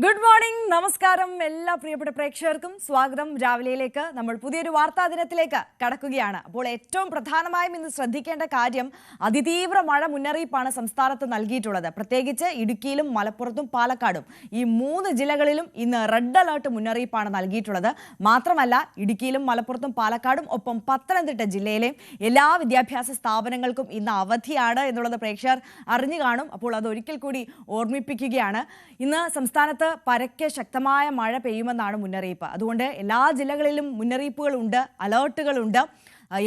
Good morning, നമസ്കാരം എല്ലാ പ്രിയപ്പെട്ട പ്രേക്ഷകർക്കും സ്വാഗതം. രാവിലെയിലേക്ക് നമ്മൾ പുതിയൊരു വാർത്താ ദിനത്തിലേക്ക് കടക്കുകയാണ്. അപ്പോൾ ഏറ്റവും പ്രധാനമായും ഇന്ന് ശ്രദ്ധിക്കേണ്ട കാര്യം അതിതീവ്ര മഴ മുന്നറിയിപ്പാണ് സംസ്ഥാനത്ത് നൽകിയിട്ടുള്ളത്. പ്രത്യേകിച്ച് ഇടുക്കിയിലും മലപ്പുറത്തും പാലക്കാടും ഈ 3 ജില്ലകളിലും ഇന്ന് റെഡ് അലേർട്ട് മുന്നറിയിപ്പാണ് നൽകിയിട്ടുള്ളത്. മാത്രമല്ല ഇടുക്കിയിലും മലപ്പുറത്തും പാലക്കാടും ഒപ്പം പത്തനംതിട്ട ജില്ലയിലെയും എല്ലാ വിദ്യാഭ്യാസ സ്ഥാപനങ്ങൾക്കും ഇന്ന് അവധിയാണ് എന്നുള്ളത് പ്രേക്ഷകർ അറിഞ്ഞു കാണും. അപ്പോൾ അതൊരിക്കൽ കൂടി ഓർമ്മിപ്പിക്കുകയാണ്. ഇന്ന് സംസ്ഥാനത്ത് പരക്കെ ശക്തമായ മഴ പെയ്യുമെന്നാണ് മുന്നറിയിപ്പ്. അതുകൊണ്ട് എല്ലാ ജില്ലകളിലും മുന്നറിയിപ്പുകളുണ്ട്, അലേർട്ടുകളുണ്ട്.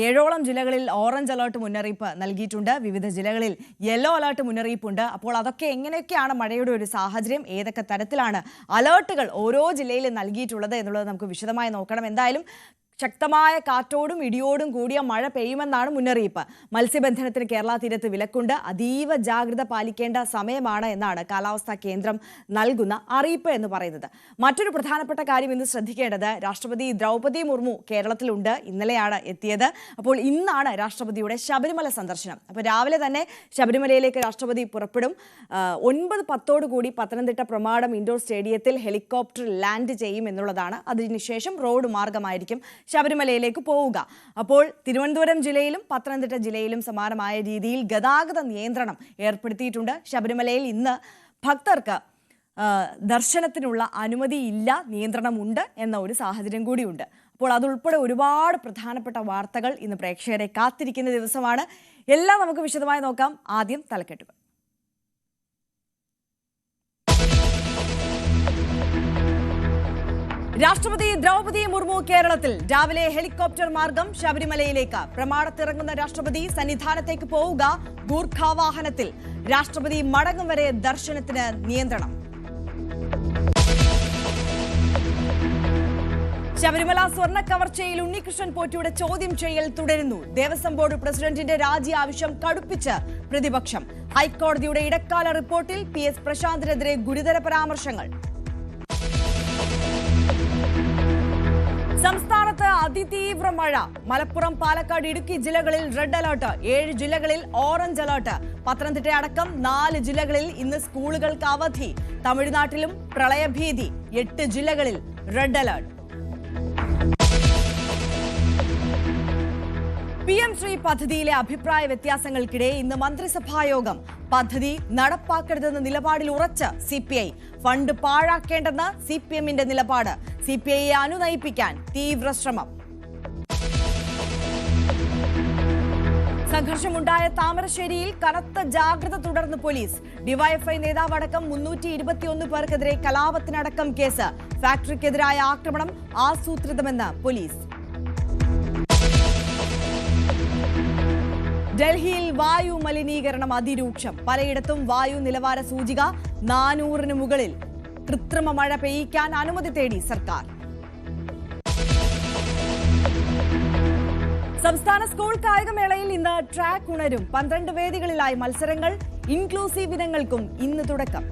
7ഓളം ജില്ലകളിൽ ഓറഞ്ച് അലേർട്ട് മുന്നറിയിപ്പ് നൽകിയിട്ടുണ്ട്. വിവിധ ജില്ലകളിൽ യെല്ലോ അലേർട്ട് മുന്നറിയിപ്പുണ്ട്. അപ്പോൾ അതൊക്കെ എങ്ങനെയൊക്കെയാണ് മഴയുടെ ഒരു സാഹചര്യം, ഏതൊക്കെ തരത്തിലാണ് അലേർട്ടുകൾ ഓരോ ജില്ലയിലും നൽകിയിട്ടുള്ളത് എന്നുള്ളത് നമുക്ക് വിശദമായി നോക്കണം. എന്തായാലും ശക്തമായ കാറ്റോടും ഇടിയോടും കൂടിയ മഴ പെയ്യുമെന്നാണ് മുന്നറിയിപ്പ്. മത്സ്യബന്ധനത്തിന് കേരള തീരത്ത് വിലക്കുണ്ട്. അതീവ ജാഗ്രത പാലിക്കേണ്ട സമയമാണ് എന്നാണ് കാലാവസ്ഥാ കേന്ദ്രം നൽകുന്ന അറിയിപ്പ് എന്ന് പറയുന്നത്. മറ്റൊരു പ്രധാനപ്പെട്ട കാര്യം ഇന്ന് ശ്രദ്ധിക്കേണ്ടത്, രാഷ്ട്രപതി ദ്രൗപദി മുർമു കേരളത്തിലുണ്ട്. ഇന്നലെയാണ് എത്തിയത്. അപ്പോൾ ഇന്നാണ് രാഷ്ട്രപതിയുടെ ശബരിമല സന്ദർശനം. അപ്പോൾ രാവിലെ തന്നെ ശബരിമലയിലേക്ക് രാഷ്ട്രപതി പുറപ്പെടും. 9:10 കൂടി പത്തനംതിട്ട പ്രമാടം ഇൻഡോർ സ്റ്റേഡിയത്തിൽ ഹെലികോപ്റ്റർ ലാൻഡ് ചെയ്യും എന്നുള്ളതാണ്. അതിനുശേഷം റോഡ് മാർഗമായിരിക്കും ശബരിമലയിലേക്ക് പോവുക. അപ്പോൾ തിരുവനന്തപുരം ജില്ലയിലും പത്തനംതിട്ട ജില്ലയിലും സമാനമായ രീതിയിൽ ഗതാഗത നിയന്ത്രണം ഏർപ്പെടുത്തിയിട്ടുണ്ട്. ശബരിമലയിൽ ഇന്ന് ഭക്തർക്ക് ദർശനത്തിനുള്ള അനുമതിയില്ല, നിയന്ത്രണമുണ്ട് എന്ന ഒരു സാഹചര്യം കൂടിയുണ്ട്. അപ്പോൾ അതുൾപ്പെടെ ഒരുപാട് പ്രധാനപ്പെട്ട വാർത്തകൾ ഇന്ന് പ്രേക്ഷകരെ കാത്തിരിക്കുന്ന ദിവസമാണ്. എല്ലാം നമുക്ക് വിശദമായി നോക്കാം. ആദ്യം തലക്കെട്ടുകൾ. രാഷ്ട്രപതി ദ്രൗപദി മുർമു കേരളത്തിൽ രാവിലെ ഹെലികോപ്റ്റർ മാർഗം ശബരിമലയിലേക്ക്. പ്രമാടത്തിറങ്ങുന്ന രാഷ്ട്രപതി സന്നിധാനത്തേക്ക് പോവുക ഗൂർഖ വാഹനത്തിൽ. രാഷ്ട്രപതി മടങ്ങും വരെ ദർശനത്തിന് നിയന്ത്രണം. ശബരിമല സ്വർണ്ണ കവർച്ചയിൽ ഉണ്ണികൃഷ്ണൻ പോറ്റിയുടെ ചോദ്യം ചെയ്യൽ തുടരുന്നു. ദേവസ്വം ബോർഡ് പ്രസിഡന്റിന്റെ രാജി ആവശ്യം കടുപ്പിച്ച് പ്രതിപക്ഷം. ഹൈക്കോടതിയുടെ ഇടക്കാല റിപ്പോർട്ടിൽ PS പ്രശാന്തിനെതിരെ ഗുരുതര പരാമർശങ്ങൾ. സംസ്ഥാനത്ത് അതിതീവ്ര മഴ. മലപ്പുറം, പാലക്കാട്, ഇടുക്കി ജില്ലകളിൽ റെഡ് അലേർട്ട്. 7 ജില്ലകളിൽ ഓറഞ്ച് അലേർട്ട്. പത്തനംതിട്ട അടക്കം 4 ജില്ലകളിൽ ഇന്ന് സ്കൂളുകൾക്ക് അവധി. തമിഴ്നാട്ടിലും പ്രളയഭീതി. 8 ജില്ലകളിൽ റെഡ് അലേർട്ട്. PM ശ്രീ പദ്ധതിയിലെ അഭിപ്രായ വ്യത്യാസങ്ങൾക്കിടെ ഇന്ന് മന്ത്രിസഭായോഗം. പദ്ധതി നടപ്പാക്കരുതെന്ന നിലപാടിൽ ഉറച്ച് CPI. ഫണ്ട് പാഴാക്കേണ്ടെന്ന് CPMന്റെ നിലപാട്. CPIയെ അനുനയിപ്പിക്കാൻ തീവ്ര ശ്രമം. സംഘർഷമുണ്ടായ താമരശ്ശേരിയിൽ കനത്ത ജാഗ്രത തുടർന്ന് പോലീസ്. ഡിവൈഎഫ്ഐ നേതാവടക്കം 321 പേർക്കെതിരെ കലാപത്തിനടക്കം കേസ്. ഫാക്ടറിക്കെതിരായ ആക്രമണം ആസൂത്രിതമെന്ന് പോലീസ്. ഡൽഹിയിൽ വായു മലിനീകരണം അതിരൂക്ഷം. പലയിടത്തും വായു നിലവാര സൂചിക 400-ന് മുകളിൽ. കൃത്രിമ മഴ പെയ്യിക്കാൻ അനുമതി തേടി സർക്കാർ. സംസ്ഥാന സ്കൂൾ കായികമേളയിൽ ഇന്ന് ട്രാക്ക് ഉണരും. 12 വേദികളിലായി മത്സരങ്ങൾ. ഇൻക്ലൂസീവ് ഇനങ്ങൾക്കും ഇന്ന് തുടക്കം.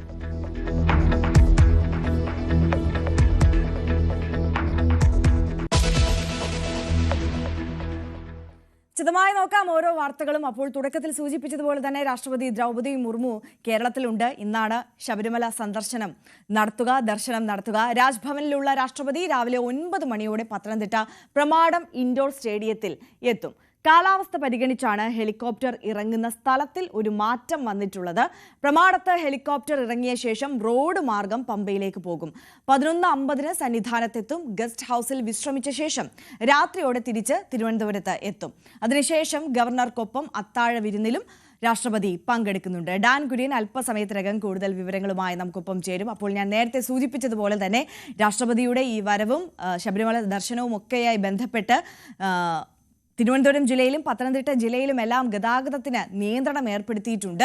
വിശദമായി നോക്കാം ഓരോ വാർത്തകളും. അപ്പോൾ തുടക്കത്തിൽ സൂചിപ്പിച്ചതുപോലെ തന്നെ രാഷ്ട്രപതി ദ്രൗപദി മുർമു കേരളത്തിലുണ്ട്. ഇന്നാണ് ശബരിമല സന്ദർശനം നടത്തുക, ദർശനം നടത്തുക. രാജ്ഭവനിലുള്ള രാഷ്ട്രപതി രാവിലെ 9 മണിയോടെ പത്തനംതിട്ട പ്രമാടം ഇൻഡോർ സ്റ്റേഡിയത്തിൽ എത്തും. കാലാവസ്ഥ പരിഗണിച്ചാണ് ഹെലികോപ്റ്റർ ഇറങ്ങുന്ന സ്ഥലത്തിൽ ഒരു മാറ്റം വന്നിട്ടുള്ളത്. പ്രമാടത്ത് ഹെലികോപ്റ്റർ ഇറങ്ങിയ ശേഷം റോഡ് മാർഗം പമ്പയിലേക്ക് പോകും. 11:50-ന് സന്നിധാനത്തെത്തും. ഗസ്റ്റ് ഹൌസിൽ വിശ്രമിച്ച ശേഷം രാത്രിയോടെ തിരിച്ച് തിരുവനന്തപുരത്ത് എത്തും. അതിനുശേഷം ഗവർണർക്കൊപ്പം അത്താഴ വിരുന്നിലും രാഷ്ട്രപതി പങ്കെടുക്കുന്നുണ്ട്. ഡാൻ കുര്യൻ അല്പസമയത്തിനകം കൂടുതൽ വിവരങ്ങളുമായി നമുക്കൊപ്പം ചേരും. അപ്പോൾ ഞാൻ നേരത്തെ സൂചിപ്പിച്ചതുപോലെ തന്നെ രാഷ്ട്രപതിയുടെ ഈ വരവും ശബരിമല ദർശനവും ഒക്കെയായി ബന്ധപ്പെട്ട് തിരുവനന്തപുരം ജില്ലയിലും പത്തനംതിട്ട ജില്ലയിലും എല്ലാം ഗതാഗതത്തിന് നിയന്ത്രണം ഏർപ്പെടുത്തിയിട്ടുണ്ട്.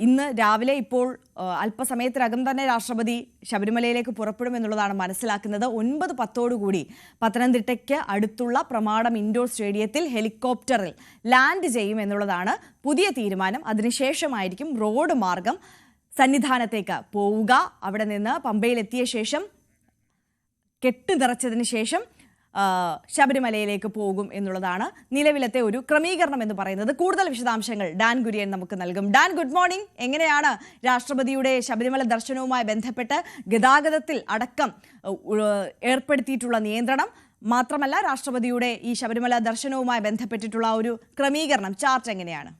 ഇന്ന് രാവിലെ ഇപ്പോൾ അല്പസമയത്തിനകം തന്നെ രാഷ്ട്രപതി ശബരിമലയിലേക്ക് പുറപ്പെടുമെന്നുള്ളതാണ് മനസ്സിലാക്കുന്നത്. 9:10 കൂടി പത്തനംതിട്ടയ്ക്ക് അടുത്തുള്ള പ്രമാടം ഇൻഡോർ സ്റ്റേഡിയത്തിൽ ഹെലികോപ്റ്ററിൽ ലാൻഡ് ചെയ്യും എന്നുള്ളതാണ് പുതിയ തീരുമാനം. അതിനുശേഷമായിരിക്കും റോഡ് മാർഗം സന്നിധാനത്തേക്ക് പോവുക. അവിടെ നിന്ന് പമ്പയിലെത്തിയ ശേഷം കെട്ട് നിറച്ചതിന് ശേഷം ശബരിമലയിലേക്ക് പോകും എന്നുള്ളതാണ് നിലവിലത്തെ ഒരു ക്രമീകരണം എന്ന് പറയുന്നത്. കൂടുതൽ വിശദാംശങ്ങൾ ഡാൻ കുര്യൻ നമുക്ക് നൽകും. Dan, good morning. എങ്ങനെയാണ് രാഷ്ട്രപതിയുടെ ശബരിമല ദർശനവുമായി ബന്ധപ്പെട്ട് ഗതാഗതത്തിൽ അടക്കം ഏർപ്പെടുത്തിയിട്ടുള്ള നിയന്ത്രണം, മാത്രമല്ല രാഷ്ട്രപതിയുടെ ഈ ശബരിമല ദർശനവുമായി ബന്ധപ്പെട്ടിട്ടുള്ള ഒരു ക്രമീകരണം, ചാർട്ട് എങ്ങനെയാണ്?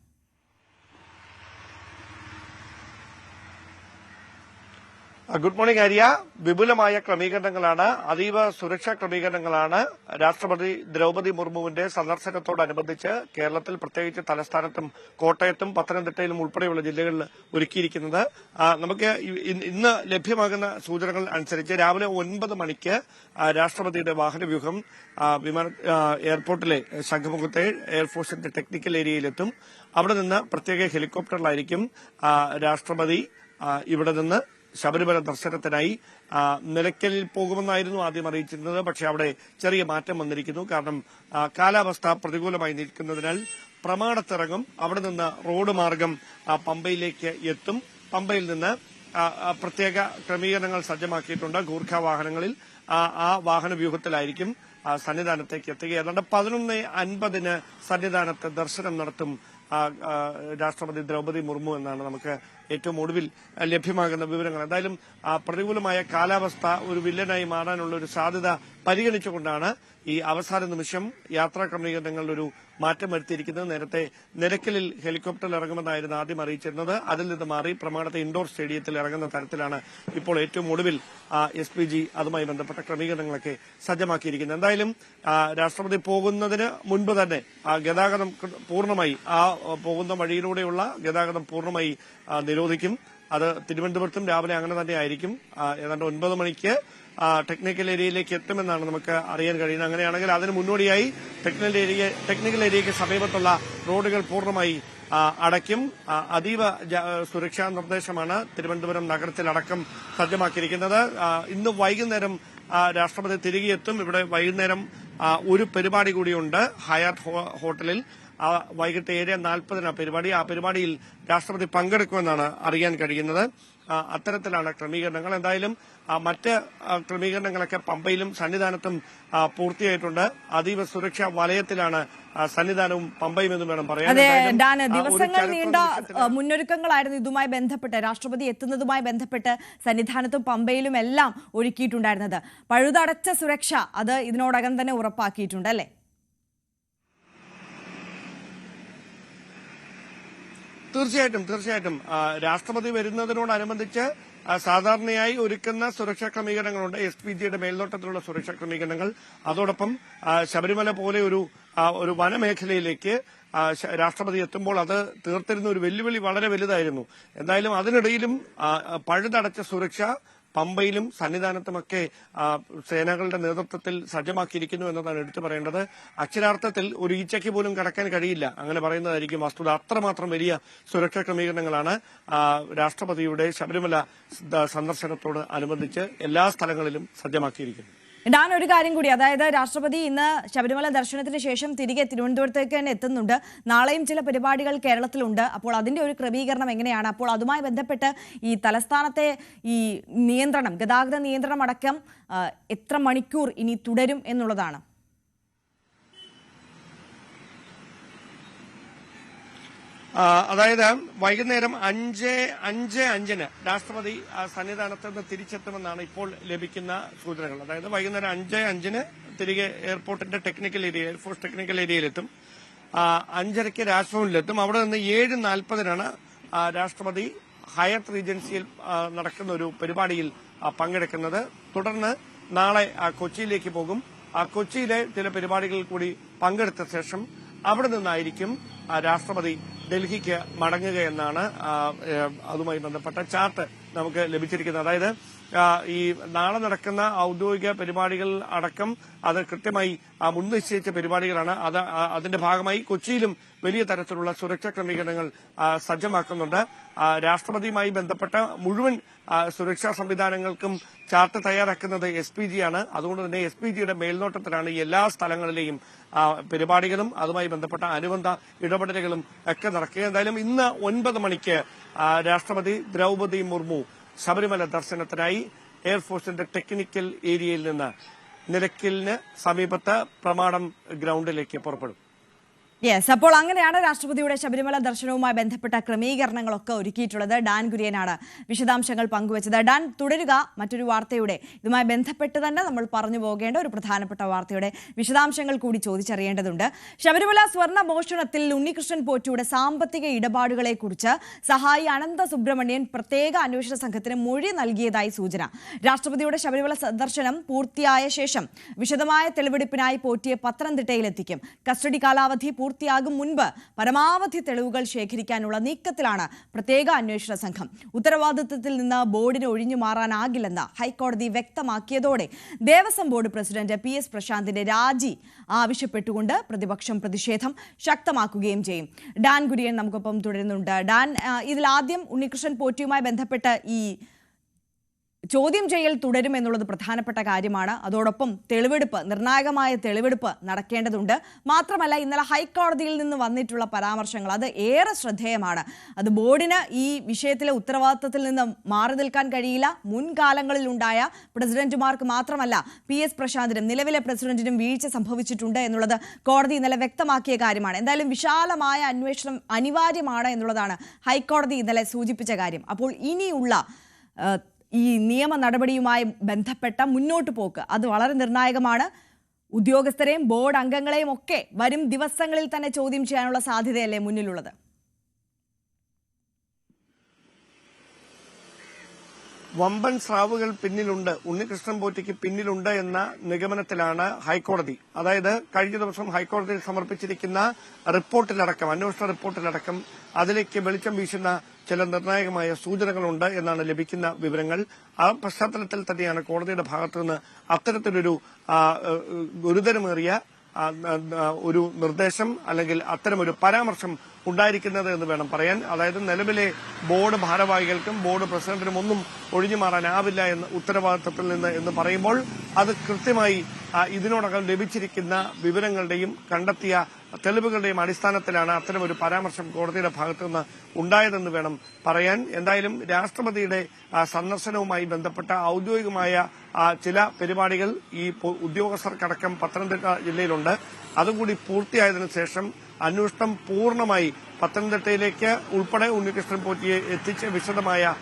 Good morning Arya. വിപുലമായ ക്രമീകരണങ്ങളാണ്, അതീവ സുരക്ഷാ ക്രമീകരണങ്ങളാണ് രാഷ്ട്രപതി ദ്രൗപദി മുർമുവിന്റെ സന്ദർശനത്തോടനുബന്ധിച്ച് കേരളത്തിൽ, പ്രത്യേകിച്ച് തലസ്ഥാനത്തും കോട്ടയത്തും പത്തനംതിട്ടയിലും ഉൾപ്പെടെയുള്ള ജില്ലകളിൽ ഒരുക്കിയിരിക്കുന്നത്. നമുക്ക് ഇന്ന് ലഭ്യമാകുന്ന സൂചനകൾ അനുസരിച്ച് രാവിലെ 9 മണിക്ക് രാഷ്ട്രപതിയുടെ വാഹനവ്യൂഹം എയർപോർട്ടിലെ ശംഖുമുഖത്തെ എയർഫോഴ്സിന്റെ ടെക്നിക്കൽ ഏരിയയിലെത്തും. അവിടെ നിന്ന് പ്രത്യേക ഹെലികോപ്റ്ററിലായിരിക്കും രാഷ്ട്രപതി ഇവിടെ നിന്ന് ശബരിമല ദർശനത്തിനായി നിലയ്ക്കലിൽ പോകുമെന്നായിരുന്നു ആദ്യം അറിയിച്ചിരുന്നത്. പക്ഷേ അവിടെ ചെറിയ മാറ്റം വന്നിരിക്കുന്നു. കാരണം കാലാവസ്ഥ പ്രതികൂലമായി നിൽക്കുന്നതിനാൽ പ്രമാണത്തിറങ്ങും. അവിടെ നിന്ന് റോഡ് മാർഗം പമ്പയിലേക്ക് എത്തും. പമ്പയിൽ നിന്ന് പ്രത്യേക ക്രമീകരണങ്ങൾ സജ്ജമാക്കിയിട്ടുണ്ട്. ഗൂർഖ വാഹനങ്ങളിൽ ആ വാഹന വ്യൂഹത്തിലായിരിക്കും സന്നിധാനത്തേക്ക് എത്തുക. ഏതാണ്ട് 11:50 സന്നിധാനത്ത് ദർശനം നടത്തും രാഷ്ട്രപതി ദ്രൗപദി മുർമു എന്നാണ് നമുക്ക് ഏറ്റവും ഒടുവിൽ ലഭ്യമാകുന്ന വിവരങ്ങൾ. എന്തായാലും പ്രതികൂലമായ കാലാവസ്ഥ ഒരു വില്ലനായി മാറാനുള്ള ഒരു സാധ്യത പരിഗണിച്ചുകൊണ്ടാണ് ഈ അവസാന നിമിഷം യാത്രാ ക്രമീകരണങ്ങളിൽ ഒരു മാറ്റം വരുത്തിയിരിക്കുന്നത്. നേരത്തെ നിലയ്ക്കലിൽ ഹെലികോപ്റ്ററിൽ ഇറങ്ങുമെന്നായിരുന്നു ആദ്യം അറിയിച്ചിരുന്നത്. അതിൽ നിന്ന് മാറി പ്രമാണത്തെ ഇൻഡോർ സ്റ്റേഡിയത്തിൽ ഇറങ്ങുന്ന തരത്തിലാണ് ഇപ്പോൾ ഏറ്റവും ഒടുവിൽ SPG അതുമായി ബന്ധപ്പെട്ട ക്രമീകരണങ്ങളൊക്കെ സജ്ജമാക്കിയിരിക്കുന്നത്. എന്തായാലും രാഷ്ട്രപതി പോകുന്നതിന് മുൻപ് തന്നെ ഗതാഗതം പൂർണ്ണമായി, പോകുന്ന വഴിയിലൂടെയുള്ള ഗതാഗതം പൂർണ്ണമായി നിരോധിക്കും. അത് തിരുവനന്തപുരത്തും രാവിലെ അങ്ങനെ തന്നെ ആയിരിക്കും. ഏതാണ്ട് 9 മണിക്ക് ടെക്നിക്കൽ ഏരിയയിലേക്ക് എത്തുമെന്നാണ് നമുക്ക് അറിയാൻ കഴിയുന്നത്. അങ്ങനെയാണെങ്കിൽ അതിന് മുന്നോടിയായി ടെക്നിക്കൽ ഏരിയയ്ക്ക് സമീപത്തുള്ള റോഡുകൾ പൂർണ്ണമായി അടയ്ക്കും. അതീവ സുരക്ഷാ നിർദ്ദേശമാണ് തിരുവനന്തപുരം നഗരത്തിലടക്കം സജ്ജമാക്കിയിരിക്കുന്നത്. ഇന്ന് വൈകുന്നേരം രാഷ്ട്രപതി തിരികെ എത്തും. ഇവിടെ വൈകുന്നേരം ഒരു പരിപാടി കൂടിയുണ്ട് ഹയാത്ത് ഹോട്ടലിൽ. വൈകിട്ട് 7:40 പരിപാടി. ആ പരിപാടിയിൽ രാഷ്ട്രപതി പങ്കെടുക്കുമെന്നാണ് അറിയാൻ കഴിയുന്നത്. അത്തരത്തിലാണ് ക്രമീകരണങ്ങൾ. എന്തായാലും മറ്റ് ക്രമീകരണങ്ങളൊക്കെ പമ്പയിലും സന്നിധാനത്തും പൂർത്തിയായിട്ടുണ്ട്. അതീവ സുരക്ഷാ വലയത്തിലാണ് സന്നിധാനവും പമ്പയും എന്ന് വേണം പറയാൻ. ദിവസങ്ങൾ നീണ്ട മുന്നൊരുക്കങ്ങളായിരുന്നു ഇതുമായി ബന്ധപ്പെട്ട്, രാഷ്ട്രപതി എത്തുന്നതുമായി ബന്ധപ്പെട്ട് സന്നിധാനത്തും പമ്പയിലും എല്ലാം ഒരുക്കിയിട്ടുണ്ടായിരുന്നത്. പഴുതടച്ച സുരക്ഷ അത് ഇതിനോടകം തന്നെ ഉറപ്പാക്കിയിട്ടുണ്ട് അല്ലേ? തീർച്ചയായിട്ടും രാഷ്ട്രപതി വരുന്നതിനോടനുബന്ധിച്ച് സാധാരണയായി ഒരുക്കുന്ന സുരക്ഷാ ക്രമീകരണങ്ങളുണ്ട്. SPGയുടെ മേൽനോട്ടത്തിലുള്ള സുരക്ഷാ ക്രമീകരണങ്ങൾ. അതോടൊപ്പം ശബരിമല പോലെ ഒരു വനമേഖലയിലേക്ക് രാഷ്ട്രപതി എത്തുമ്പോൾ അത് തീർത്തിരുന്ന ഒരു വെല്ലുവിളി വളരെ വലുതായിരുന്നു. എന്തായാലും അതിനിടയിലും പഴുതടച്ച സുരക്ഷ പമ്പയിലും സന്നിധാനത്തുമൊക്കെ സേനകളുടെ നേതൃത്വത്തിൽ സജ്ജമാക്കിയിരിക്കുന്നു എന്നതാണ് എടുത്തു പറയേണ്ടത്. അക്ഷരാർത്ഥത്തിൽ ഒരു ഈച്ചയ്ക്ക് പോലും കടക്കാൻ കഴിയില്ല, അങ്ങനെ പറയുന്നതായിരിക്കും വസ്തുത. അത്രമാത്രം വലിയ സുരക്ഷാ ക്രമീകരണങ്ങളാണ് രാഷ്ട്രപതിയുടെ ശബരിമല സന്ദർശനത്തോട് അനുബന്ധിച്ച് എല്ലാ സ്ഥലങ്ങളിലും സജ്ജമാക്കിയിരിക്കുന്നത്. ഡാൻ, ഒരു കാര്യം കൂടി, അതായത് രാഷ്ട്രപതി ഇന്ന് ശബരിമല ദർശനത്തിന് ശേഷം തിരികെ തിരുവനന്തപുരത്തേക്ക് തന്നെ എത്തുന്നുണ്ട്. നാളെയും ചില പരിപാടികൾ കേരളത്തിലുണ്ട്. അപ്പോൾ അതിന്റെ ഒരു ക്രമീകരണം എങ്ങനെയാണ്? അപ്പോൾ അതുമായി ബന്ധപ്പെട്ട് ഈ തലസ്ഥാനത്തെ ഈ നിയന്ത്രണം, ഗതാഗത നിയന്ത്രണം അടക്കം എത്ര മണിക്കൂർ ഇനി തുടരും എന്നുള്ളതാണ്? അതായത് വൈകുന്നേരം 5:05 രാഷ്ട്രപതി സന്നിധാനത്ത് നിന്ന് തിരിച്ചെത്തുമെന്നാണ് ഇപ്പോൾ ലഭിക്കുന്ന സൂചനകൾ. അതായത് വൈകുന്നേരം 5:05 തിരികെ എയർപോർട്ടിന്റെ ടെക്നിക്കൽ ഏരിയ, എയർഫോഴ്സ് ടെക്നിക്കൽ ഏരിയയിലെത്തും. 5:30 രാജ്ഭവനിലെത്തും. അവിടെ നിന്ന് 7:40 രാഷ്ട്രപതി ഹയത്ത് റീജൻസിയിൽ നടക്കുന്ന ഒരു പരിപാടിയിൽ പങ്കെടുക്കുന്നത്. തുടർന്ന് നാളെ കൊച്ചിയിലേക്ക് പോകും. കൊച്ചിയിലെ ചില പരിപാടികളിൽ കൂടി പങ്കെടുത്ത ശേഷം അവിടെ നിന്നായിരിക്കും രാഷ്ട്രപതി ഡൽഹിക്ക് മടങ്ങുക എന്നാണ് അതുമായി ബന്ധപ്പെട്ട ചാർട്ട് നമുക്ക് ലഭിച്ചിരിക്കുന്നത്. അതായത് ഈ നാളെ നടക്കുന്ന ഔദ്യോഗിക പരിപാടികൾ അടക്കം അത് കൃത്യമായി മുൻനിശ്ചയിച്ച പരിപാടികളാണ്. അതിന്റെ ഭാഗമായി കൊച്ചിയിലും വലിയ തരത്തിലുള്ള സുരക്ഷാ ക്രമീകരണങ്ങൾ സജ്ജമാക്കുന്നുണ്ട്. രാഷ്ട്രപതിയുമായി ബന്ധപ്പെട്ട മുഴുവൻ സുരക്ഷാ സംവിധാനങ്ങൾക്കും ചാർട്ട് തയ്യാറാക്കുന്നത് SPG ആണ്. അതുകൊണ്ട് തന്നെ SPGയുടെ മേൽനോട്ടത്തിലാണ് ഈ എല്ലാ സ്ഥലങ്ങളിലെയും പരിപാടികളും അതുമായി ബന്ധപ്പെട്ട അനുബന്ധ ഇടപെടലുകളും ഒക്കെ നടക്കുക. എന്തായാലും ഇന്ന് 9 മണിക്ക് രാഷ്ട്രപതി ദ്രൗപദി മുർമു ശബരിമല ദർശനത്തിനായി എയർഫോഴ്സിന്റെ ടെക്നിക്കൽ ഏരിയയിൽ നിന്ന് നിലയ്ക്കലിന് സമീപത്ത് പ്രമാടം ഗ്രൗണ്ടിലേക്ക് പുറപ്പെടും. യെസ്, അപ്പോൾ അങ്ങനെയാണ് രാഷ്ട്രപതിയുടെ ശബരിമല ദർശനവുമായി ബന്ധപ്പെട്ട ക്രമീകരണങ്ങളൊക്കെ ഒരുക്കിയിട്ടുള്ളത്. ഡാൻ കുര്യനാണ് വിശദാംശങ്ങൾ പങ്കുവച്ചത്. ഡാൻ, തുടരുക മറ്റൊരു വാർത്തയുടെ ഇതുമായി ബന്ധപ്പെട്ട് തന്നെ നമ്മൾ പറഞ്ഞു പോകേണ്ട ഒരു പ്രധാനപ്പെട്ട വാർത്തയുടെ വിശദാംശങ്ങൾ കൂടി ചോദിച്ചറിയേണ്ടതുണ്ട്. ശബരിമല സ്വർണ്ണ മോഷണത്തിൽ ഉണ്ണികൃഷ്ണൻ പോറ്റിയുടെ സാമ്പത്തിക ഇടപാടുകളെക്കുറിച്ച് സഹായി അനന്ത സുബ്രഹ്മണ്യൻ പ്രത്യേക അന്വേഷണ സംഘത്തിന് മൊഴി നൽകിയതായി സൂചന. രാഷ്ട്രപതിയുടെ ശബരിമല സന്ദർശനം പൂർത്തിയായ ശേഷം വിശദമായ തെളിവെടുപ്പിനായി പോറ്റിയെ പത്തനംതിട്ടയിലെത്തിക്കും. കസ്റ്റഡി കാലാവധി പൂർത്തിയാകും മുൻപ് പരമാവധി തെളിവുകൾ ശേഖരിക്കാനുള്ള നീക്കത്തിലാണ് പ്രത്യേക അന്വേഷണ സംഘം. ഉത്തരവാദിത്തത്തിൽ നിന്ന് ബോർഡിന് ഒഴിഞ്ഞു മാറാനാകില്ലെന്ന് ഹൈക്കോടതി വ്യക്തമാക്കിയതോടെ ദേവസ്വം ബോർഡ് പ്രസിഡന്റ് PS പ്രശാന്തിന്റെ രാജി ആവശ്യപ്പെട്ടുകൊണ്ട് പ്രതിപക്ഷം പ്രതിഷേധം ശക്തമാക്കുകയും ചെയ്യും. ഡാൻ കുര്യൻ നമുക്കൊപ്പം തുടരുന്നുണ്ട്. ഡാൻ, ഇതിൽ ആദ്യം ഉണ്ണികൃഷ്ണൻ പോറ്റിയുമായി ബന്ധപ്പെട്ട് ഈ ചോദ്യം ചെയ്യൽ തുടരുമെന്നുള്ളത് പ്രധാനപ്പെട്ട കാര്യമാണ്. അതോടൊപ്പം നിർണായകമായ തെളിവെടുപ്പ് നടക്കേണ്ടതുണ്ട്. മാത്രമല്ല, ഇന്നലെ ഹൈക്കോടതിയിൽ നിന്ന് വന്നിട്ടുള്ള പരാമർശങ്ങൾ അത് ഏറെ ശ്രദ്ധേയമാണ്. അത് ബോർഡിന് ഈ വിഷയത്തിലെ ഉത്തരവാദിത്തത്തിൽ നിന്ന് മാറി നിൽക്കാൻ കഴിയില്ല. മുൻകാലങ്ങളിൽ ഉണ്ടായ പ്രസിഡന്റുമാർക്ക് മാത്രമല്ല PS പ്രശാന്തിനും നിലവിലെ പ്രസിഡന്റിനും വീഴ്ച സംഭവിച്ചിട്ടുണ്ട് എന്നുള്ളത് കോടതി ഇന്നലെ വ്യക്തമാക്കിയ കാര്യമാണ്. എന്തായാലും വിശാലമായ അന്വേഷണം അനിവാര്യമാണ് എന്നുള്ളതാണ് ഹൈക്കോടതി ഇന്നലെ സൂചിപ്പിച്ച കാര്യം. അപ്പോൾ ഇനിയുള്ള ഈ നിയമ നടപടിയുമായി ബന്ധപ്പെട്ട മുന്നോട്ട് പോക്ക് അത് വളരെ നിർണായകമാണ്. ഉദ്യോഗസ്ഥരെയും ബോർഡ് അംഗങ്ങളെയും ഒക്കെ വരും ദിവസങ്ങളിൽ തന്നെ ചോദ്യം ചെയ്യാനുള്ള സാധ്യതയല്ലേ മുന്നിലുള്ളത്? വമ്പൻ സ്രാവുകൾ പിന്നിലുണ്ട്, ഉണ്ണികൃഷ്ണൻ പോറ്റിക്ക് പിന്നിലുണ്ട് എന്ന നിഗമനത്തിലാണ് ഹൈക്കോടതി. അതായത് കഴിഞ്ഞ ദിവസം ഹൈക്കോടതിയിൽ സമർപ്പിച്ചിരിക്കുന്ന റിപ്പോർട്ടിലടക്കം, അന്വേഷണ റിപ്പോർട്ടിലടക്കം അതിലേക്ക് വെളിച്ചം വീശുന്ന ചില നിർണായകമായ സൂചനകളുണ്ട് എന്നാണ് ലഭിക്കുന്ന വിവരങ്ങൾ. ആ പശ്ചാത്തലത്തിൽ തന്നെയാണ് കോടതിയുടെ ഭാഗത്തുനിന്ന് അത്തരത്തിലൊരു ഗുരുതരമേറിയ ഒരു നിർദ്ദേശം അല്ലെങ്കിൽ അത്തരമൊരു പരാമർശം ഉണ്ടായിരിക്കുന്നത് എന്ന് വേണം പറയാൻ. അതായത് നിലവിലെ ബോർഡ് ഭാരവാഹികൾക്കും ബോർഡ് പ്രസിഡന്റിനും ഒന്നും ഒഴിഞ്ഞു മാറാനാവില്ല എന്ന ഉത്തരവാദിത്തത്തിൽ നിന്ന് എന്ന് പറയുമ്പോൾ അത് കൃത്യമായി ഇതിനോടകം ലഭിച്ചിരിക്കുന്ന വിവരങ്ങളുടെയും കണ്ടെത്തിയ തെളിവുകളുടെയും അടിസ്ഥാനത്തിലാണ് അത്തരമൊരു പരാമർശം കോടതിയുടെ ഭാഗത്തുനിന്ന് ഉണ്ടായതെന്ന് വേണം പറയാൻ. എന്തായാലും രാഷ്ട്രപതിയുടെ സന്ദർശനവുമായി ബന്ധപ്പെട്ട ഔദ്യോഗികമായ ചില പരിപാടികൾ ഈ ഉദ്യോഗസ്ഥർക്കടക്കം പത്തനംതിട്ട ജില്ലയിലുണ്ട്. അതുകൂടി പൂർത്തിയായതിനു ശേഷം അന്വേഷണം പൂർണ്ണമായി പത്തനംതിട്ടയിലേക്ക് ഉൾപ്പെടെ ഉണ്ണികൃഷ്ണൻ പോറ്റിയെ എത്തിച്ച് വിശദമായ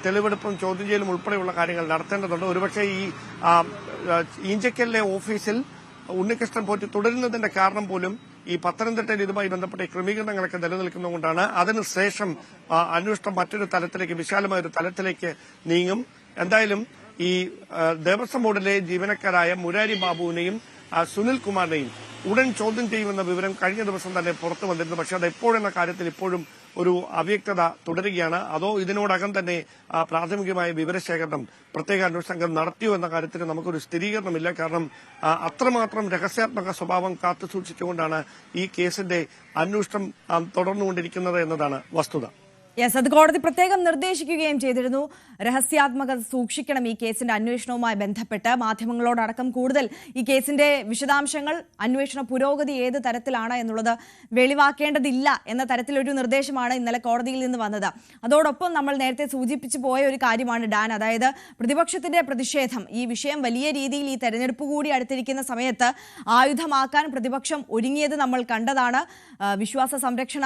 തെളിവെടുപ്പും ചോദ്യം ചെയ്യലും ഉൾപ്പെടെയുള്ള കാര്യങ്ങൾ നടത്തേണ്ടതുണ്ട്. ഒരുപക്ഷെ ഈ ഈഞ്ചക്കലിലെ ഓഫീസിൽ ഉണ്ണികൃഷ്ണൻ പോറ്റി തുടരുന്നതിന്റെ കാരണം പോലും ഈ പത്തനംതിട്ടയിൽ ഇതുമായി ബന്ധപ്പെട്ട ക്രമീകരണങ്ങളൊക്കെ നിലനിൽക്കുന്നതുകൊണ്ടാണ്. അതിനുശേഷം അന്വേഷണം മറ്റൊരു തലത്തിലേക്ക്, വിശാലമായ ഒരു തലത്തിലേക്ക് നീങ്ങും. എന്തായാലും ഈ ദേവസ്വം ബോർഡിലെ ജീവനക്കാരായ മുരാരി ബാബുവിനെയും സുനിൽ കുമാറിനെയും ഉടൻ ചോദ്യം ചെയ്യുമെന്ന വിവരം കഴിഞ്ഞ ദിവസം തന്നെ പുറത്തു വന്നിരുന്നു. പക്ഷെ അത് എപ്പോഴെന്ന കാര്യത്തിൽ ഇപ്പോഴും ഒരു അവ്യക്തത തുടരുകയാണ്. അതോ ഇതിനോടകം തന്നെ പ്രാഥമികമായ വിവരശേഖരണം പ്രത്യേക അന്വേഷണ സംഘം നടത്തിയോ എന്ന കാര്യത്തിന് നമുക്കൊരു സ്ഥിരീകരണമില്ല. കാരണം അത്രമാത്രം രഹസ്യാത്മക സ്വഭാവം കാത്തുസൂക്ഷിച്ചുകൊണ്ടാണ് ഈ കേസിന്റെ അന്വേഷണം തുടർന്നുകൊണ്ടിരിക്കുന്നത് എന്നതാണ് വസ്തുത. യെസ്, അത് കോടതി പ്രത്യേകം നിർദ്ദേശിക്കുകയും ചെയ്തിരുന്നു. രഹസ്യാത്മകത സൂക്ഷിക്കണം ഈ കേസിന്റെ അന്വേഷണവുമായി ബന്ധപ്പെട്ട്. മാധ്യമങ്ങളോടടക്കം കൂടുതൽ ഈ കേസിന്റെ വിശദാംശങ്ങൾ, അന്വേഷണ പുരോഗതി ഏത് തരത്തിലാണ് എന്നുള്ളത് വെളിവാക്കേണ്ടതില്ല എന്ന തരത്തിലൊരു നിർദ്ദേശമാണ് ഇന്നലെ കോടതിയിൽ നിന്ന് വന്നത്. അതോടൊപ്പം നമ്മൾ നേരത്തെ സൂചിപ്പിച്ചു പോയ ഒരു കാര്യമാണ് ഡാൻ, അതായത് പ്രതിപക്ഷത്തിന്റെ പ്രതിഷേധം. ഈ വിഷയം വലിയ രീതിയിൽ ഈ തെരഞ്ഞെടുപ്പ് കൂടി അടുത്തിരിക്കുന്ന സമയത്ത് ആയുധമാക്കാൻ പ്രതിപക്ഷം ഒരുങ്ങിയത് നമ്മൾ കണ്ടതാണ്. വിശ്വാസ സംരക്ഷണ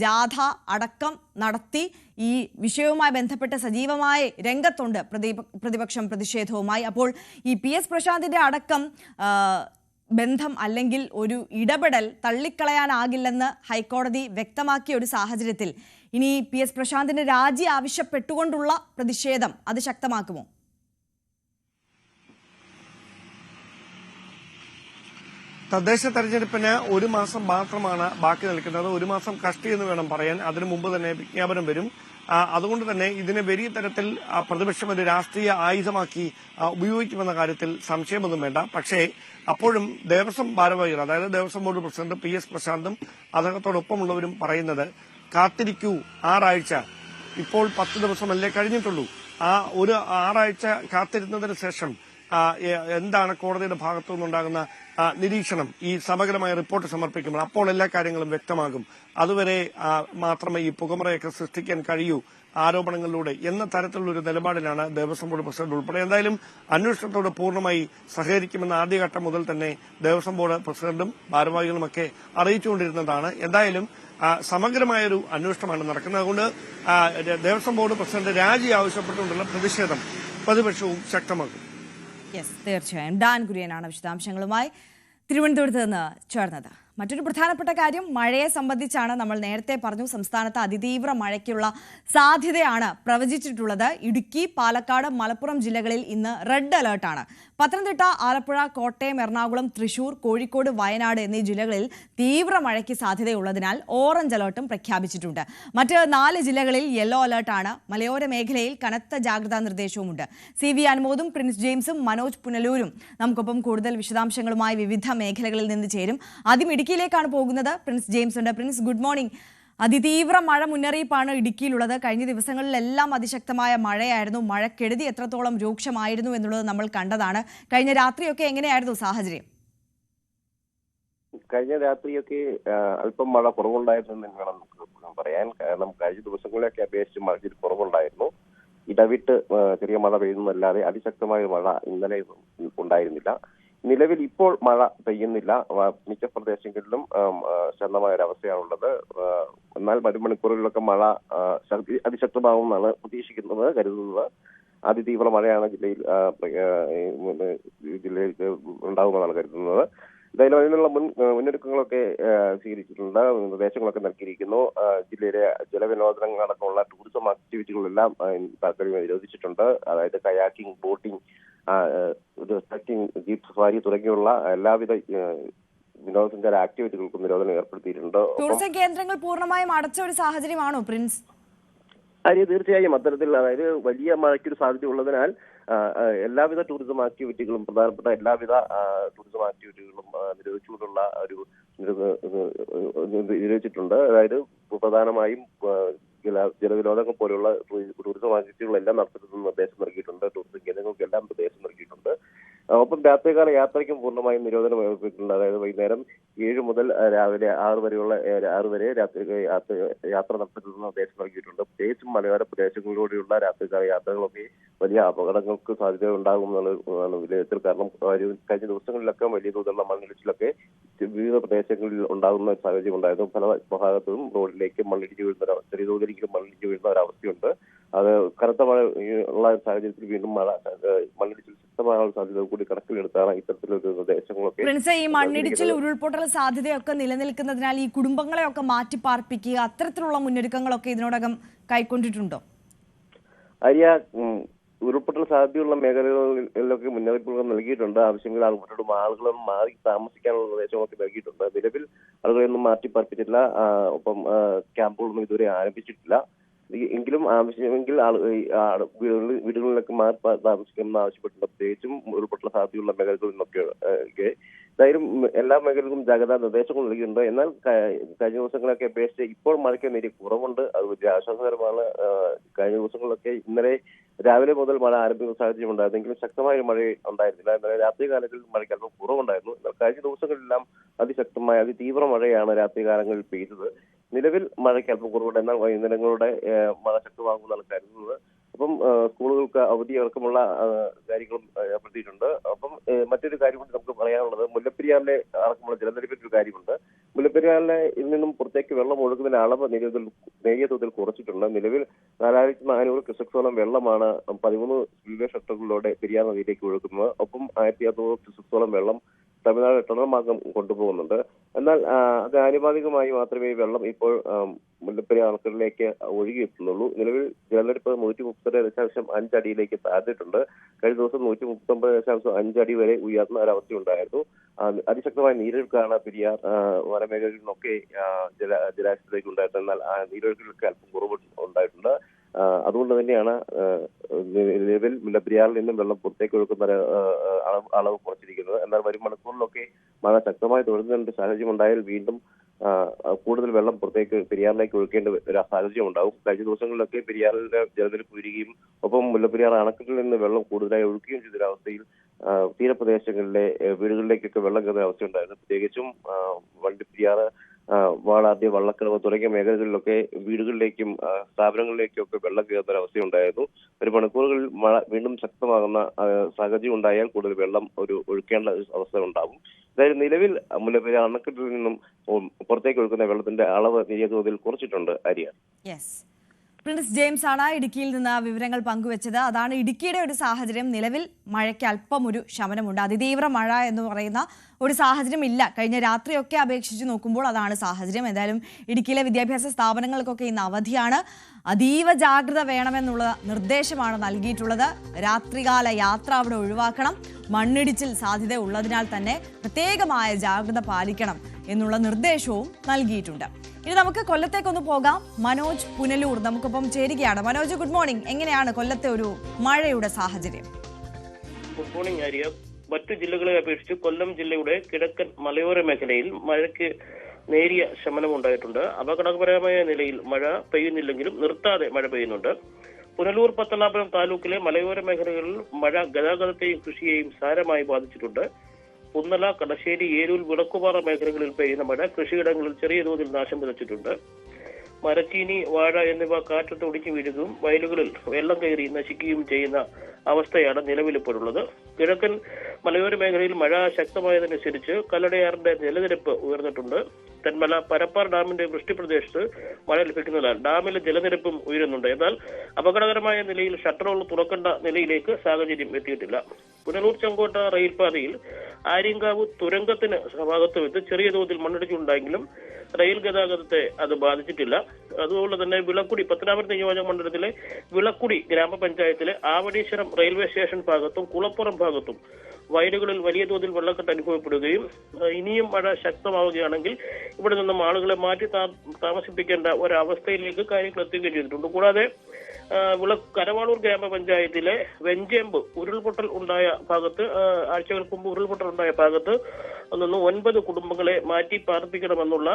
ജാഥ അടക്കം നടത്തി ഈ വിഷയവുമായി ബന്ധപ്പെട്ട് സജീവമായി രംഗത്തുണ്ട് പ്രതിപക്ഷം പ്രതിഷേധവുമായി. അപ്പോൾ ഈ PS പ്രശാന്തിന്റെ അടക്കം ബന്ധം അല്ലെങ്കിൽ ഒരു ഇടപെടൽ തള്ളിക്കളയാനാകില്ലെന്ന് ഹൈക്കോടതി വ്യക്തമാക്കിയ ഒരു സാഹചര്യത്തിൽ ഇനി PS പ്രശാന്തിന്റെ രാജി ആവശ്യപ്പെട്ടുകൊണ്ടുള്ള പ്രതിഷേധം അത് ശക്തമാക്കുമോ? തദ്ദേശ തെരഞ്ഞെടുപ്പിന് ഒരു മാസം മാത്രമാണ് ബാക്കി നിൽക്കുന്നത്. ഒരു മാസം കഷ്ടി എന്ന് വേണം പറയാൻ. അതിനു മുമ്പ് തന്നെ വിജ്ഞാപനം വരും. അതുകൊണ്ട് തന്നെ ഇതിനെ വലിയ തരത്തിൽ പ്രതിപക്ഷം ഒരു രാഷ്ട്രീയ ആയുധമാക്കി ഉപയോഗിക്കുമെന്ന കാര്യത്തിൽ സംശയമൊന്നും വേണ്ട. പക്ഷേ അപ്പോഴും ദേവസ്വം ഭാരവാഹികൾ, അതായത് ദേവസ്വം ബോർഡ് പ്രസിഡന്റ് PS പ്രശാന്തും അദ്ദേഹത്തോടൊപ്പമുള്ളവരും പറയുന്നത് കാത്തിരിക്കൂ 6 ആഴ്ച, ഇപ്പോൾ 10 ദിവസമല്ലേ കഴിഞ്ഞിട്ടുള്ളൂ. ആ ഒരു 6 ആഴ്ച കാത്തിരുന്നതിന് ശേഷം എന്താണ് കോടതിയുടെ ഭാഗത്തു നിന്നുണ്ടാകുന്ന നിരീക്ഷണം ഈ സമഗ്രമായ റിപ്പോർട്ട് സമർപ്പിക്കുമ്പോൾ അപ്പോൾ എല്ലാ കാര്യങ്ങളും വ്യക്തമാകും. അതുവരെ മാത്രമേ ഈ പുകമറയൊക്കെ സൃഷ്ടിക്കാൻ കഴിയൂ ആരോപണങ്ങളിലൂടെ എന്ന തരത്തിലുള്ള ഒരു നിലപാടിലാണ് ദേവസ്വം ബോർഡ് പ്രസിഡന്റ് ഉൾപ്പെടെ. എന്തായാലും അന്വേഷണത്തോട് പൂർണ്ണമായി സഹകരിക്കുമെന്ന ആദ്യഘട്ടം മുതൽ തന്നെ ദേവസ്വം ബോർഡ് പ്രസിഡന്റും ഭാരവാഹികളുമൊക്കെ അറിയിച്ചുകൊണ്ടിരുന്നതാണ്. എന്തായാലും സമഗ്രമായൊരു അന്വേഷണമാണ് നടക്കുന്നത്. അതുകൊണ്ട് ദേവസ്വം ബോർഡ് പ്രസിഡന്റ് രാജി ആവശ്യപ്പെട്ടുകൊണ്ടുള്ള പ്രതിഷേധം പ്രതിപക്ഷവും ശക്തമാക്കും. തീർച്ചയായും ഡാൻ കുര്യനാണ് വിശദാംശങ്ങളുമായി തിരുവനന്തപുരത്ത് നിന്ന് ചേർന്നത്. മറ്റൊരു പ്രധാനപ്പെട്ട കാര്യം മഴയെ സംബന്ധിച്ചാണ്. നമ്മൾ നേരത്തെ പറഞ്ഞു സംസ്ഥാനത്ത് അതിതീവ്ര മഴയ്ക്കുള്ള സാധ്യതയാണ് പ്രവചിച്ചിട്ടുള്ളത്. ഇടുക്കി, പാലക്കാട്, മലപ്പുറം ജില്ലകളിൽ ഇന്ന് റെഡ് അലേർട്ടാണ്. പത്തനംതിട്ട, ആലപ്പുഴ, കോട്ടയം, എറണാകുളം, തൃശൂർ, കോഴിക്കോട്, വയനാട് എന്നീ ജില്ലകളിൽ തീവ്ര മഴയ്ക്ക് സാധ്യതയുള്ളതിനാൽ ഓറഞ്ച് അലേർട്ടും പ്രഖ്യാപിച്ചിട്ടുണ്ട്. മറ്റ് 4 ജില്ലകളിൽ യെല്ലോ അലേർട്ടാണ്. മലയോര മേഖലയിൽ കനത്ത ജാഗ്രതാ നിർദ്ദേശവുമുണ്ട്. CV അനുമോദും പ്രിൻസ് ജെയിംസും മനോജ് പുനലൂരും നമുക്കൊപ്പം കൂടുതൽ വിശദാംശങ്ങളുമായി വിവിധ മേഖലകളിൽ നിന്ന് ചേരും. ആദ്യം ഇടുക്കിയിലേക്കാണ് പോകുന്നത്. പ്രിൻസ് ജെയിംസ് ഉണ്ട്. Prince, good morning. അതിതീവ്ര മഴ മുന്നറിയിപ്പാണ് ഇടുക്കിയിലുള്ളത്. കഴിഞ്ഞ ദിവസങ്ങളിലെല്ലാം അതിശക്തമായ മഴയായിരുന്നു. മഴക്കെടുതി എത്രത്തോളം രൂക്ഷമായിരുന്നു എന്നുള്ളത് നമ്മൾ കണ്ടതാണ്. കഴിഞ്ഞ രാത്രിയൊക്കെ എങ്ങനെയായിരുന്നു സാഹചര്യം? കഴിഞ്ഞ രാത്രിയൊക്കെ അല്പം മഴ കുറവുണ്ടായിരുന്നു എന്ന് വേണം നമുക്ക് പറയാൻ. കാരണം കഴിഞ്ഞ ദിവസങ്ങളിലൊക്കെ അപേക്ഷിച്ച് മഴയിൽ കുറവുണ്ടായിരുന്നു. ഇടവിട്ട് ചെറിയ മഴ പെയ്യുന്നതല്ലാതെ അതിശക്തമായ മഴ ഇന്നലെ ഉണ്ടായിരുന്നില്ല. നിലവിൽ ഇപ്പോൾ മഴ പെയ്യുന്നില്ല. മിക്ക പ്രദേശങ്ങളിലും ശാന്തമായ ഒരവസ്ഥയാണുള്ളത്. എന്നാൽ വരും മണിക്കൂറുകളിലൊക്കെ മഴ അതിശക്തമാവുമെന്നാണ് പ്രതീക്ഷിക്കുന്നത്, കരുതുന്നത്. അതിതീവ്ര മഴയാണ് ജില്ലയിൽ ഉണ്ടാകുമെന്നാണ് കരുതുന്നത്. എന്തായാലും അതിനുള്ള മുന്നൊരുക്കങ്ങളൊക്കെ സ്വീകരിച്ചിട്ടുണ്ട്, നിർദ്ദേശങ്ങളൊക്കെ നൽകിയിരിക്കുന്നു. ജില്ലയിലെ ജലവിനോദങ്ങളടക്കമുള്ള ടൂറിസം ആക്ടിവിറ്റികളെല്ലാം താൽക്കാലികമായി നിരോധിച്ചിട്ടുണ്ട്. അതായത് kayaking, boating, trekking, jeep safari തുടങ്ങിയുള്ള എല്ലാവിധ വിനോദസഞ്ചാര ആക്ടിവിറ്റികൾക്കും നിരോധനം ഏർപ്പെടുത്തിയിട്ടുണ്ട്. ടൂറിസം കേന്ദ്രങ്ങൾ പൂർണ്ണമായും അടച്ച ഒരു സാഹചര്യമാണോ പ്രിൻസ്? തീർച്ചയായും അത്തരത്തിൽ, അതായത് വലിയ മഴയ്ക്കൊരു സാധ്യത ഉള്ളതിനാൽ എല്ലാവിധ ടൂറിസം ആക്ടിവിറ്റികളും, പ്രധാനപ്പെട്ട എല്ലാവിധ ടൂറിസം ആക്ടിവിറ്റികളും നിരോധിച്ചുകൊണ്ടുള്ള ഒരു നിരോധിച്ചിട്ടുണ്ട്. അതായത് പ്രധാനമായും ജലവിനോദങ്ങൾ പോലുള്ള ടൂറിസം ആക്ടിവിറ്റികളെല്ലാം നടത്തുന്നതിന് നിർദ്ദേശം നൽകിയിട്ടുണ്ട്. ടൂറിസം കേന്ദ്രങ്ങൾക്കെല്ലാം നിർദ്ദേശം നൽകിയിട്ടുണ്ട്. ഒപ്പം രാത്രികാല യാത്രയ്ക്കും പൂർണ്ണമായും നിരോധനം ഏർപ്പെടുത്തിയിട്ടുണ്ട്. അതായത് വൈകുന്നേരം 7 മുതൽ രാവിലെ 6 വരെ യാത്ര നടത്തുന്ന നിർദ്ദേശം നൽകിയിട്ടുണ്ട്. പ്രത്യേകിച്ചും മലയോര പ്രദേശങ്ങളിലൂടെയുള്ള രാത്രികാല യാത്രകളൊക്കെ വലിയ അപകടങ്ങൾക്ക് സാധ്യത ഉണ്ടാകുമെന്നാണ് വിലയിരുത്തൽ. കാരണം കഴിഞ്ഞ ദിവസങ്ങളിലൊക്കെ വലിയ തോതിലുള്ള മണ്ണിടിച്ചിലൊക്കെ വിവിധ പ്രദേശങ്ങളിൽ ഉണ്ടാകുന്ന സാഹചര്യം ഉണ്ടായിരുന്നു. പല ഭാഗത്തും റോഡിലേക്ക് ചെറിയ തോതിലെങ്കിലും മണ്ണിടിച്ച് വീഴുന്ന ഒരവസ്ഥയുണ്ട്. അത് കനത്ത മഴ ഉള്ള സാഹചര്യത്തിൽ വീണ്ടും മണ്ണിടിച്ചിൽ ശക്തമായ സാധ്യത കൂടി കണക്കിലെടുത്താണ് ഇത്തരത്തിലൊരു നിർദ്ദേശങ്ങളൊക്കെ. ഈ മണ്ണിടിച്ചിൽ, ഉരുൾപൊട്ടൽ സാധ്യതയൊക്കെ നിലനിൽക്കുന്നതിനാൽ ഈ കുടുംബങ്ങളെയൊക്കെ മാറ്റി പാർപ്പിക്കുക, അത്തരത്തിലുള്ള മുന്നൊരുക്കങ്ങളൊക്കെ ഇതിനോടകം കൈക്കൊണ്ടിട്ടുണ്ടോ? ഉരുൾപൊട്ടൽ സാധ്യതയുള്ള മേഖലകളിലൊക്കെ മുന്നറിയിപ്പുകൾ നൽകിയിട്ടുണ്ട്. ആവശ്യമെങ്കിൽ ആളുകളൊന്നും മാറി താമസിക്കാനുള്ള നിർദ്ദേശങ്ങളൊക്കെ നൽകിയിട്ടുണ്ട്. നിലവിൽ ആളുകളെയൊന്നും മാറ്റി പാർപ്പിച്ചിട്ടില്ല. ഒപ്പം ക്യാമ്പുകളൊന്നും ഇതുവരെ ആരംഭിച്ചിട്ടില്ല. എങ്കിലും ആവശ്യമെങ്കിൽ വീടുകളിലൊക്കെ മാറി താമസിക്കണമെന്ന് ആവശ്യപ്പെട്ടിട്ടുണ്ട്. പ്രത്യേകിച്ചും ഉരുൾപൊട്ടൽ സാധ്യതയുള്ള മേഖലകളിൽ നിന്നൊക്കെ. എന്തായാലും എല്ലാ മേഖലകളിലും ജാഗ്രതാ നിർദ്ദേശങ്ങൾ നൽകിയിട്ടുണ്ട്. എന്നാൽ കഴിഞ്ഞ ദിവസങ്ങളൊക്കെ അപേക്ഷിച്ച് ഇപ്പോൾ മഴയ്ക്ക് നേരിയ കുറവുണ്ട്. അത് വലിയ ആശ്വാസകരമാണ്. കഴിഞ്ഞ ദിവസങ്ങളിലൊക്കെ ഇന്നലെ രാവിലെ മുതൽ മഴ ആരംഭിക്കുന്ന സാഹചര്യം ഉണ്ടായിരുന്നെങ്കിലും ശക്തമായ മഴ ഉണ്ടായിരുന്നില്ല. എന്നാൽ രാത്രികാലങ്ങളിൽ മഴയ്ക്ക് അല്പം കുറവുണ്ടായിരുന്നു. എന്നാൽ കഴിഞ്ഞ ദിവസങ്ങളിലെല്ലാം അതിശക്തമായ അതിതീവ്ര മഴയാണ് രാത്രികാലങ്ങളിൽ പെയ്തത്. നിലവിൽ മഴയ്ക്ക് അല്പം കുറവുണ്ട്. എന്നാൽ വൈകുന്നേരങ്ങളുടെ മഴ ശക്തമാകുമെന്നാണ് കരുതുന്നത്. അപ്പം സ്കൂളുകൾക്ക് അവധി അടക്കമുള്ള കാര്യങ്ങളും ഏർപ്പെടുത്തിയിട്ടുണ്ട്. അപ്പം മറ്റൊരു കാര്യം കൂടി നമുക്ക് പറയാനുള്ളത്, മുല്ലപ്പെരിയാറിലെ അടക്കമുള്ള ജലനിരപ്പിന്റെ ഒരു കാര്യമുണ്ട്. മുല്ലപ്പെരിയാറിലെ ഇതിൽ നിന്നും പുറത്തേക്ക് വെള്ളം ഒഴുകുന്നതിന്റെ അളവ് നേരിയ തോതിൽ കുറച്ചിട്ടുണ്ട്. നിലവിൽ 4400 ക്യൂസെക്സോളം വെള്ളമാണ് 13 സ്പിൽവേ ഷട്ടറുകളിലൂടെ പെരിയാർ നദിയിലേക്ക് ഒഴുകുന്നത്. ഒപ്പം 1600 ക്യൂസെക്സോളം വെള്ളം തമിഴ്നാട് ടണൽ മാർഗം കൊണ്ടുപോകുന്നുണ്ട്. എന്നാൽ അത് ആനുപാതികമായി മാത്രമേ വെള്ളം ഇപ്പോൾ മുല്ലപ്പെരിയാർ അണക്കെട്ടിലേക്ക് ഒഴുകിയെത്തുന്നുള്ളൂ. നിലവിൽ ജലനിരപ്പ് 132.5 അടിയിലേക്ക് താഴ്ന്നിട്ടുണ്ട്. കഴിഞ്ഞ ദിവസം 139.5 അടി വരെ ഉയർന്ന ഒരവസ്ഥയുണ്ടായിരുന്നു. അതിശക്തമായ നീരൊഴുക്കാണ് പെരിയാർ വനമേഖലയിൽ നിന്നൊക്കെ ജലാശയത്തിലേക്ക് ഉണ്ടായിരുന്നത്. എന്നാൽ ആ നീരൊഴുക്കിലൊക്കെ അല്പം കുറവ് ഉണ്ടായിട്ടുണ്ട്. അതുകൊണ്ട് തന്നെയാണ് നിലവിൽ മുല്ലപ്പെരിയാറിൽ നിന്നും വെള്ളം പുറത്തേക്ക് ഒഴുക്കുന്ന അളവ് കുറച്ചിരിക്കുന്നത്. എന്നാൽ വരും മണിക്കൂറിലൊക്കെ മഴ ശക്തമായി തുടരുന്ന സാഹചര്യം ഉണ്ടായാൽ വീണ്ടും കൂടുതൽ വെള്ളം പുറത്തേക്ക് പെരിയാറിലേക്ക് ഒഴുക്കേണ്ട ഒരു സാഹചര്യം ഉണ്ടാവും. കഴിഞ്ഞ ദിവസങ്ങളിലൊക്കെ പെരിയാറിന്റെ ജലനിരപ്പ് ഉയരുകയും ഒപ്പം മുല്ലപ്പെരിയാർ അണക്കെട്ടിൽ നിന്ന് വെള്ളം കൂടുതലായി ഒഴുകുകയും ചെയ്തൊരവസ്ഥയിൽ തീരപ്രദേശങ്ങളിലെ വീടുകളിലേക്കൊക്കെ വെള്ളം കയറുന്ന അവസ്ഥയുണ്ടായിരുന്നു. പ്രത്യേകിച്ചും വണ്ടിപ്പെരിയാറ്, വാളാദ്യ, വള്ളക്കടവ് തുടങ്ങിയ മേഖലകളിലൊക്കെ വീടുകളിലേക്കും സ്ഥാപനങ്ങളിലേക്കും ഒക്കെ വെള്ളം കയറുന്ന ഒരു അവസ്ഥയുണ്ടായിരുന്നു. ഒരു മണിക്കൂറുകളിൽ മഴ വീണ്ടും ശക്തമാകുന്ന സാഹചര്യം ഉണ്ടായാൽ കൂടുതൽ വെള്ളം ഒഴുക്കേണ്ട അവസ്ഥ ഉണ്ടാകും. അതായത് നിലവിൽ മുല്ലപ്പെരിയാർ അണക്കെട്ടിൽ നിന്നും പുറത്തേക്ക് ഒഴുക്കുന്ന വെള്ളത്തിന്റെ അളവ് നേരിയ തോതിൽ കുറച്ചിട്ടുണ്ട്. ആര്യ, പ്രിൻസ് ജെയിംസ് ആണ് ഇടുക്കിയിൽ നിന്ന് വിവരങ്ങൾ പങ്കുവച്ചത്. അതാണ് ഇടുക്കിയുടെ ഒരു സാഹചര്യം. നിലവിൽ മഴയ്ക്ക് അല്പം ഒരു ശമനമുണ്ട്. അതിതീവ്ര മഴ എന്ന് പറയുന്ന ഒരു സാഹചര്യം ഇല്ല. കഴിഞ്ഞ രാത്രിയൊക്കെ അപേക്ഷിച്ച് നോക്കുമ്പോൾ അതാണ് സാഹചര്യം. എന്തായാലും ഇടുക്കിയിലെ വിദ്യാഭ്യാസ സ്ഥാപനങ്ങൾക്കൊക്കെ ഇന്ന് അവധിയാണ്. അതീവ ജാഗ്രത വേണമെന്നുള്ള നിർദ്ദേശമാണ് നൽകിയിട്ടുള്ളത്. രാത്രികാല യാത്ര അവിടെ ഒഴിവാക്കണം. മണ്ണിടിച്ചിൽ സാധ്യത ഉള്ളതിനാൽ തന്നെ പ്രത്യേകമായ ജാഗ്രത പാലിക്കണം എന്നുള്ള നിർദ്ദേശവും നൽകിയിട്ടുണ്ട്. ഇനി നമുക്ക് കൊല്ലത്തേക്കൊന്ന് പോകാം. മനോജ് പുനലൂർ നമുക്കൊപ്പം ചേരുകയാണ്. Manoj, good morning. എങ്ങനെയാണ് കൊല്ലത്തെ ഒരു മഴയുടെ സാഹചര്യം? Good morning Arya. മറ്റു ജില്ലകളെ അപേക്ഷിച്ച് കൊല്ലം ജില്ലയുടെ കിഴക്കൻ മലയോര മേഖലയിൽ മഴയ്ക്ക് നേരിയ ശമനമുണ്ടായിട്ടുണ്ട്. അപകടകരമായ നിലയിൽ മഴ പെയ്യുന്നില്ലെങ്കിലും നിർത്താതെ മഴ പെയ്യുന്നുണ്ട്. പുനലൂർ പത്തനാപുരം താലൂക്കിലെ മലയോര മേഖലകളിൽ മഴ ഗതാഗതത്തെയും കൃഷിയെയും സാരമായി ബാധിച്ചിട്ടുണ്ട്. പുന്നല, കടശ്ശേരി, ഏരൂർ, വിളക്കുപാറ മേഖലകളിൽ പെയ്യുന്ന മഴ കൃഷിയിടങ്ങളിൽ ചെറിയ തോതിൽ നാശം വിതച്ചിട്ടുണ്ട്. മരച്ചീനി, വാഴ എന്നിവ കാറ്റത്ത് ഒടിച്ചു വീഴുകയും വയലുകളിൽ വെള്ളം കയറി നശിക്കുകയും ചെയ്യുന്ന അവസ്ഥയാണ് നിലവിലിപ്പോഴുള്ളത്. കിഴക്കൻ മലയോര മേഖലയിൽ മഴ ശക്തമായതനുസരിച്ച് കല്ലടയാറിന്റെ ജലനിരപ്പ് ഉയർന്നിട്ടുണ്ട്. തെന്മല പരപ്പാർ ഡാമിന്റെ വൃഷ്ടിപ്രദേശത്ത് മഴ ലഭിക്കുന്നതിനാൽ ഡാമിലെ ജലനിരപ്പും ഉയരുന്നുണ്ട്. എന്നാൽ അപകടകരമായ നിലയിൽ ഷട്ടറുകൾ തുറക്കേണ്ട നിലയിലേക്ക് സാഹചര്യം എത്തിയിട്ടില്ല. പുനലൂർ ചെങ്കോട്ട റെയിൽപാതയിൽ ആര്യങ്കാവ് തുരങ്കത്തിന് ഭാഗത്ത് വെച്ച് ചെറിയ തോതിൽ മണ്ണിടിച്ചിലുണ്ടായെങ്കിലും റെയിൽ ഗതാഗതത്തെ അത് ബാധിച്ചിട്ടില്ല. അതുപോലെ തന്നെ വിളക്കുടി, പത്തനാപുരം നിയോജക മണ്ഡലത്തിലെ വിളക്കുടി ഗ്രാമപഞ്ചായത്തിലെ ആവടീശ്വരം റെയിൽവേ സ്റ്റേഷൻ ഭാഗത്തും കുളപ്പുറം ഭാഗത്തും വയലുകളിൽ വലിയ തോതിൽ വെള്ളക്കെട്ട് അനുഭവപ്പെടുകയും ഇനിയും മഴ ശക്തമാവുകയാണെങ്കിൽ ഇവിടെ നിന്നും ആളുകളെ മാറ്റി താമസിപ്പിക്കേണ്ട ഒരവസ്ഥയിലേക്ക് കാര്യങ്ങൾ എത്തുകയും ചെയ്തിട്ടുണ്ട്. കൂടാതെ കരവാളൂർ ഗ്രാമപഞ്ചായത്തിലെ വെഞ്ചേമ്പ് ഉരുൾപൊട്ടൽ ഉണ്ടായ ഭാഗത്ത്, ആഴ്ചകൾക്ക് മുമ്പ് ഉരുൾപൊട്ടൽ ഉണ്ടായ ഭാഗത്ത് നിന്ന് 9 കുടുംബങ്ങളെ മാറ്റി പാർപ്പിക്കണമെന്നുള്ള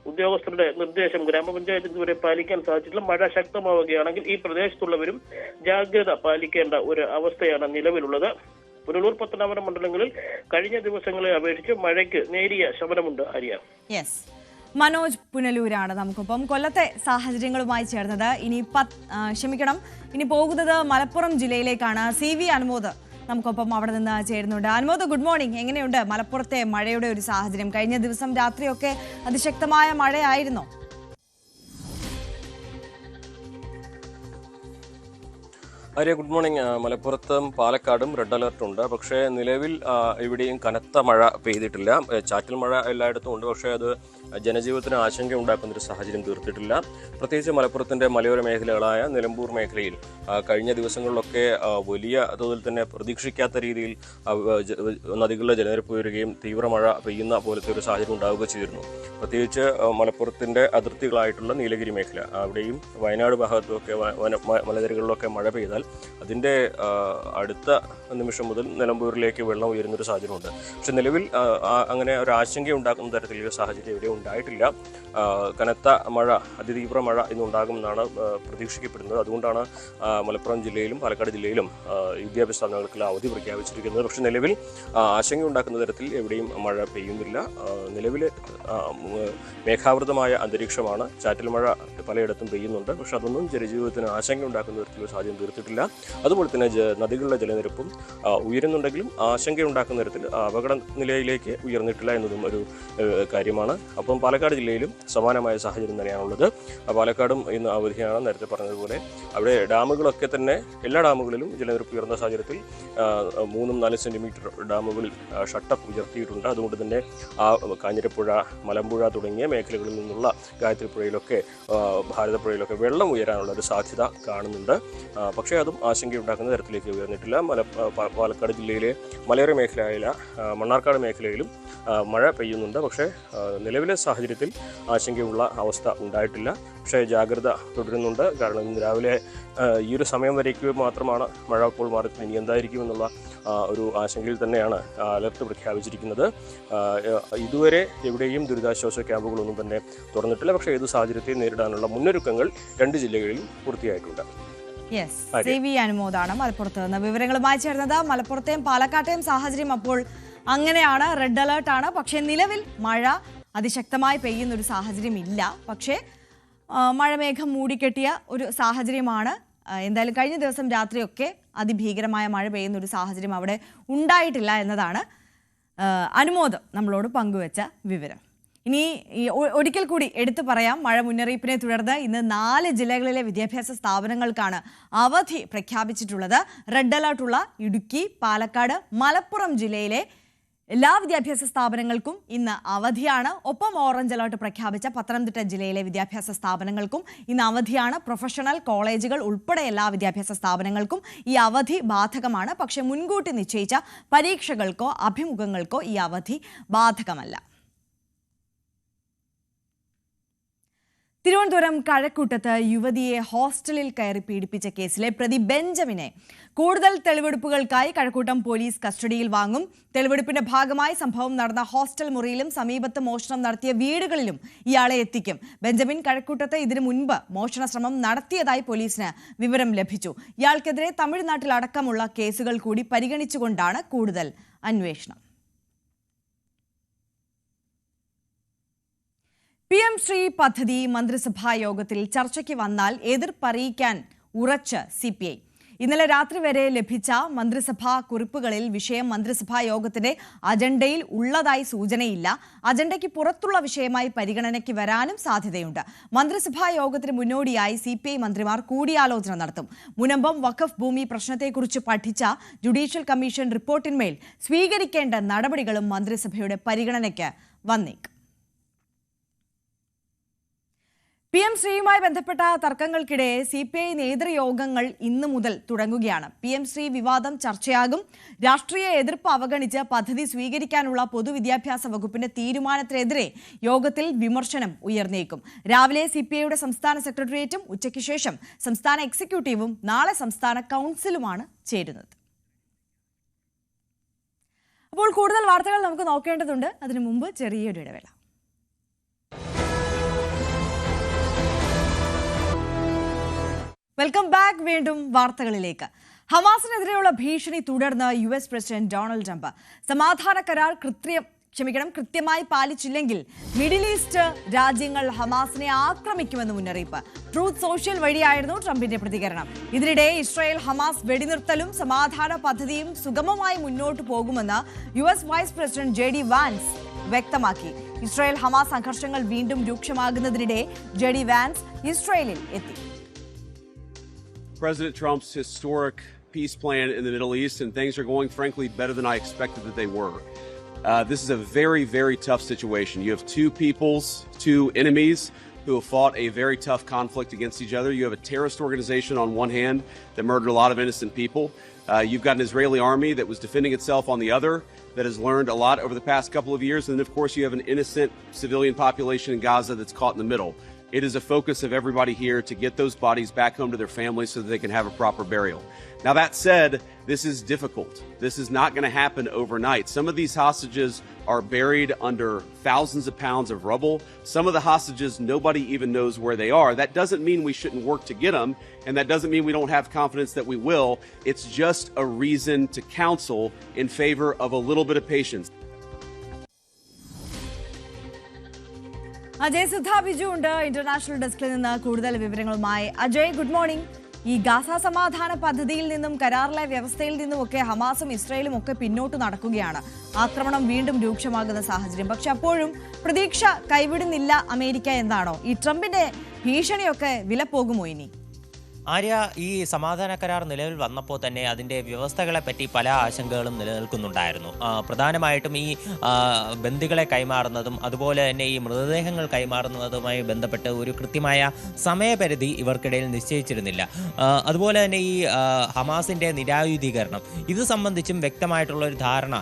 ഉദ്യോഗസ്ഥരുടെ നിർദ്ദേശം ഗ്രാമപഞ്ചായത്തിന് ഇതുവരെ പാലിക്കാൻ സാധിച്ചിട്ടില്ല. മഴ ശക്തമാവുകയാണെങ്കിൽ ഈ പ്രദേശത്തുള്ളവരും ജാഗ്രത പാലിക്കേണ്ട ഒരു അവസ്ഥയാണ് നിലവിലുള്ളത്. പുനലൂർ, പത്തനാപുരം മണ്ഡലങ്ങളിൽ കഴിഞ്ഞ ദിവസങ്ങളെ അപേക്ഷിച്ച് മഴയ്ക്ക് നേരിയ ശമനമുണ്ട്. ആര്യ, മനോജ് പുനലൂരാണ് നമുക്കൊപ്പം കൊല്ലത്തെ സാഹചര്യങ്ങളുമായി ചേർന്നത്. ഇനി പോകുന്നത് മലപ്പുറം ജില്ലയിലേക്കാണ്. CV അനുമോദ് നമുക്കൊപ്പം അവിടെ നിന്ന് ചേരുന്നുണ്ട്. Anumod, good morning. എങ്ങനെയുണ്ട് മലപ്പുറത്തെ മഴയുടെ ഒരു സാഹചര്യം? കഴിഞ്ഞ ദിവസം രാത്രിയൊക്കെ അതിശക്തമായ മഴയായിരുന്നോ? Arya, good morning. മലപ്പുറത്തും പാലക്കാടും റെഡ് അലർട്ട് ഉണ്ട്. പക്ഷേ നിലവിൽ ഇവിടെയും കനത്ത മഴ പെയ്തിട്ടില്ല. ചാറ്റൽ മഴ എല്ലായിടത്തും ഉണ്ട്. പക്ഷേ അത് ജനജീവിതത്തിന് ആശങ്ക ഉണ്ടാക്കുന്നൊരു സാഹചര്യം തീർത്തിട്ടില്ല. പ്രത്യേകിച്ച് മലപ്പുറത്തിൻ്റെ മലയോര മേഖലകളായ നിലമ്പൂർ മേഖലയിൽ കഴിഞ്ഞ ദിവസങ്ങളിലൊക്കെ വലിയ തോതിൽ തന്നെ പ്രതീക്ഷിക്കാത്ത രീതിയിൽ നദികളിലെ ജലനിരപ്പ് ഉയരുകയും തീവ്രമഴ പെയ്യുന്ന പോലത്തെ ഒരു സാഹചര്യം ഉണ്ടാവുക ചെയ്തിരുന്നു. പ്രത്യേകിച്ച് മലപ്പുറത്തിൻ്റെ അതിർത്തികളായിട്ടുള്ള നീലഗിരി മേഖല, അവിടെയും വയനാട് ഭാഗത്തുമൊക്കെ മലനിരകളിലൊക്കെ മഴ പെയ്താൽ അതിൻ്റെ അടുത്ത നിമിഷം മുതൽ നിലമ്പൂരിലേക്ക് വെള്ളം ഉയരുന്നൊരു സാഹചര്യമുണ്ട്. പക്ഷെ നിലവിൽ അങ്ങനെ ഒരു ആശങ്ക ഉണ്ടാക്കുന്ന തരത്തിലൊരു സാഹചര്യം ഇവിടെ ഉണ്ടായിട്ടില്ല. കനത്ത മഴ, അതിതീവ്ര മഴ ഇന്നുണ്ടാകുമെന്നാണ് പ്രതീക്ഷിക്കപ്പെടുന്നത്. അതുകൊണ്ടാണ് മലപ്പുറം ജില്ലയിലും പാലക്കാട് ജില്ലയിലും വിദ്യാഭ്യാസ സ്ഥാപനങ്ങൾക്ക് അവധി പ്രഖ്യാപിച്ചിരിക്കുന്നത്. പക്ഷെ നിലവിൽ ആശങ്ക ഉണ്ടാക്കുന്ന തരത്തിൽ എവിടെയും മഴ പെയ്യുന്നില്ല. നിലവിൽ മേഘാവൃതമായ അന്തരീക്ഷമാണ്. ചാറ്റൽ മഴ പലയിടത്തും പെയ്യുന്നുണ്ട്. പക്ഷെ അതൊന്നും ജനജീവിതത്തിന് ആശങ്ക ഉണ്ടാക്കുന്ന തരത്തിലുള്ള സാഹചര്യം തീർത്തിട്ടില്ല. അതുപോലെ തന്നെ നദികളുടെ ജലനിരപ്പും ഉയരുന്നുണ്ടെങ്കിലും ആശങ്കയുണ്ടാക്കുന്ന തരത്തിൽ അപകട നിലയിലേക്ക് ഉയർന്നിട്ടില്ല എന്നതും ഒരു കാര്യമാണ്. അപ്പം പാലക്കാട് ജില്ലയിലും സമാനമായ സാഹചര്യം തന്നെയാണുള്ളത്. പാലക്കാടും ഇന്ന് അവധിയാണ്. നേരത്തെ പറഞ്ഞതുപോലെ അവിടെ ഡാമുകളൊക്കെ തന്നെ എല്ലാ ഡാമുകളിലും ജലനിരപ്പ് ഉയർന്ന സാഹചര്യത്തിൽ 3-4 സെൻറ്റിമീറ്റർ ഡാമുകളിൽ ഷട്ടപ്പ് ഉയർത്തിയിട്ടുണ്ട്. അതുകൊണ്ട് തന്നെ കാഞ്ഞിരപ്പുഴ, മലമ്പുഴ തുടങ്ങിയ മേഖലകളിൽ നിന്നുള്ള ഗായത്രിപ്പുഴയിലൊക്കെ ഭാരതപ്പുഴയിലൊക്കെ വെള്ളം ഉയരാനുള്ള ഒരു സാധ്യത കാണുന്നുണ്ട്. പക്ഷേ അതും ആശങ്കയുണ്ടാക്കുന്ന തരത്തിലേക്ക് ഉയർന്നിട്ടില്ല. പാലക്കാട് ജില്ലയിലെ മലയോര മേഖലയായ മണ്ണാർക്കാട് മേഖലയിലും മഴ പെയ്യുന്നുണ്ട്. പക്ഷേ നിലവിലെ സാഹചര്യത്തിൽ ആശങ്കയുള്ള അവസ്ഥ ഉണ്ടായിട്ടില്ല. പക്ഷേ ജാഗ്രത തുടരുന്നുണ്ട്. കാരണം ഇന്ന് രാവിലെ ഈ ഒരു സമയം വരേക്ക് മാത്രമാണ് മഴ ഇപ്പോൾ മാറി. ഇനി എന്തായിരിക്കുമെന്നുള്ള ഒരു ആശങ്കയിൽ തന്നെയാണ് അലർട്ട് പ്രഖ്യാപിച്ചിരിക്കുന്നത്. ഇതുവരെ എവിടെയും ദുരിതാശ്വാസ ക്യാമ്പുകളൊന്നും തന്നെ തുറന്നിട്ടില്ല. പക്ഷേ ഏത് സാഹചര്യത്തെ നേരിടാനുള്ള മുന്നൊരുക്കങ്ങൾ 2 ജില്ലകളിലും പൂർത്തിയായിട്ടുണ്ട്. യെസ്, CV അനുമോദാണ് മലപ്പുറത്ത് നിന്ന് വിവരങ്ങളുമായി ചേർന്നത്. മലപ്പുറത്തെയും പാലക്കാട്ടെയും സാഹചര്യം അപ്പോൾ അങ്ങനെയാണ്, റെഡ് അലേർട്ടാണ്. പക്ഷേ നിലവിൽ മഴ അതിശക്തമായി പെയ്യുന്ന ഒരു സാഹചര്യം ഇല്ല. പക്ഷേ മഴമേഘം മൂടിക്കെട്ടിയ ഒരു സാഹചര്യമാണ്. എന്തായാലും കഴിഞ്ഞ ദിവസം രാത്രിയൊക്കെ അതിഭീകരമായ മഴ പെയ്യുന്ന ഒരു സാഹചര്യം അവിടെ ഉണ്ടായിട്ടില്ല എന്നതാണ് അനുമോദ് നമ്മളോട് പങ്കുവച്ച വിവരം. ഇനി ഒരിക്കൽ കൂടി എടുത്തു പറയാം, മഴ മുന്നറിയിപ്പിനെ തുടർന്ന് ഇന്ന് 4 ജില്ലകളിലെ വിദ്യാഭ്യാസ സ്ഥാപനങ്ങൾക്കാണ് അവധി പ്രഖ്യാപിച്ചിട്ടുള്ളത്. റെഡ് അലേർട്ടുള്ള ഇടുക്കി, പാലക്കാട്, മലപ്പുറം ജില്ലയിലെ എല്ലാ വിദ്യാഭ്യാസ സ്ഥാപനങ്ങൾക്കും ഇന്ന് അവധിയാണ്. ഒപ്പം ഓറഞ്ച് അലേർട്ട് പ്രഖ്യാപിച്ച പത്തനംതിട്ട ജില്ലയിലെ വിദ്യാഭ്യാസ സ്ഥാപനങ്ങൾക്കും ഇന്ന് അവധിയാണ്. പ്രൊഫഷണൽ കോളേജുകൾ ഉൾപ്പെടെ എല്ലാ വിദ്യാഭ്യാസ സ്ഥാപനങ്ങൾക്കും ഈ അവധി ബാധകമാണ്. പക്ഷേ മുൻകൂട്ടി നിശ്ചയിച്ച പരീക്ഷകൾക്കോ അഭിമുഖങ്ങൾക്കോ ഈ അവധി ബാധകമല്ല. തിരുവനന്തപുരം കഴക്കൂട്ടത്ത് യുവതിയെ ഹോസ്റ്റലിൽ കയറി പീഡിപ്പിച്ച കേസിലെ പ്രതി ബെഞ്ചമിനെ കൂടുതൽ തെളിവെടുപ്പുകൾക്കായി കഴക്കൂട്ടം പോലീസ് കസ്റ്റഡിയിൽ വാങ്ങും. തെളിവെടുപ്പിന്റെ ഭാഗമായി സംഭവം നടന്ന ഹോസ്റ്റൽ മുറിയിലും സമീപത്ത് മോഷണം നടത്തിയ വീടുകളിലും ഇയാളെ എത്തിക്കും. ബെഞ്ചമിൻ കഴക്കൂട്ടത്ത് ഇതിനു മുൻപ് മോഷണ ശ്രമം നടത്തിയതായി പോലീസിന് വിവരം ലഭിച്ചു. ഇയാൾക്കെതിരെ തമിഴ്നാട്ടിലടക്കമുള്ള കേസുകൾ കൂടി പരിഗണിച്ചുകൊണ്ടാണ് കൂടുതൽ അന്വേഷണം. PM ശ്രീ പദ്ധതി മന്ത്രിസഭാ യോഗത്തിൽ ചർച്ചയ്ക്ക് വന്നാൽ എതിർപ്പറിയിക്കാൻ ഉറച്ച് CPI. ഇന്നലെ രാത്രി വരെ ലഭിച്ച മന്ത്രിസഭാ കുറിപ്പുകളിൽ വിഷയം മന്ത്രിസഭാ യോഗത്തിന്റെ അജണ്ടയിൽ ഉള്ളതായി സൂചനയില്ല. അജണ്ടയ്ക്ക് പുറത്തുള്ള വിഷയമായി പരിഗണനയ്ക്ക് വരാനും സാധ്യതയുണ്ട്. മന്ത്രിസഭാ യോഗത്തിന് മുന്നോടിയായി CPI മന്ത്രിമാർ കൂടിയാലോചന നടത്തും. മുനമ്പം വഖഫ് ഭൂമി പ്രശ്നത്തെക്കുറിച്ച് പഠിച്ച ജുഡീഷ്യൽ കമ്മീഷൻ റിപ്പോർട്ടിന്മേൽ സ്വീകരിക്കേണ്ട നടപടികളും മന്ത്രിസഭയുടെ പരിഗണനയ്ക്ക് വന്നേക്കും. PM ശ്രീയുമായി ബന്ധപ്പെട്ട തർക്കങ്ങൾക്കിടെ CPI നേതൃയോഗങ്ങൾ ഇന്നു മുതൽ തുടങ്ങുകയാണ്. PM ശ്രീ വിവാദം ചർച്ചയാകും. രാഷ്ട്രീയ എതിർപ്പ് അവഗണിച്ച് പദ്ധതി സ്വീകരിക്കാനുള്ള പൊതുവിദ്യാഭ്യാസ വകുപ്പിന്റെ തീരുമാനത്തിനെതിരെ യോഗത്തിൽ വിമർശനം ഉയർന്നേക്കും. രാവിലെ CPIയുടെ സംസ്ഥാന സെക്രട്ടേറിയറ്റും ഉച്ചയ്ക്ക് ശേഷം സംസ്ഥാന എക്സിക്യൂട്ടീവും നാളെ സംസ്ഥാന കൗൺസിലുമാണ് ചേരുന്നത്. അപ്പോൾ കൂടുതൽ വാർത്തകൾ നമുക്ക് നോക്കേണ്ടതുണ്ട്. അതിനു മുമ്പ് ചെറിയൊരു ഇടവേള. Welcome back. വീണ്ടും വാർത്തകളിലേക്ക്. ഹമാസിനെതിരെയുള്ള ഭീഷണി തുടർന്ന് US പ്രസിഡന്റ് ഡൊണാൾഡ് ട്രംപ് സമാധാന കരാർ കൃത്യമായി പാലിച്ചില്ലെങ്കിൽ മിഡിൽ ഈസ്റ്റ് രാജ്യങ്ങൾ ഹമാസിനെ ആക്രമിക്കുമെന്ന് മുന്നറിയിപ്പ്. ട്രൂത്ത് സോഷ്യൽ വഴിയായിരുന്നു ട്രംപിന്റെ പ്രതികരണം. ഇതിനിടെ ഇസ്രായേൽ ഹമാസ് വെടിനിർത്തലും സമാധാന പദ്ധതിയും സുഗമമായി മുന്നോട്ടു പോകുമെന്ന് US vice president JD Vance വ്യക്തമാക്കി. ഇസ്രായേൽ ഹമാസ് സംഘർഷങ്ങൾ വീണ്ടും രൂക്ഷമാകുന്നതിനിടെ JD വാൻസ് ഇസ്രായേലിൽ എത്തി. President Trump's historic peace plan in the Middle East, and things are going, frankly, better than I expected that they were. This is a very, very tough situation. You have two peoples, two enemies who have fought a very tough conflict against each other. You have a terrorist organization on one hand that murdered a lot of innocent people. You've got an Israeli army that was defending itself on the other, that has learned a lot over the past couple of years. And then, of course, you have an innocent civilian population in Gaza that's caught in the middle. It is a focus of everybody here to get those bodies back home to their families so that they can have a proper burial. Now, that said, this is difficult. This is not going to happen overnight. Some of these hostages are buried under thousands of pounds of rubble. Some of the hostages, nobody even knows where they are. That doesn't mean we shouldn't work to get them, and that doesn't mean we don't have confidence that we will. It's just a reason to counsel in favor of a little bit of patience. Ajay Sudha Biju ഉണ്ട് international ഡെസ്കിൽ നിന്ന് കൂടുതൽ വിവരങ്ങളുമായി. Ajay, good morning. ഈ Gaza സമാധാന പദ്ധതിയിൽ നിന്നും കരാറിലെ വ്യവസ്ഥയിൽ നിന്നുമൊക്കെ ഹമാസും ഇസ്രായേലും ഒക്കെ പിന്നോട്ട് നടക്കുകയാണ്. ആക്രമണം വീണ്ടും രൂക്ഷമാകുന്ന സാഹചര്യം. പക്ഷെ അപ്പോഴും പ്രതീക്ഷ കൈവിടുന്നില്ല അമേരിക്ക എന്നാണോ? ഈ ട്രംപിന്റെ ഭീഷണിയൊക്കെ വിലപ്പോകുമോ ഇനി? ആര്യ, ഈ സമാധാന കരാർ നിലവിൽ വന്നപ്പോൾ തന്നെ അതിൻ്റെ വ്യവസ്ഥകളെപ്പറ്റി പല ആശങ്കകളും നിലനിൽക്കുന്നുണ്ടായിരുന്നു. പ്രധാനമായിട്ടും ഈ ബന്ദികളെ കൈമാറുന്നതും അതുപോലെ തന്നെ ഈ മൃതദേഹങ്ങൾ കൈമാറുന്നതുമായി ബന്ധപ്പെട്ട് ഒരു കൃത്യമായ സമയപരിധി ഇവർക്കിടയിൽ നിശ്ചയിച്ചിരുന്നില്ല. അതുപോലെ തന്നെ ഈ ഹമാസിൻ്റെ നിരായുധീകരണം ഇത് സംബന്ധിച്ചും വ്യക്തമായിട്ടുള്ളൊരു ധാരണ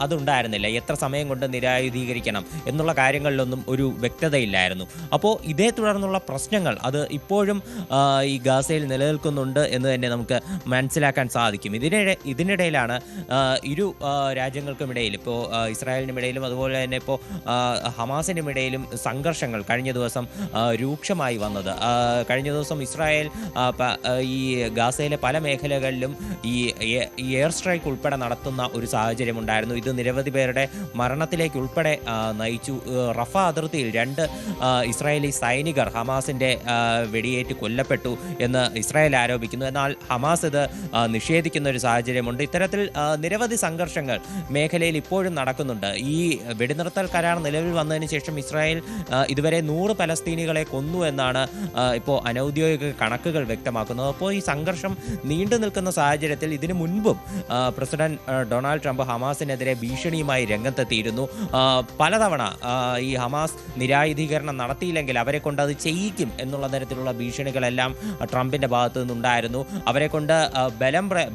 അതുണ്ടായിരുന്നില്ല. എത്ര സമയം കൊണ്ട് നിരായുധീകരിക്കണം എന്നുള്ള കാര്യങ്ങളിലൊന്നും ഒരു വ്യക്തതയില്ലായിരുന്നു. അപ്പോൾ ഇതേ തുടർന്നുള്ള പ്രശ്നങ്ങൾ അത് ഇപ്പോഴും ഈ ഗാസ ഗാസയിൽ നിലനിൽക്കുന്നുണ്ട് എന്ന് തന്നെ നമുക്ക് മനസ്സിലാക്കാൻ സാധിക്കും. ഇതിനിടയിലാണ് ഇരു രാജ്യങ്ങൾക്കുമിടയിൽ ഇപ്പോൾ ഇസ്രായേലിനുമിടയിലും അതുപോലെ തന്നെ ഇപ്പോൾ ഹമാസിനുമിടയിലും സംഘർഷങ്ങൾ കഴിഞ്ഞ ദിവസം രൂക്ഷമായി വന്നത്. കഴിഞ്ഞ ദിവസം ഇസ്രായേൽ ഈ ഗാസയിലെ പല മേഖലകളിലും ഈ എയർ സ്ട്രൈക്ക് ഉൾപ്പെടെ നടത്തുന്ന ഒരു സാഹചര്യമുണ്ടായിരുന്നു. ഇത് നിരവധി പേരുടെ മരണത്തിലേക്ക് ഉൾപ്പെടെ നയിച്ചു. റഫ അതിർത്തിയിൽ 2 ഇസ്രായേലി സൈനികർ ഹമാസിൻ്റെ വെടിയേറ്റ് കൊല്ലപ്പെട്ടു എന്ന് ഇസ്രായേൽ ആരോപിക്കുന്നു. എന്നാൽ ഹമാസ് ഇത് നിഷേധിക്കുന്ന ഒരു സാഹചര്യമുണ്ട്. ഇത്തരത്തിൽ നിരവധി സംഘർഷങ്ങൾ മേഖലയിൽ ഇപ്പോഴും നടക്കുന്നുണ്ട്. ഈ വെടിനിർത്തൽ കരാർ നിലവിൽ വന്നതിന് ശേഷം ഇസ്രായേൽ ഇതുവരെ 100 പലസ്തീനികളെ കൊന്നു എന്നാണ് ഇപ്പോൾ അനൗദ്യോഗിക കണക്കുകൾ വ്യക്തമാക്കുന്നത്. അപ്പോൾ ഈ സംഘർഷം നീണ്ടു നിൽക്കുന്ന സാഹചര്യത്തിൽ ഇതിനു മുൻപും പ്രസിഡന്റ് ഡൊണാൾഡ് ട്രംപ് ഹമാസിനെതിരെ ഭീഷണിയുമായി രംഗത്തെത്തിയിരുന്നു. പലതവണ ഈ ഹമാസ് നിരായുധീകരണം നടത്തിയില്ലെങ്കിൽ അവരെ കൊണ്ട് അത് ചെയ്യിക്കും എന്നുള്ള തരത്തിലുള്ള ഭീഷണികളെല്ലാം ട്രംപിന്റെ ഭാഗത്തു നിന്നുണ്ടായിരുന്നു. അവരെ കൊണ്ട്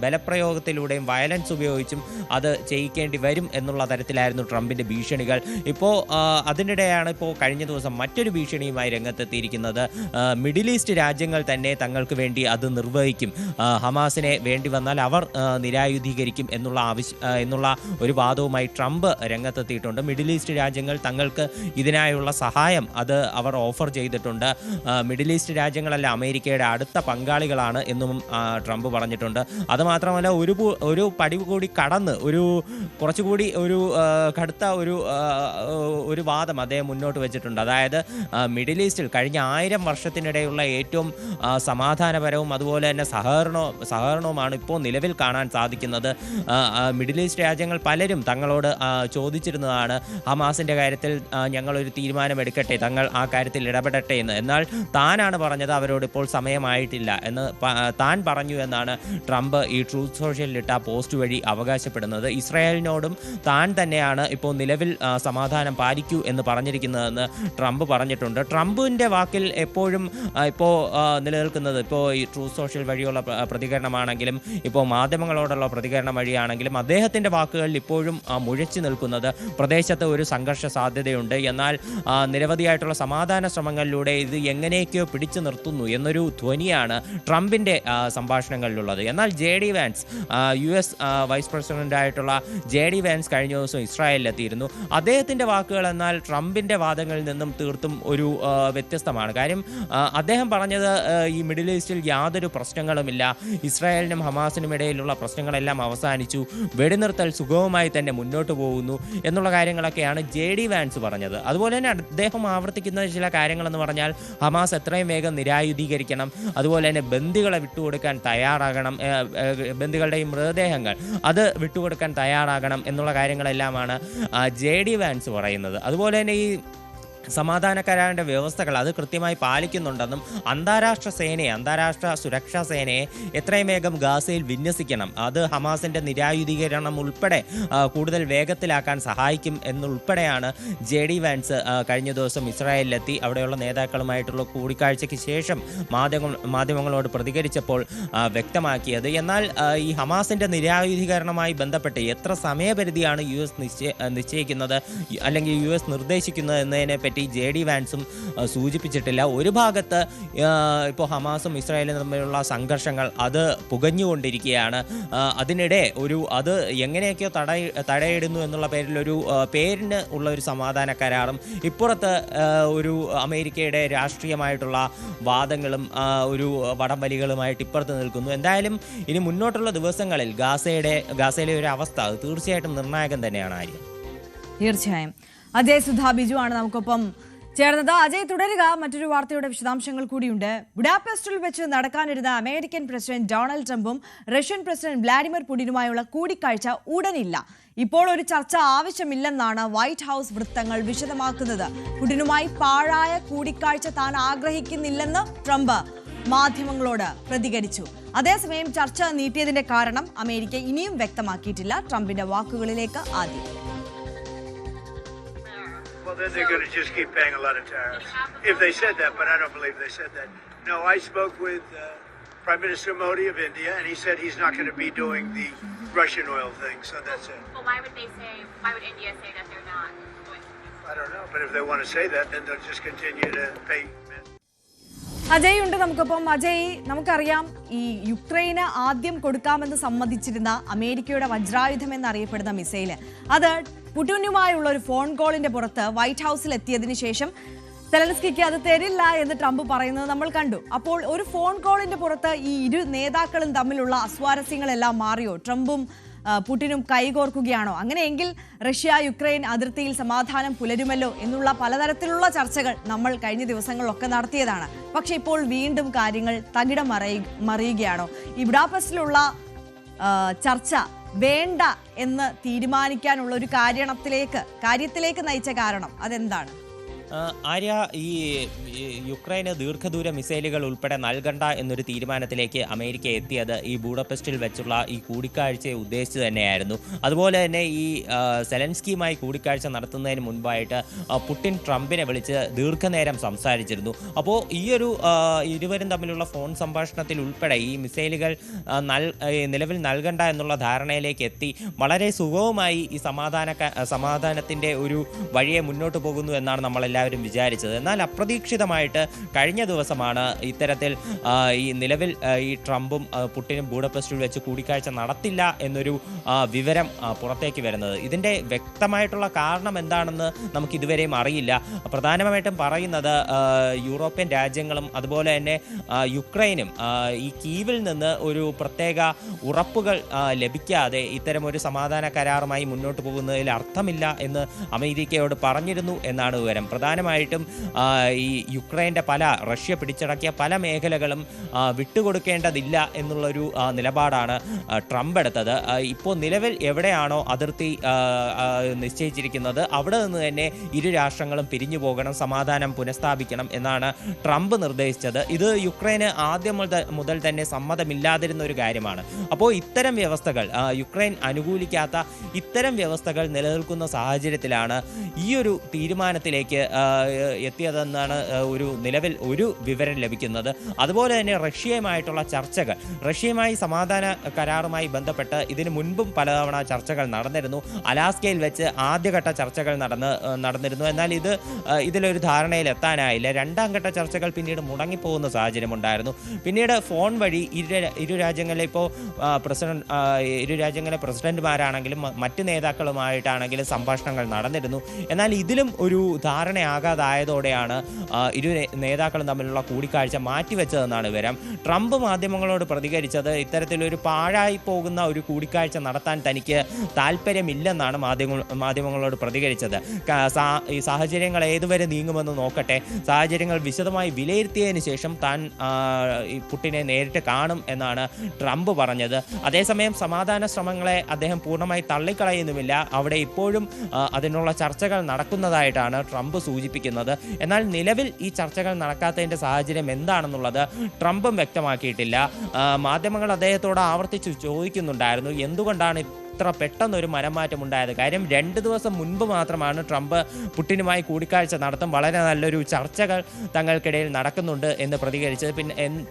ബലപ്രയോഗത്തിലൂടെയും വയലൻസ് ഉപയോഗിച്ചും അത് ചെയ്യിക്കേണ്ടി വരും എന്നുള്ള തരത്തിലായിരുന്നു ട്രംപിന്റെ ഭീഷണികൾ. ഇപ്പോൾ അതിനിടെയാണ് ഇപ്പോൾ കഴിഞ്ഞ ദിവസം മറ്റൊരു ഭീഷണിയുമായി രംഗത്തെത്തിയിരിക്കുന്നത്. മിഡിൽ ഈസ്റ്റ് രാജ്യങ്ങൾ തന്നെ തങ്ങൾക്ക് വേണ്ടി അത് നിർവഹിക്കും, ഹമാസിനെ വേണ്ടി വന്നാൽ അവർ നിരായുധീകരിക്കും എന്നുള്ള ഒരു വാദവുമായി ട്രംപ് രംഗത്തെത്തിയിട്ടുണ്ട്. മിഡിൽ ഈസ്റ്റ് രാജ്യങ്ങൾ തങ്ങൾക്ക് ഇതിനായുള്ള സഹായം അത് അവർ ഓഫർ ചെയ്തിട്ടുണ്ട്. മിഡിൽ ഈസ്റ്റ് രാജ്യങ്ങളല്ല അമേരിക്കയുടെ അടുത്ത പങ്കാളികളാണ് എന്നും ട്രംപ് പറഞ്ഞിട്ടുണ്ട്. അതുമാത്രമല്ല ഒരു പടി കൂടി കടന്ന് കുറച്ചുകൂടി കടുത്ത ഒരു വാദം അദ്ദേഹം മുന്നോട്ട് വെച്ചിട്ടുണ്ട്. അതായത് മിഡിൽ ഈസ്റ്റിൽ കഴിഞ്ഞ 1000 വർഷത്തിനിടെയുള്ള ഏറ്റവും സമാധാനപരവും അതുപോലെ തന്നെ സഹകരണവുമാണ് ഇപ്പോൾ നിലവിൽ കാണാൻ സാധിക്കുന്നത്. മിഡിൽ ഈസ്റ്റ് രാജ്യങ്ങൾ പലരും തങ്ങളോട് ചോദിച്ചിരുന്നതാണ് ഹമാസിൻ്റെ കാര്യത്തിൽ ഞങ്ങളൊരു തീരുമാനമെടുക്കട്ടെ, തങ്ങൾ ആ കാര്യത്തിൽ ഇടപെടട്ടെ എന്ന്. എന്നാൽ താനാണ് പറഞ്ഞത് അവരോട് ഇപ്പോൾ സമയമായിട്ടില്ല എന്ന് താൻ പറഞ്ഞു എന്നാണ് ട്രംപ് ഈ ട്രൂത്ത് സോഷ്യലിലിട്ട പോസ്റ്റ് വഴി അവകാശപ്പെടുന്നത്. ഇസ്രായേലിനോടും താൻ തന്നെയാണ് ഇപ്പോൾ നിലവിൽ സമാധാനം പാലിക്കൂ എന്ന് പറഞ്ഞിരിക്കുന്നതെന്ന് ട്രംപ് പറഞ്ഞിട്ടുണ്ട്. ട്രംപിൻ്റെ വാക്കിൽ എപ്പോഴും ഇപ്പോൾ നിലനിൽക്കുന്നത് ഇപ്പോൾ ഈ ട്രൂത്ത് സോഷ്യൽ വഴിയുള്ള പ്രതികരണമാണെങ്കിലും ഇപ്പോൾ മാധ്യമങ്ങളോടുള്ള പ്രതികരണം വഴിയാണെങ്കിലും അദ്ദേഹത്തിൻ്റെ വാക്കുകളിൽ ഇപ്പോഴും മുഴച്ചു നിൽക്കുന്നത് പ്രദേശത്ത് ഒരു സംഘർഷ സാധ്യതയുണ്ട്, എന്നാൽ നിരവധിയായിട്ടുള്ള സമാധാന ശ്രമങ്ങളിലൂടെ ഇത് എങ്ങനെയൊക്കെയോ പിടിച്ചു നിർത്തുന്നു എന്നൊരു ധ്വനിയാണ് ട്രംപിൻ്റെ സംഭാഷണങ്ങളിലുള്ളത്. എന്നാൽ JD വാൻസ്, US വൈസ് പ്രസിഡന്റായിട്ടുള്ള JD വാൻസ് കഴിഞ്ഞ ദിവസം ഇസ്രായേലിലെത്തിയിരുന്നു. അദ്ദേഹത്തിൻ്റെ വാക്കുകൾ എന്നാൽ ട്രംപിൻ്റെ വാദങ്ങളിൽ നിന്നും തീർത്തും ഒരു വ്യത്യസ്തമാണ്. കാര്യം അദ്ദേഹം പറഞ്ഞത് ഈ മിഡിൽ ഈസ്റ്റിൽ യാതൊരു പ്രശ്നങ്ങളുമില്ല, ഇസ്രായേലിനും ഹമാസിനും ഇടയിലുള്ള പ്രശ്നങ്ങളെല്ലാം അവസാനിച്ചു, വെടിനിർത്തൽ സുഗമമായി തന്നെ മുന്നോട്ട് പോകുന്നു എന്നുള്ള കാര്യങ്ങളൊക്കെയാണ് JD വാൻസ് പറഞ്ഞത്. അതുപോലെ തന്നെ അദ്ദേഹം ആവർത്തിക്കുന്ന ചില കാര്യങ്ങളെന്ന് പറഞ്ഞാൽ ഹമാസ് എത്രയും വേഗം നിരായുധീകരിക്കണം, അതുപോലെ തന്നെ ബന്ദികളെ വിട്ടുകൊടുക്കാൻ തയ്യാറാകണം, ബന്ദികളുടെ ഈ മൃതദേഹങ്ങൾ അത് വിട്ടുകൊടുക്കാൻ തയ്യാറാകണം എന്നുള്ള കാര്യങ്ങളെല്ലാമാണ് JD വാൻസ് പറയുന്നത്. അതുപോലെ തന്നെ ഈ സമാധാന കരാറിൻ്റെ വ്യവസ്ഥകൾ അത് കൃത്യമായി പാലിക്കുന്നുണ്ടെന്നും അന്താരാഷ്ട്ര സുരക്ഷാ സേനയെ എത്രയും വേഗം ഗാസയിൽ വിന്യസിക്കണം, അത് ഹമാസിൻ്റെ നിരായുധീകരണം ഉൾപ്പെടെ കൂടുതൽ വേഗത്തിലാക്കാൻ സഹായിക്കും എന്നുൾപ്പെടെയാണ് JD വാൻസ് കഴിഞ്ഞ ദിവസം ഇസ്രായേലിലെത്തി അവിടെയുള്ള നേതാക്കളുമായിട്ടുള്ള കൂടിക്കാഴ്ചയ്ക്ക് ശേഷം മാധ്യമങ്ങളോട് പ്രതികരിച്ചപ്പോൾ വ്യക്തമാക്കിയത്. എന്നാൽ ഈ ഹമാസിൻ്റെ നിരായുധീകരണവുമായി ബന്ധപ്പെട്ട് എത്ര സമയപരിധിയാണ് US നിശ്ചയിക്കുന്നത് അല്ലെങ്കിൽ US നിർദ്ദേശിക്കുന്നത് എന്നതിനെ പറ്റി JD വാൻസും സൂചിപ്പിച്ചിട്ടില്ല. ഒരു ഭാഗത്ത് ഇപ്പോൾ ഹമാസും ഇസ്രായേലും തമ്മിലുള്ള സംഘർഷങ്ങൾ അത് പുകഞ്ഞുകൊണ്ടിരിക്കുകയാണ്. അതിനിടെ അത് എങ്ങനെയൊക്കെയോ തടയിടുന്നു എന്നുള്ള പേരിന് ഉള്ള ഒരു സമാധാന കരാറും ഇപ്പുറത്ത് ഒരു അമേരിക്കയുടെ രാഷ്ട്രീയമായിട്ടുള്ള വാദങ്ങളും ഒരു വടംവലികളുമായിട്ട് ഇപ്പുറത്ത് നിൽക്കുന്നു. എന്തായാലും ഇനി മുന്നോട്ടുള്ള ദിവസങ്ങളിൽ ഗാസയിലെ ഒരു അവസ്ഥ തീർച്ചയായിട്ടും നിർണായകം തന്നെയാണ്. ആര്യ, തീർച്ചയായും. അജയ് സുധാ ബിജു ആണ് നമുക്കൊപ്പം ചേർന്നത്. അജയ്, തുടരുക. മറ്റൊരു വാർത്തയുടെ വിശദാംശങ്ങൾ കൂടിയുണ്ട്. ബുഡാപെസ്റ്റിൽ വെച്ച് നടക്കാനിരുന്ന അമേരിക്കൻ പ്രസിഡന്റ് ഡൊണാൾഡ് ട്രംപും റഷ്യൻ പ്രസിഡന്റ് വ്ളാഡിമിർ പുടിനുമായുള്ള കൂടിക്കാഴ്ച ഉടനില്ല. ഇപ്പോൾ ഒരു ചർച്ച ആവശ്യമില്ലെന്നാണ് വൈറ്റ് ഹൗസ് വൃത്തങ്ങൾ വിശദമാക്കുന്നത്. പുടിനുമായി പാഴായ കൂടിക്കാഴ്ച താൻ ആഗ്രഹിക്കുന്നില്ലെന്ന് ട്രംപ് മാധ്യമങ്ങളോട് പ്രതികരിച്ചു. അതേസമയം ചർച്ച നീട്ടിയതിന്റെ കാരണം അമേരിക്ക ഇനിയും വ്യക്തമാക്കിയിട്ടില്ല. ട്രംപിന്റെ വാക്കുകളിലേക്ക് ആദ്യം. Well, then they're going to just keep paying a lot of tariffs. If they said that, but I don't believe they said that. No, I spoke with Prime Minister Modi of India, and he said he's not going to be doing the Russian oil thing, so that's it. Well, why would India say that they're not going to? I don't know, but if they want to say that, then they'll just continue to pay. Ajay ഉണ്ട് നമുക്കൊപ്പം. അജയ്, നമുക്കറിയാം ഈ യുക്രൈന് ആദ്യം കൊടുക്കാമെന്ന് സമ്മതിച്ചിരുന്ന അമേരിക്കയുടെ വജ്രായുധം എന്നറിയപ്പെടുന്ന missile അത് പുടിനുമായുള്ള ഒരു ഫോൺ കോളിന്റെ പുറത്ത് വൈറ്റ് ഹൗസിൽ എത്തിയതിനു ശേഷം സെലൻസ്കിക്ക് അത് തരില്ല എന്ന് ട്രംപ് പറയുന്നത് നമ്മൾ കണ്ടു. അപ്പോൾ ഒരു ഫോൺ കോളിന്റെ പുറത്ത് ഈ ഇരു നേതാക്കളും തമ്മിലുള്ള അസ്വാരസ്യങ്ങളെല്ലാം മാറിയോ? ട്രംപും പുടിനും കൈകോർക്കുകയാണോ? അങ്ങനെയെങ്കിൽ റഷ്യ യുക്രൈൻ അതിർത്തിയിൽ സമാധാനം പുലരുമല്ലോ എന്നുള്ള പലതരത്തിലുള്ള ചർച്ചകൾ നമ്മൾ കഴിഞ്ഞ ദിവസങ്ങളിലൊക്കെ നടത്തിയതാണ്. പക്ഷെ ഇപ്പോൾ വീണ്ടും കാര്യങ്ങൾ തകിടം മറിയുകയാണോ? ഈ ബുഡാപെസ്റ്റിലുള്ള ചർച്ച വേണ്ട എന്ന് തീരുമാനിക്കാനുള്ള ഒരു കാര്യത്തിലേക്ക് നയിച്ച കാരണം അതെന്താണ്? ആര്യ, ഈ യുക്രൈന് ദീർഘദൂര മിസൈലുകൾ ഉൾപ്പെടെ നൽകണ്ട എന്നൊരു തീരുമാനത്തിലേക്ക് അമേരിക്ക എത്തിയത് ഈ ബൂഡാപെസ്റ്റിൽ വെച്ചുള്ള ഈ കൂടിക്കാഴ്ചയെ ഉദ്ദേശിച്ച് തന്നെയായിരുന്നു. അതുപോലെ തന്നെ ഈ സെലൻസ്കിയുമായി കൂടിക്കാഴ്ച നടത്തുന്നതിന് മുൻപായിട്ട് പുടിൻ ട്രംപിനെ വിളിച്ച് ദീർഘനേരം സംസാരിച്ചിരുന്നു. അപ്പോൾ ഈ ഒരു ഇരുവരും തമ്മിലുള്ള ഫോൺ സംഭാഷണത്തിൽ ഉൾപ്പെടെ ഈ മിസൈലുകൾ നിലവിൽ നൽകണ്ട എന്നുള്ള ധാരണയിലേക്ക് എത്തി വളരെ സുഗമമായി ഈ സമാധാനത്തിൻ്റെ ഒരു വഴിയെ മുന്നോട്ട് പോകുന്നു എന്നാണ് നമ്മളെല്ലാവരും വിചാരിച്ചത്. എന്നാൽ അപ്രതീക്ഷിതമായിട്ട് കഴിഞ്ഞ ദിവസമാണ് ഇത്തരത്തിൽ ഈ നിലവിൽ ഈ ട്രംപും പുടിനും ബൂഡാപെസ്റ്റിൽ വെച്ച് കൂടിക്കാഴ്ച നടത്തില്ല എന്നൊരു വിവരം പുറത്തേക്ക് വരുന്നത്. ഇതിൻ്റെ വ്യക്തമായിട്ടുള്ള കാരണം എന്താണെന്ന് നമുക്ക് ഇതുവരെയും അറിയില്ല. പ്രധാനമായിട്ടും പറയുന്നത് യൂറോപ്യൻ രാജ്യങ്ങളും അതുപോലെ തന്നെ യുക്രൈനും ഈ കീവിൽ നിന്ന് ഒരു പ്രത്യേക ഉറപ്പുകൾ ലഭിക്കാതെ ഇത്തരമൊരു സമാധാന കരാറുമായി മുന്നോട്ട് പോകുന്നതിൽ അർത്ഥമില്ല എന്ന് അമേരിക്കയോട് പറഞ്ഞിരുന്നു എന്നാണ് വിവരം. പ്രധാനമായിട്ടും ഈ യുക്രൈൻ്റെ റഷ്യ പിടിച്ചടക്കിയ പല മേഖലകളും വിട്ടുകൊടുക്കേണ്ടതില്ല എന്നുള്ളൊരു നിലപാടാണ് ട്രംപ് എടുത്തത്. ഇപ്പോൾ നിലവിൽ എവിടെയാണോ അതിർത്തി നിശ്ചയിച്ചിരിക്കുന്നത് അവിടെ നിന്ന് തന്നെ ഇരു രാഷ്ട്രങ്ങളും പിരിഞ്ഞു പോകണം, സമാധാനം പുനഃസ്ഥാപിക്കണം എന്നാണ് ട്രംപ് നിർദ്ദേശിച്ചത്. ഇത് യുക്രൈന് ആദ്യം മുതൽ തന്നെ സമ്മതമില്ലാതിരുന്ന ഒരു കാര്യമാണ്. അപ്പോൾ ഇത്തരം വ്യവസ്ഥകൾ യുക്രൈൻ അനുകൂലിക്കാത്ത ഇത്തരം വ്യവസ്ഥകൾ നിലനിൽക്കുന്ന സാഹചര്യത്തിലാണ് ഈ ഒരു തീരുമാനത്തിലേക്ക് എത്തിയതെന്നാണ് നിലവിൽ ഒരു വിവരം ലഭിക്കുന്നത്. അതുപോലെ തന്നെ റഷ്യയുമായിട്ടുള്ള ചർച്ചകൾ, റഷ്യയുമായി സമാധാന കരാറുമായി ബന്ധപ്പെട്ട് ഇതിനു മുൻപും പലതവണ ചർച്ചകൾ നടന്നിരുന്നു. അലാസ്കയിൽ വെച്ച് ആദ്യഘട്ട ചർച്ചകൾ നടന്നിരുന്നു. എന്നാൽ ഇതിലൊരു ധാരണയിൽ എത്താനായില്ല. രണ്ടാം ഘട്ട ചർച്ചകൾ പിന്നീട് മുടങ്ങിപ്പോകുന്ന സാഹചര്യമുണ്ടായിരുന്നു. പിന്നീട് ഫോൺ വഴി ഇരു രാജ്യങ്ങളിലെ ഇരു രാജ്യങ്ങളിലെ പ്രസിഡന്റുമാരാണെങ്കിലും മറ്റ് നേതാക്കളുമായിട്ടാണെങ്കിലും സംഭാഷണങ്ങൾ നടന്നിരുന്നു. എന്നാൽ ഇതിലും ഒരു ധാരണയാകാതായതോടെയാണ് ഇരു നേതാക്കളും തമ്മിലുള്ള കൂടിക്കാഴ്ച മാറ്റിവെച്ചതെന്നാണ് വിവരം. ട്രംപ് മാധ്യമങ്ങളോട് പ്രതികരിച്ചത് ഇത്തരത്തിലൊരു പാഴായി പോകുന്ന ഒരു കൂടിക്കാഴ്ച നടത്താൻ തനിക്ക് താല്പര്യമില്ലെന്നാണ് മാധ്യമങ്ങളോട് പ്രതികരിച്ചത്. ഈ സാഹചര്യങ്ങൾ ഏതുവരെ നീങ്ങുമെന്ന് നോക്കട്ടെ, സാഹചര്യങ്ങൾ വിശദമായി വിലയിരുത്തിയതിന് ശേഷം താൻ ഈ പുടിനെ നേരിട്ട് കാണും എന്നാണ് ട്രംപ് പറഞ്ഞത്. അതേസമയം സമാധാന ശ്രമങ്ങളെ അദ്ദേഹം പൂർണ്ണമായി തള്ളിക്കളയുന്നുമില്ല. അവിടെ ഇപ്പോഴും അതിനുള്ള ചർച്ചകൾ നടക്കുന്നതായിട്ടാണ് ട്രംപ് സൂചിപ്പിക്കുന്നത്. എന്നാൽ നിലവിൽ ഈ ചർച്ചകൾ നടക്കാത്തതിൻ്റെ സാഹചര്യം എന്താണെന്നുള്ളത് ട്രംപും വ്യക്തമാക്കിയിട്ടില്ല. മാധ്യമങ്ങൾ അദ്ദേഹത്തോട് ആവർത്തിച്ച് ചോദിക്കുന്നുണ്ടായിരുന്നു എന്തുകൊണ്ടാണ് ഇത്ര പെട്ടെന്നൊരു മനംമാറ്റം ഉണ്ടായത്. കാര്യം 2 ദിവസം മുൻപ് മാത്രമാണ് ട്രംപ് പുടിനുമായി കൂടിക്കാഴ്ച നടത്തും, വളരെ നല്ലൊരു ചർച്ചകൾ തങ്ങൾക്കിടയിൽ നടക്കുന്നുണ്ട് എന്ന് പ്രതികരിച്ചത്.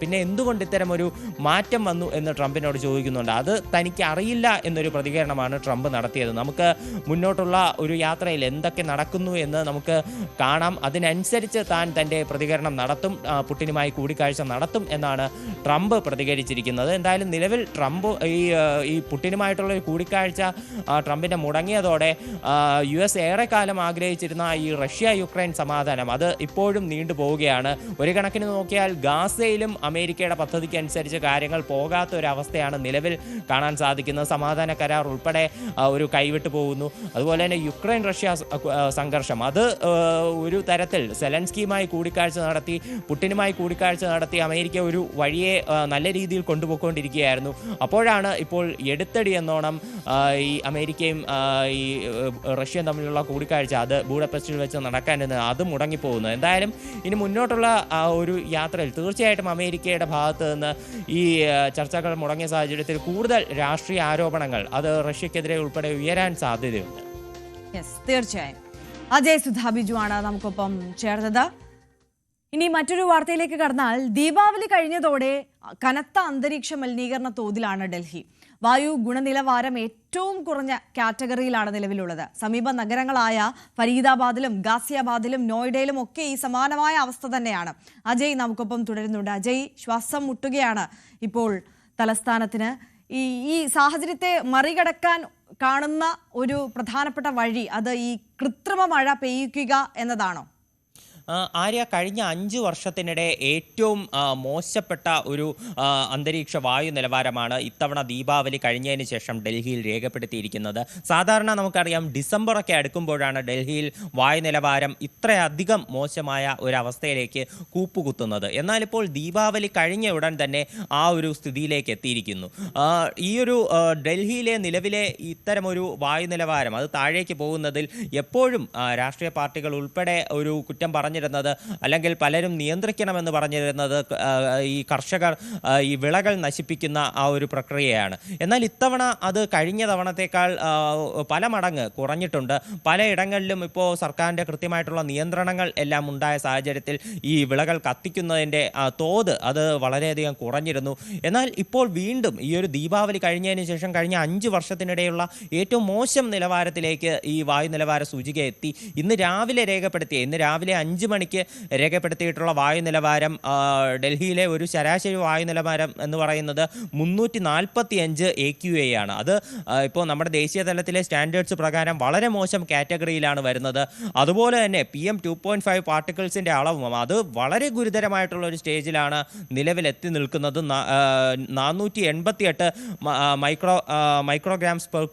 പിന്നെ എന്തുകൊണ്ട് ഇത്തരമൊരു മാറ്റം വന്നു എന്ന് ട്രംപിനോട് ചോദിക്കുന്നുണ്ട്. അത് തനിക്ക് അറിയില്ല എന്നൊരു പ്രതികരണമാണ് ട്രംപ് നടത്തിയത്. നമുക്ക് മുന്നോട്ടുള്ള ഒരു യാത്രയിൽ എന്തൊക്കെ നടക്കുന്നു എന്ന് നമുക്ക് കാണാം, അതിനനുസരിച്ച് താൻ തൻ്റെ പ്രതികരണം നടത്തും, പുടിനുമായി കൂടിക്കാഴ്ച നടത്തും എന്നാണ് ട്രംപ് പ്രതികരിച്ചിരിക്കുന്നത്. എന്തായാലും നിലവിൽ ട്രംപ് ഈ പുടിനുമായിട്ടുള്ള ഒരു കൂടിക്കാഴ്ച ട്രംപിന്റെ മുടങ്ങിയതോടെ US ഏറെക്കാലം ആഗ്രഹിച്ചിരുന്ന ഈ റഷ്യ യുക്രൈൻ സമാധാനം അത് ഇപ്പോഴും നീണ്ടു പോവുകയാണ്. ഒരു കണക്കിന് നോക്കിയാൽ ഗാസയിലും അമേരിക്കയുടെ പദ്ധതിക്ക് അനുസരിച്ച് കാര്യങ്ങൾ പോകാത്ത ഒരവസ്ഥയാണ് നിലവിൽ കാണാൻ സാധിക്കുന്നത്. സമാധാന കരാർ ഉൾപ്പെടെ ഒരു കൈവിട്ടു പോകുന്നു. അതുപോലെ തന്നെ യുക്രൈൻ റഷ്യ സംഘർഷം അത് ഒരു തരത്തിൽ സെലൻസ്കിയുമായി കൂടിക്കാഴ്ച നടത്തി പുടിനുമായി കൂടിക്കാഴ്ച നടത്തി അമേരിക്ക ഒരു വഴിയെ നല്ല രീതിയിൽ കൊണ്ടുപോയിക്കൊണ്ടിരിക്കുകയായിരുന്നു. അപ്പോഴാണ് ഇപ്പോൾ എടുത്തടി എന്നോണം ഈ അമേരിക്കയും ഈ റഷ്യയും തമ്മിലുള്ള കൂടിക്കാഴ്ച അത് ബൂഡാപെസ്റ്റിൽ വെച്ച് നടക്കാനെന്ന് അത് മുടങ്ങിപ്പോകുന്നു. എന്തായാലും ഇനി മുന്നോട്ടുള്ള ഒരു യാത്രയിൽ തീർച്ചയായിട്ടും അമേരിക്കയുടെ ഭാഗത്ത് നിന്ന് ഈ ചർച്ചകൾ മുടങ്ങിയ സാഹചര്യത്തിൽ കൂടുതൽ രാഷ്ട്രീയ ആരോപണങ്ങൾ അത് റഷ്യക്കെതിരെ ഉൾപ്പെടെ ഉയരാൻ സാധ്യതയുണ്ട്. തീർച്ചയായും. അജയ് സുധാ ബിജു ആണ് നമുക്കൊപ്പം ചേർന്നത്. ഇനി മറ്റൊരു വാർത്തയിലേക്ക് കടന്നാൽ ദീപാവലി കഴിഞ്ഞതോടെ കനത്ത അന്തരീക്ഷ മലിനീകരണ തോതിലാണ് ഡൽഹി. വായു ഗുണനിലവാരം ഏറ്റവും കുറഞ്ഞ കാറ്റഗറിയിലാണ് നിലവിലുള്ളത്. സമീപ നഗരങ്ങളായ ഫരീദാബാദിലും ഗാസിയാബാദിലും നോയിഡയിലും ഒക്കെ ഈ സമാനമായ അവസ്ഥ തന്നെയാണ്. അജയ് നമുക്കൊപ്പം തുടരുന്നുണ്ട്. അജയ്, ശ്വാസം മുട്ടുകയാണ് ഇപ്പോൾ തലസ്ഥാനത്തിന്. ഈ സാഹചര്യത്തെ മറികടക്കാൻ കാണുന്ന ഒരു പ്രധാനപ്പെട്ട വഴി അത് ഈ കൃത്രിമ മഴ പെയ്യിക്കുക എന്നതാണോ? ആര്യ, കഴിഞ്ഞ 5 വർഷത്തിനിടെ ഏറ്റവും മോശപ്പെട്ട ഒരു അന്തരീക്ഷ വായു നിലവാരമാണ് ഇത്തവണ ദീപാവലി കഴിഞ്ഞതിന് ശേഷം ഡൽഹിയിൽ രേഖപ്പെടുത്തിയിരിക്കുന്നത്. സാധാരണ നമുക്കറിയാം ഡിസംബറൊക്കെ അടുക്കുമ്പോഴാണ് ഡൽഹിയിൽ വായു നിലവാരം ഇത്രയധികം മോശമായ ഒരവസ്ഥയിലേക്ക് കൂപ്പുകുത്തുന്നത്. എന്നാൽ ഇപ്പോൾ ദീപാവലി കഴിഞ്ഞ ഉടൻ തന്നെ ആ ഒരു സ്ഥിതിയിലേക്ക് എത്തിയിരിക്കുന്നു. ഈ ഒരു ഡൽഹിയിലെ നിലവിലെ ഇത്തരമൊരു വായു നിലവാരം അത് താഴേക്ക് പോകുന്നതിൽ എപ്പോഴും രാഷ്ട്രീയ പാർട്ടികൾ ഉൾപ്പെടെ ഒരു കുറ്റം പറഞ്ഞിരുന്നത്, അല്ലെങ്കിൽ പലരും നിയന്ത്രിക്കണമെന്ന് പറഞ്ഞിരുന്നത് ഈ കർഷകർ ഈ വിളകൾ നശിപ്പിക്കുന്ന ആ ഒരു പ്രക്രിയയാണ്. എന്നാൽ ഇത്തവണ അത് കഴിഞ്ഞ തവണത്തേക്കാൾ പല മടങ്ങ് കുറഞ്ഞിട്ടുണ്ട്. പലയിടങ്ങളിലും ഇപ്പോൾ സർക്കാരിൻ്റെ കൃത്യമായിട്ടുള്ള നിയന്ത്രണങ്ങൾ എല്ലാം ഉണ്ടായ സാഹചര്യത്തിൽ ഈ വിളകൾ കത്തിക്കുന്നതിൻ്റെ തോത് അത് വളരെയധികം കുറഞ്ഞിരുന്നു. എന്നാൽ ഇപ്പോൾ വീണ്ടും ഈ ഒരു ദീപാവലി കഴിഞ്ഞതിന് ശേഷം കഴിഞ്ഞ 5 വർഷത്തിനിടെയുള്ള ഏറ്റവും മോശം നിലവാരത്തിലേക്ക് ഈ വായു നിലവാര സൂചിക എത്തി. ഇന്ന് രാവിലെ 5 മണിക്ക് രേഖപ്പെടുത്തിയിട്ടുള്ള വായു നിലവാരം ഡൽഹിയിലെ ഒരു ശരാശരി വായു നിലവാരം എന്ന് പറയുന്നത് 345 AQA ആണ്. അത് ഇപ്പോൾ നമ്മുടെ ദേശീയ തലത്തിലെ സ്റ്റാൻഡേർഡ്സ് പ്രകാരം വളരെ മോശം കാറ്റഗറിയിലാണ് വരുന്നത്. അതുപോലെ തന്നെ PM 2.5 പാർട്ടിക്കിൾസിൻ്റെ അളവും അത് വളരെ ഗുരുതരമായിട്ടുള്ള ഒരു സ്റ്റേജിലാണ് നിലവിലെത്തി നിൽക്കുന്നത്. 488 മൈക്രോഗ്രാംസ് പെർ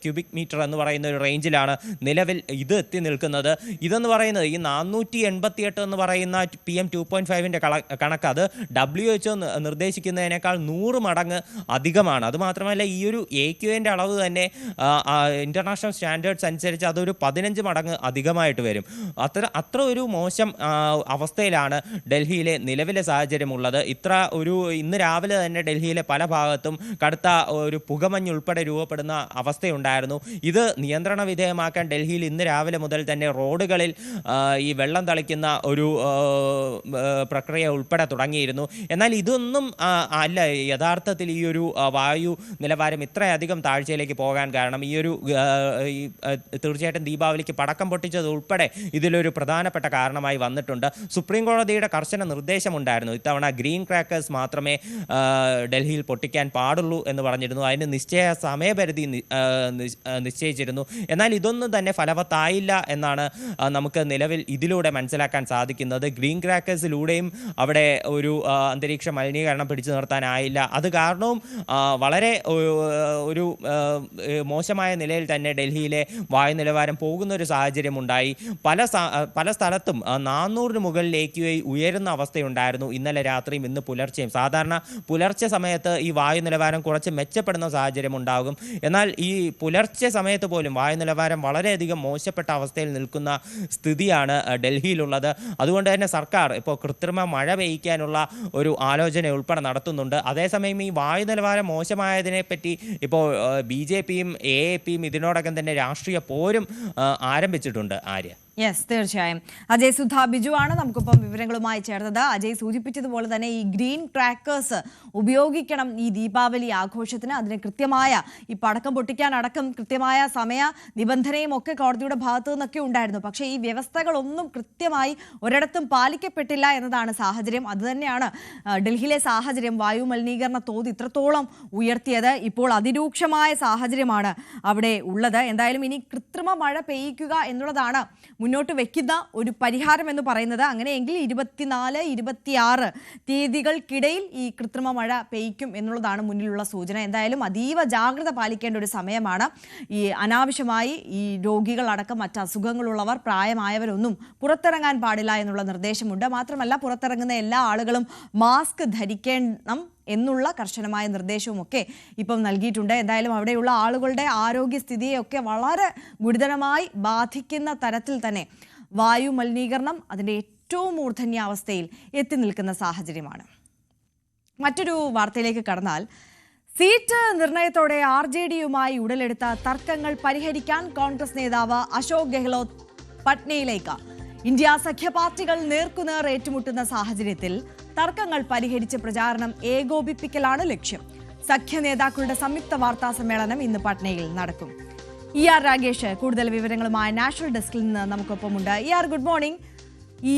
ക്യൂബിക് മീറ്റർ എന്ന് പറയുന്ന ഒരു റേഞ്ചിലാണ് നിലവിൽ ഇത് എത്തി നിൽക്കുന്നത്. ഇതെന്ന് പറയുന്നത് ഈ 488 എന്ന് പറയുന്ന PM 2.5ൻ്റെ കണക്ക് അത് WHO നിർദ്ദേശിക്കുന്നതിനേക്കാൾ 100 മടങ്ങ് അധികമാണ്. അതുമാത്രമല്ല ഈ ഒരു AQAൻ്റെ അളവ് തന്നെ ഇൻ്റർനാഷണൽ സ്റ്റാൻഡേർഡ്സ് അനുസരിച്ച് അതൊരു 15 മടങ്ങ് അധികമായിട്ട് വരും. അത്ര ഒരു മോശം അവസ്ഥയിലാണ് ഡൽഹിയിലെ നിലവിലെ സാഹചര്യമുള്ളത്. ഇന്ന് രാവിലെ തന്നെ ഡൽഹിയിലെ പല ഭാഗത്തും കടുത്ത ഒരു പുകമഞ്ഞ് ഉൾപ്പെടെ രൂപപ്പെടുന്ന അവസ്ഥയുണ്ടായിരുന്നു. ഇത് നിയന്ത്രണ വിധേയമാക്കാൻ ഡൽഹിയിൽ ഇന്ന് രാവിലെ മുതൽ തന്നെ റോഡുകളിൽ ഈ വെള്ളം തളിക്കുന്ന ഒരു പ്രക്രിയ ഉൾപ്പെടെ തുടങ്ങിയിരുന്നു. എന്നാൽ ഇതൊന്നും അല്ല യഥാർത്ഥത്തിൽ ഈ ഒരു വായു നിലവാരം ഇത്രയധികം താഴ്ചയിലേക്ക് പോകാൻ കാരണം. തീർച്ചയായിട്ടും ദീപാവലിക്ക് പടക്കം പൊട്ടിച്ചത് ഉൾപ്പെടെ ഇതിലൊരു പ്രധാനപ്പെട്ട കാരണമായി വന്നിട്ടുണ്ട്. സുപ്രീം കോടതിയുടെ കർശന നിർദ്ദേശമുണ്ടായിരുന്നു ഇത്തവണ ഗ്രീൻ ക്രാക്കേഴ്സ് മാത്രമേ ഡൽഹിയിൽ പൊട്ടിക്കാൻ പാടുള്ളൂ എന്ന് പറഞ്ഞിരുന്നു. അതിന് നിശ്ചയ സമയപരിധി നിശ്ചയിച്ചിരുന്നു. എന്നാൽ ഇതൊന്നും തന്നെ ഫലവത്തായില്ല എന്നാണ് നമുക്ക് നിലവിൽ ഇതിലൂടെ മനസ്സിലാക്കാൻ സാധിക്കുന്നത്. ഗ്രീൻ ക്രാക്കേഴ്സിലൂടെയും അവിടെ ഒരു അന്തരീക്ഷ മലിനീകരണം പിടിച്ചു നിർത്താനായില്ല. അത് കാരണവും വളരെ ഒരു മോശമായ നിലയിൽ തന്നെ ഡൽഹിയിലെ വായു നിലവാരം പോകുന്ന ഒരു സാഹചര്യമുണ്ടായി. പല സ്ഥലത്തും 400 മുകളിൽ AQA ഉയരുന്ന അവസ്ഥയുണ്ടായിരുന്നു ഇന്നലെ രാത്രിയും ഇന്ന് പുലർച്ചെയും. സാധാരണ പുലർച്ചെ സമയത്ത് ഈ വായു നിലവാരം കുറച്ച് മെച്ചപ്പെടുന്ന സാഹചര്യം ഉണ്ടാകും. എന്നാൽ ഈ പുലർച്ചെ സമയത്ത് പോലും വായു നിലവാരം വളരെയധികം മോശപ്പെട്ട അവസ്ഥയിൽ നിൽക്കുന്ന സ്ഥിതിയാണ് ഡൽഹിയിലുള്ളത്. അതുകൊണ്ട് തന്നെ സർക്കാർ ഇപ്പോൾ കൃത്രിമ മഴ പെയ്യിക്കാനുള്ള ഒരു ആലോചന ഉൾപ്പെടെ നടത്തുന്നുണ്ട്. അതേസമയം ഈ വായു നിലവാരം മോശമായതിനെപ്പറ്റി ഇപ്പോൾ BJPയും AAPയും ഇതിനോടകം തന്നെ രാഷ്ട്രീയ പോരും ആരംഭിച്ചിട്ടുണ്ട്. ആര്യ, യെസ്, തീർച്ചയായും. അജയ് സുധ ബിജുവാണ് നമുക്കിപ്പം വിവരങ്ങളുമായി ചേർന്നത്. അജയ് സൂചിപ്പിച്ചതുപോലെ തന്നെ ഈ ഗ്രീൻ ക്രാക്കേഴ്സ് ഉപയോഗിക്കണം ഈ ദീപാവലി ആഘോഷത്തിന്. അതിന് കൃത്യമായ ഈ പടക്കം പൊട്ടിക്കാനടക്കം കൃത്യമായ സമയ നിബന്ധനയും ഒക്കെ കോടതിയുടെ ഭാഗത്തു നിന്നൊക്കെ ഉണ്ടായിരുന്നു. പക്ഷേ ഈ വ്യവസ്ഥകളൊന്നും കൃത്യമായി ഒരിടത്തും പാലിക്കപ്പെട്ടില്ല എന്നതാണ് സാഹചര്യം. അതുതന്നെയാണ് ഡൽഹിയിലെ സാഹചര്യം വായു മലിനീകരണ തോത് ഇത്രത്തോളം ഉയർത്തിയത്. ഇപ്പോൾ അതിരൂക്ഷമായ സാഹചര്യമാണ് അവിടെ ഉള്ളത്. എന്തായാലും ഇനി കൃത്രിമ മഴ പെയ്യിക്കുക എന്നുള്ളതാണ് മുന്നോട്ട് വെക്കുന്ന ഒരു പരിഹാരം എന്ന് പറയുന്നത്. അങ്ങനെയെങ്കിൽ 24, 26 തീയതികൾക്കിടയിൽ ഈ കൃത്രിമ മഴ പെയ്യ്ക്കും എന്നുള്ളതാണ് മുന്നിലുള്ള സൂചന. എന്തായാലും അതീവ ജാഗ്രത പാലിക്കേണ്ട ഒരു സമയമാണ്. ഈ അനാവശ്യമായി ഈ രോഗികളടക്കം മറ്റ് അസുഖങ്ങളുള്ളവർ പ്രായമായവരൊന്നും പുറത്തിറങ്ങാൻ പാടില്ല എന്നുള്ള നിർദ്ദേശമുണ്ട്. മാത്രമല്ല പുറത്തിറങ്ങുന്ന എല്ലാ ആളുകളും മാസ്ക് ധരിക്കണം എന്നുള്ള കർശനമായ നിർദ്ദേശവുമൊക്കെ ഇപ്പം നൽകിയിട്ടുണ്ട്. എന്തായാലും അവിടെയുള്ള ആളുകളുടെ ആരോഗ്യസ്ഥിതിയെയൊക്കെ വളരെ ഗുരുതരമായി ബാധിക്കുന്ന തരത്തിൽ തന്നെ വായു മലിനീകരണം അതിൻ്റെ ഏറ്റവും മൂർധന്യാവസ്ഥയിൽ എത്തി നിൽക്കുന്ന സാഹചര്യമാണ്. മറ്റൊരു വാർത്തയിലേക്ക് കടന്നാൽ, സീറ്റ് നിർണയത്തോടെ RJDയുമായി ഉടലെടുത്ത തർക്കങ്ങൾ പരിഹരിക്കാൻ കോൺഗ്രസ് നേതാവ് അശോക് ഗെഹ്ലോട്ട് പട്നയിലേക്ക്. ഇന്ത്യ സഖ്യ പാർട്ടികൾ നേർക്കുനേർ ഏറ്റുമുട്ടുന്ന സാഹചര്യത്തിൽ തർക്കങ്ങൾ പരിഹരിച്ച് പ്രചാരണം ഏകോപിപ്പിക്കലാണ് ലക്ഷ്യം. സഖ്യ നേതാക്കളുടെ സംയുക്ത വാർത്താ സമ്മേളനം ഇന്ന് പട്നയിൽ നടക്കും. ER രാഗേഷ് കൂടുതൽ വിവരങ്ങളുമായി നാഷണൽ ഡെസ്കിൽ നിന്ന് നമുക്കൊപ്പമുണ്ട്. ER, good morning. ഈ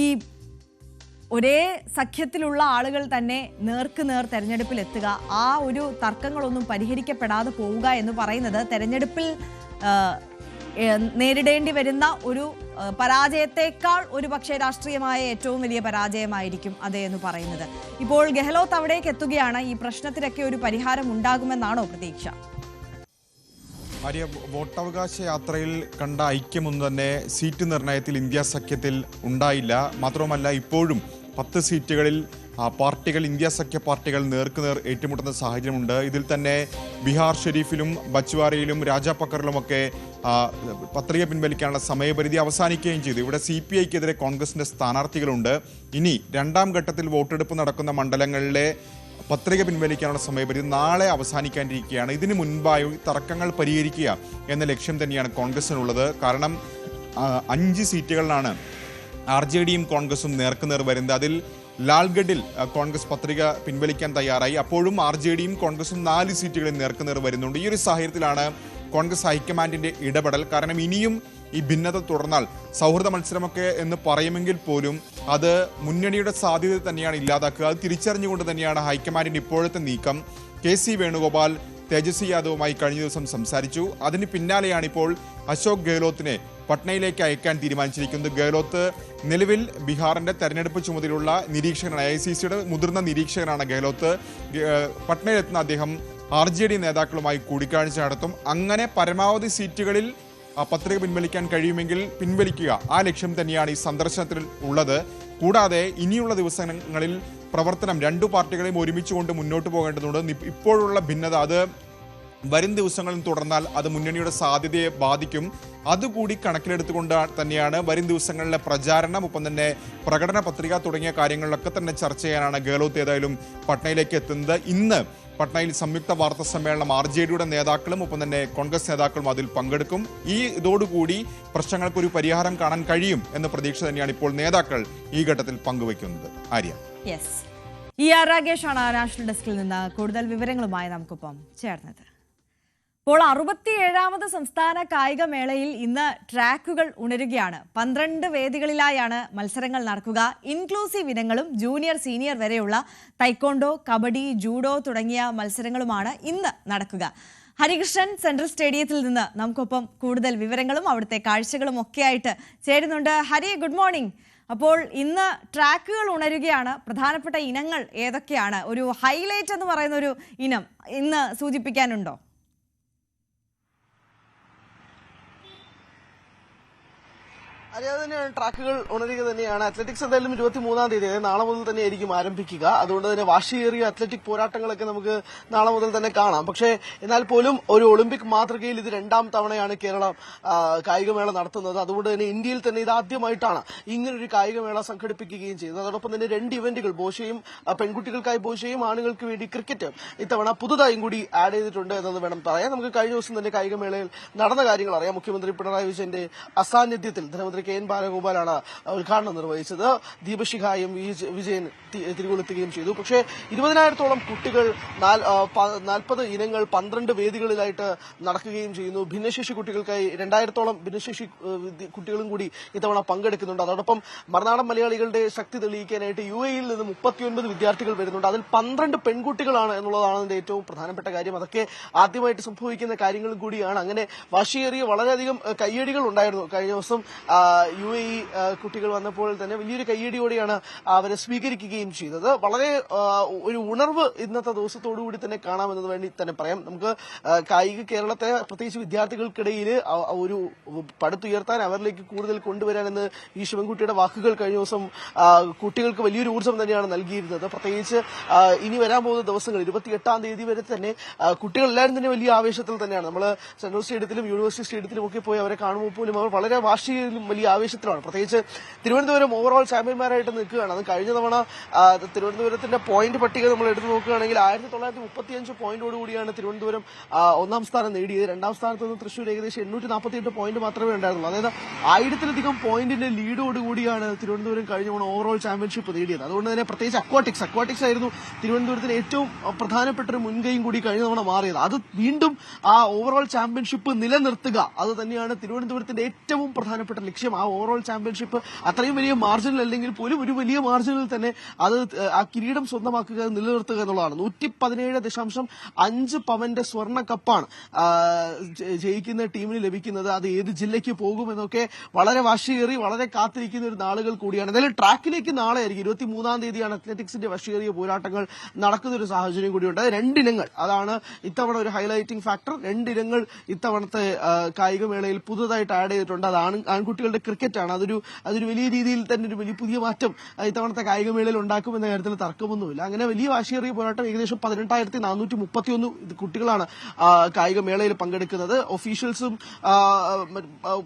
ഒരേ സഖ്യത്തിലുള്ള ആളുകൾ തന്നെ നേർക്കുനേർ തെരഞ്ഞെടുപ്പിൽ എത്തുക, ആ ഒരു തർക്കങ്ങളൊന്നും പരിഹരിക്കപ്പെടാതെ പോവുക എന്ന് പറയുന്നത് തെരഞ്ഞെടുപ്പിൽ നേരിടേണ്ടി വരുന്ന ഒരു പരാജയത്തെക്കാൾ ഒരു പക്ഷേ രാഷ്ട്രീയമായ ഏറ്റവും വലിയ പരാജയമായിരിക്കും അതേ എന്ന് പറയുന്നത്. ഇപ്പോൾ ഗെഹ്ലോത്ത് അവിടേക്ക് എത്തുകയാണ്. ഈ പ്രശ്നത്തിനൊക്കെ ഒരു പരിഹാരം ഉണ്ടാകുമെന്നാണോ പ്രതീക്ഷ? വോട്ടവകാശ യാത്രയിൽ കണ്ട ഐക്യമൊന്നും തന്നെ സീറ്റ് നിർണയത്തിൽ ഇന്ത്യ സഖ്യത്തിൽ ഉണ്ടായില്ല. മാത്രവുമല്ല, ഇപ്പോഴും 10 സീറ്റുകളിൽ പാർട്ടികൾ, ഇന്ത്യ സഖ്യ പാർട്ടികൾ നേർക്കുനേർ ഏറ്റുമുട്ടുന്ന സാഹചര്യമുണ്ട്. ഇതിൽ തന്നെ ബീഹാർ ഷെരീഫിലും ബച്ച്വാരയിലും രാജാപക്കറിലുമൊക്കെ പത്രിക പിൻവലിക്കാനുള്ള സമയപരിധി അവസാനിക്കുകയും ചെയ്തു. ഇവിടെ CPIക്കെതിരെ കോൺഗ്രസിന്റെ സ്ഥാനാർത്ഥികളുണ്ട്. ഇനി രണ്ടാം ഘട്ടത്തിൽ വോട്ടെടുപ്പ് നടക്കുന്ന മണ്ഡലങ്ങളിലെ പത്രിക പിൻവലിക്കാനുള്ള സമയപരിധി നാളെ അവസാനിക്കാനിരിക്കുകയാണ്. ഇതിനു മുൻപായി തർക്കങ്ങൾ പരിഹരിക്കുക എന്ന ലക്ഷ്യം തന്നെയാണ് കോൺഗ്രസിനുള്ളത്. കാരണം 5 സീറ്റുകളിലാണ് RJDയും കോൺഗ്രസും നേർക്കുനേർ വരുന്നത്. അതിൽ ലാൽഗഡിൽ കോൺഗ്രസ് പത്രിക പിൻവലിക്കാൻ തയ്യാറായി. അപ്പോഴും RJDയും കോൺഗ്രസും 4 സീറ്റുകളിൽ നേർക്കുനേർ വരുന്നുണ്ട്. ഈ ഒരു സാഹചര്യത്തിലാണ് കോൺഗ്രസ് ഹൈക്കമാൻഡിന്റെ ഇടപെടൽ. കാരണം ഇനിയും ഈ ഭിന്നത തുടർന്നാൽ സൗഹൃദ മത്സരമൊക്കെ എന്ന് പറയുമെങ്കിൽ പോലും അത് മുന്നണിയുടെ സാധ്യത തന്നെയാണ് ഇല്ലാതാക്കുക. അത് തിരിച്ചറിഞ്ഞുകൊണ്ട് തന്നെയാണ് ഹൈക്കമാൻഡിന്റെ ഇപ്പോഴത്തെ നീക്കം. KC വേണുഗോപാൽ തേജസ്വി യാദവുമായി കഴിഞ്ഞ ദിവസം സംസാരിച്ചു. അതിന് പിന്നാലെയാണ് ഇപ്പോൾ അശോക് ഗെഹ്ലോത്തിനെ പട്നയിലേക്ക് അയക്കാൻ തീരുമാനിച്ചിരിക്കുന്നത്. ഗെഹ്ലോത്ത് നിലവിൽ ബീഹാറിന്റെ തെരഞ്ഞെടുപ്പ് ചുമതലയുള്ള നിരീക്ഷകനാണ്. ICCയുടെ മുതിർന്ന നിരീക്ഷകനാണ് ഗെഹ്ലോത്ത്. പട്നയിലെത്തുന്ന അദ്ദേഹം RJD നേതാക്കളുമായി കൂടിക്കാഴ്ച നടത്തും. അങ്ങനെ പരമാവധി സീറ്റുകളിൽ പത്രിക പിൻവലിക്കാൻ കഴിയുമെങ്കിൽ പിൻവലിക്കുക, ആ ലക്ഷ്യം തന്നെയാണ് ഈ സന്ദർശനത്തിൽ ഉള്ളത്. കൂടാതെ ഇനിയുള്ള ദിവസങ്ങളിൽ പ്രവർത്തനം 2 പാർട്ടികളെയും ഒരുമിച്ചുകൊണ്ട് മുന്നോട്ട് പോകേണ്ടതുണ്ട്. ഇപ്പോഴുള്ള ഭിന്നത അത് വരും ദിവസങ്ങളിൽ തുടർന്നാൽ അത് മുന്നണിയുടെ സാധ്യതയെ ബാധിക്കും. അതുകൂടി കണക്കിലെടുത്തുകൊണ്ട് തന്നെയാണ് വരും ദിവസങ്ങളിലെ പ്രചാരണം, ഒപ്പം തന്നെ പ്രകടന പത്രിക തുടങ്ങിയ കാര്യങ്ങളിലൊക്കെ തന്നെ ചർച്ച ചെയ്യാനാണ് ഗെഹ്ലോത്ത് ഏതായാലും പട്നയിലേക്ക് എത്തുന്നത്. ഇന്ന് പട്നയിൽ സംയുക്ത വാർത്താ സമ്മേളനം RJDയുടെ നേതാക്കളും ഒപ്പം തന്നെ കോൺഗ്രസ് നേതാക്കളും അതിൽ പങ്കെടുക്കും. ഇതോടുകൂടി പ്രശ്നങ്ങൾക്കൊരു പരിഹാരം കാണാൻ കഴിയും എന്ന പ്രതീക്ഷ തന്നെയാണ് ഇപ്പോൾ നേതാക്കൾ ഈ ഘട്ടത്തിൽ പങ്കുവയ്ക്കുന്നത്. ആര്യ. ER രാഗേഷാണ് നാഷണൽ ഡെസ്കിൽ നിന്ന് കൂടുതൽ വിവരങ്ങളുമായി നമുക്കൊപ്പം ചേർന്നത്. ഇപ്പോൾ 67ാമത് സംസ്ഥാന കായികമേളയിൽ ഇന്ന് ട്രാക്കുകൾ ഉണരുകയാണ്. 12 വേദികളിലായാണ് മത്സരങ്ങൾ നടക്കുക. ഇൻക്ലൂസീവ് ഇനങ്ങളും ജൂനിയർ, സീനിയർ വരെയുള്ള തൈക്കോണ്ടോ, കബഡി, ജൂഡോ തുടങ്ങിയ മത്സരങ്ങളുമാണ് ഇന്ന് നടക്കുക. ഹരികൃഷ്ണൻ സെൻട്രൽ സ്റ്റേഡിയത്തിൽ നിന്ന് നമുക്കൊപ്പം കൂടുതൽ വിവരങ്ങളും അവിടുത്തെ കാഴ്ചകളും ഒക്കെ ആയിട്ട് ചേരുന്നുണ്ട്. Hari, good morning. അപ്പോൾ ഇന്ന് ട്രാക്കുകൾ ഉണരുകയാണ്. പ്രധാനപ്പെട്ട ഇനങ്ങൾ ഏതൊക്കെയാണ്? ഒരു ഹൈലൈറ്റ് എന്ന് പറയുന്ന ഒരു ഇനം ഇന്ന് സൂചിപ്പിക്കാനുണ്ടോ? അറിയാതെ തന്നെയാണ് ട്രാക്കുകൾ ഉണരുക തന്നെയാണ്. അത്ലറ്റിക്സ് എന്തായാലും 23-ാം തീയതി, അതായത് നാളെ മുതൽ തന്നെ ആയിരിക്കും ആരംഭിക്കുക. അതുകൊണ്ട് തന്നെ വാശിയേറിയ അത്ലറ്റിക് പോരാട്ടങ്ങളൊക്കെ നമുക്ക് നാളെ മുതൽ തന്നെ കാണാം. പക്ഷേ എന്നാൽ പോലും ഒരു ഒളിമ്പിക് മാതൃകയിൽ ഇത് 2ാം തവണയാണ് കേരളം കായികമേള നടത്തുന്നത്. അതുകൊണ്ട് തന്നെ ഇന്ത്യയിൽ തന്നെ ഇത് ആദ്യമായിട്ടാണ് ഇങ്ങനൊരു കായികമേള സംഘടിപ്പിക്കുകയും ചെയ്യുന്നത്. അതോടൊപ്പം തന്നെ 2 ഇവന്റുകൾ, ബോഷയും പെൺകുട്ടികൾക്കായി ബോഷയും ആണുങ്ങൾക്ക് വേണ്ടി ക്രിക്കറ്റ് ഇത്തവണ പുതുതായും കൂടി ആഡ് ചെയ്തിട്ടുണ്ട് എന്നത് വേണം പറയാൻ. നമുക്ക് കഴിഞ്ഞ ദിവസം തന്നെ കായികമേളയിൽ നടന്ന കാര്യങ്ങൾ അറിയാം. മുഖ്യമന്ത്രി പിണറായി വിജയന്റെ അസാന്നിധ്യത്തിൽ ധനമന്ത്രി KN ബാലഗോപാലാണ് ഉദ്ഘാടനം നിർവഹിച്ചത്. ദീപശിഖായും വിജയൻ തിരികൊളുത്തുകയും ചെയ്തു. പക്ഷേ 20,000-ഓളം കുട്ടികൾ 40 ഇനങ്ങൾ 12 വേദികളിലായിട്ട് നടക്കുകയും ചെയ്യുന്നു. ഭിന്നശേഷി കുട്ടികൾക്കായി 2,000-ഓളം ഭിന്നശേഷി കുട്ടികളും കൂടി ഇത്തവണ പങ്കെടുക്കുന്നുണ്ട്. അതോടൊപ്പം മറുനാടൻ മലയാളികളുടെ ശക്തി തെളിയിക്കാനായിട്ട് UAE-യിൽ നിന്ന് 39 വിദ്യാർത്ഥികൾ വരുന്നുണ്ട്. അതിൽ 12 പെൺകുട്ടികളാണ് എന്നുള്ളതാണ് അതിന്റെ ഏറ്റവും പ്രധാനപ്പെട്ട കാര്യം. അതൊക്കെ ആദ്യമായിട്ട് സംഭവിക്കുന്ന കാര്യങ്ങളും കൂടിയാണ്. അങ്ങനെ വാശിയേറിയ വളരെയധികം കയ്യടികൾ ഉണ്ടായിരുന്നു. കഴിഞ്ഞ ദിവസം UAE കുട്ടികൾ വന്നപ്പോൾ തന്നെ വലിയൊരു കയ്യടിയോടെയാണ് അവരെ സ്വീകരിക്കുകയും ചെയ്തത്. വളരെ ഒരു ഉണർവ് ഇന്നത്തെ ദിവസത്തോടുകൂടി തന്നെ കാണാമെന്നത് വേണ്ടി തന്നെ പറയാം. നമുക്ക് കായിക കേരളത്തെ പ്രത്യേകിച്ച് വിദ്യാർത്ഥികൾക്കിടയിൽ ഒരു പടുത്തുയർത്താൻ, അവരിലേക്ക് കൂടുതൽ കൊണ്ടുവരാനെന്ന് ഈ ശിവൻകുട്ടിയുടെ വാക്കുകൾ കഴിഞ്ഞ ദിവസം കുട്ടികൾക്ക് വലിയൊരു ഊർജ്ജം തന്നെയാണ് നൽകിയിരുന്നത്. പ്രത്യേകിച്ച് ഇനി വരാൻ പോകുന്ന ദിവസങ്ങൾ 28-ാം തീയതി വരെ തന്നെ കുട്ടികളെല്ലാവരും തന്നെ വലിയ ആവേശത്തിൽ തന്നെയാണ്. നമ്മൾ സെൻട്രൽ സ്റ്റേഡിയത്തിലും യൂണിവേഴ്സിറ്റി സ്റ്റേഡിയത്തിലും ഒക്കെ പോയി അവരെ കാണുമ്പോൾ പോലും അവർ വളരെ വാശിയിലും വലിയ വലിയ ആവേശത്തിലാണ്. പ്രത്യേകിച്ച് തിരുവനന്തപുരം ഓവറോൾ ചാമ്പ്യന്മാരായിട്ട് നിൽക്കുകയാണ്. അത് കഴിഞ്ഞ തവണ തിരുവനന്തപുരത്തിന്റെ പോയിന്റ് പട്ടിക നമ്മൾ എടുത്തു നോക്കുകയാണെങ്കിൽ 1935 പോയിന്റോടുകൂടിയാണ് തിരുവനന്തപുരം ഒന്നാം സ്ഥാനം നേടിയത്. രണ്ടാം സ്ഥാനത്ത് നിന്ന് തൃശ്ശൂർ ഏകദേശം 848 പോയിന്റ് മാത്രമേ ഉണ്ടായിരുന്നുള്ളൂ. അതായത് 1000-ലധികം പോയിന്റിന്റെ ലീഡോടുകൂടിയാണ് തിരുവനന്തപുരം കഴിഞ്ഞ തവണ ഓവറോൾ ചാമ്പ്യൻഷിപ്പ് നേടിയത്. അതുകൊണ്ട് തന്നെ പ്രത്യേകിച്ച് അക്വാട്ടിക്സ് ആയിരുന്നു തിരുവനന്തപുരത്തിന് ഏറ്റവും പ്രധാനപ്പെട്ട ഒരു മുൻകൈയും കൂടി കഴിഞ്ഞ തവണ മാറിയത്. അത് വീണ്ടും ആ ഓവറോൾ ചാമ്പ്യൻഷിപ്പ് നിലനിർത്തുക, അത് തന്നെയാണ് തിരുവനന്തപുരത്തിന്റെ ഏറ്റവും പ്രധാനപ്പെട്ട ലക്ഷ്യം. ആ ഓവറോൾ ചാമ്പ്യൻഷിപ്പ് അത്രയും വലിയ മാർജിനിൽ അല്ലെങ്കിൽ പോലും ഒരു വലിയ മാർജിനിൽ തന്നെ അത് ആ കിരീടം സ്വന്തമാക്കുക, നിലനിർത്തുക എന്നുള്ളതാണ്. 117.5 പവന്റെ സ്വർണ്ണ കപ്പാണ് ജയിക്കുന്ന ടീമിന് ലഭിക്കുന്നത്. അത് ഏത് ജില്ലയ്ക്ക് പോകുമെന്നൊക്കെ വളരെ വാശിയേറി വളരെ കാത്തിരിക്കുന്ന ഒരു നാളുകൾ കൂടിയാണ്. എന്തായാലും ട്രാക്കിലേക്ക് നാളെ ആയിരിക്കും 23-ാം തീയതിയാണ് അത്ലറ്റിക്സിന്റെ വാശിയേറിയ പോരാട്ടങ്ങൾ നടക്കുന്ന ഒരു സാഹചര്യം കൂടിയുണ്ട്. 2 ഇനങ്ങൾ, അതാണ് ഇത്തവണ ഒരു ഹൈലൈറ്റിംഗ് ഫാക്ടർ. 2 ഇനങ്ങൾ ഇത്തവണത്തെ കായികമേളയിൽ പുതുതായിട്ട് ആഡ് ചെയ്തിട്ടുണ്ട്. അത് ആൺകുട്ടികളുടെ ക്രിക്കറ്റാണ്. അതൊരു വലിയ രീതിയിൽ തന്നെ ഒരു വലിയ പുതിയ മാറ്റം ഇത്തവണത്തെ കായികമേളയിൽ ഉണ്ടാക്കുമെന്ന കാര്യത്തിൽ തർക്കമൊന്നുമില്ല. അങ്ങനെ വലിയ വാശിയേറിയ പോരാട്ടം. ഏകദേശം 18,431 കുട്ടികളാണ് കായികമേളയിൽ പങ്കെടുക്കുന്നത്. ഒഫീഷ്യൽസും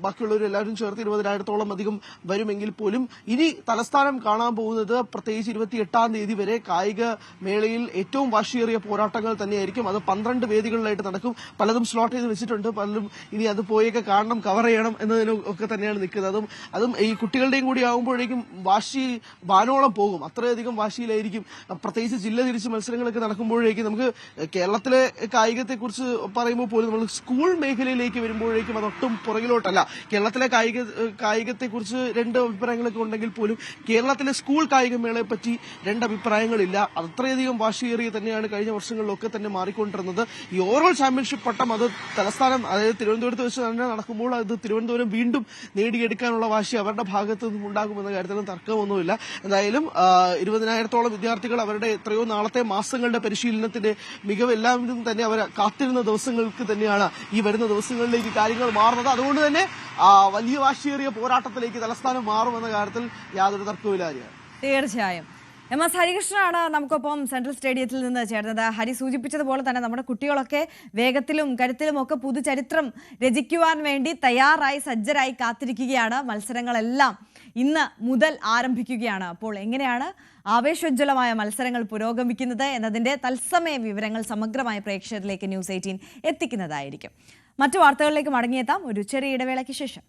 ബാക്കിയുള്ളവരും എല്ലാവരും ചേർത്ത് 20,000-ഓളം അധികം വരുമെങ്കിൽ പോലും ഇനി തലസ്ഥാനം കാണാൻ പോകുന്നത് പ്രത്യേകിച്ച് 28-ാം തീയതി വരെ കായിക മേളയിൽ ഏറ്റവും വാശിയേറിയ പോരാട്ടങ്ങൾ തന്നെയായിരിക്കും. അത് 12 വേദികളിലായിട്ട് നടക്കും. പലതും സ്ലോട്ട് ചെയ്ത് വെച്ചിട്ടുണ്ട്. പലരും ഇനി അത് പോയൊക്കെ കാണണം, കവർ ചെയ്യണം എന്നതിനൊക്കെ തന്നെയാണ് നിൽക്കുന്നത്. അതും ഈ കുട്ടികളുടെയും കൂടി ആകുമ്പോഴേക്കും വാശി വാനോളം പോകും. അത്രയധികം വാശിയിലായിരിക്കും. പ്രത്യേകിച്ച് ജില്ല തിരിച്ച് മത്സരങ്ങളൊക്കെ നടക്കുമ്പോഴേക്കും നമുക്ക് കേരളത്തിലെ കായികത്തെക്കുറിച്ച് പറയുമ്പോൾ പോലും നമ്മൾ സ്കൂൾ മേഖലയിലേക്ക് വരുമ്പോഴേക്കും അതൊട്ടും പുറകിലോട്ടല്ല. കേരളത്തിലെ കായികത്തെക്കുറിച്ച് 2 അഭിപ്രായങ്ങളൊക്കെ ഉണ്ടെങ്കിൽ പോലും കേരളത്തിലെ സ്കൂൾ കായികമേളയെ പറ്റി 2 അഭിപ്രായങ്ങളില്ല. അത്രയധികം വാശിയേറിയ തന്നെയാണ് കഴിഞ്ഞ വർഷങ്ങളിലൊക്കെ തന്നെ മാറിക്കൊണ്ടിരുന്നത്. ഈ ഓവറോൾ ചാമ്പ്യൻഷിപ്പ് പട്ടം അത് തലസ്ഥാനം, അതായത് തിരുവനന്തപുരത്ത് വെച്ച് തന്നെ നടക്കുമ്പോൾ അത് തിരുവനന്തപുരം വീണ്ടും നേടിയെടുക്കാനുള്ള വാശി അവരുടെ ഭാഗത്തു നിന്നും ഉണ്ടാകുമെന്ന കാര്യത്തിലും തർക്കമൊന്നുമില്ല. എന്തായാലും 20,000-ഓളം വിദ്യാർത്ഥികൾ അവരുടെ എത്രയോ നാളത്തെ മാസങ്ങളുടെ പരിശീലനത്തിന്റെ മികവ് എല്ലാവരും തന്നെ അവർ കാത്തിരുന്ന ദിവസങ്ങൾക്ക് തന്നെയാണ് ഈ വരുന്ന ദിവസങ്ങളിലേക്ക് കാര്യങ്ങൾ മാറുന്നത്. അതുകൊണ്ട് തന്നെ വലിയ വാശിയേറിയ പോരാട്ടത്തിലേക്ക് തലസ്ഥാനം മാറുമെന്ന കാര്യത്തിൽ യാതൊരു തർക്കവുമില്ല. തീർച്ചയായും. MS ഹരികൃഷ്ണനാണ് നമുക്കൊപ്പം സെൻട്രൽ സ്റ്റേഡിയത്തിൽ നിന്ന് ചേർന്നത്. ഹരി സൂചിപ്പിച്ചതുപോലെ തന്നെ നമ്മുടെ കുട്ടികളൊക്കെ വേഗത്തിലും കരുത്തിലും ഒക്കെ പുതുചരിത്രം രചിക്കുവാൻ വേണ്ടി തയ്യാറായി സജ്ജരായി കാത്തിരിക്കുകയാണ്. മത്സരങ്ങളെല്ലാം ഇന്ന് മുതൽ ആരംഭിക്കുകയാണ്. അപ്പോൾ എങ്ങനെയാണ് ആവേശോജ്വലമായ മത്സരങ്ങൾ പുരോഗമിക്കുന്നത് എന്നതിന്റെ തത്സമയ വിവരങ്ങൾ സമഗ്രമായ പ്രേക്ഷകരിലേക്ക് ന്യൂസ് 18 എത്തിക്കുന്നതായിരിക്കും. മറ്റു വാർത്തകളിലേക്ക് മടങ്ങിയെത്താം ഒരു ചെറിയ ഇടവേളയ്ക്ക് ശേഷം.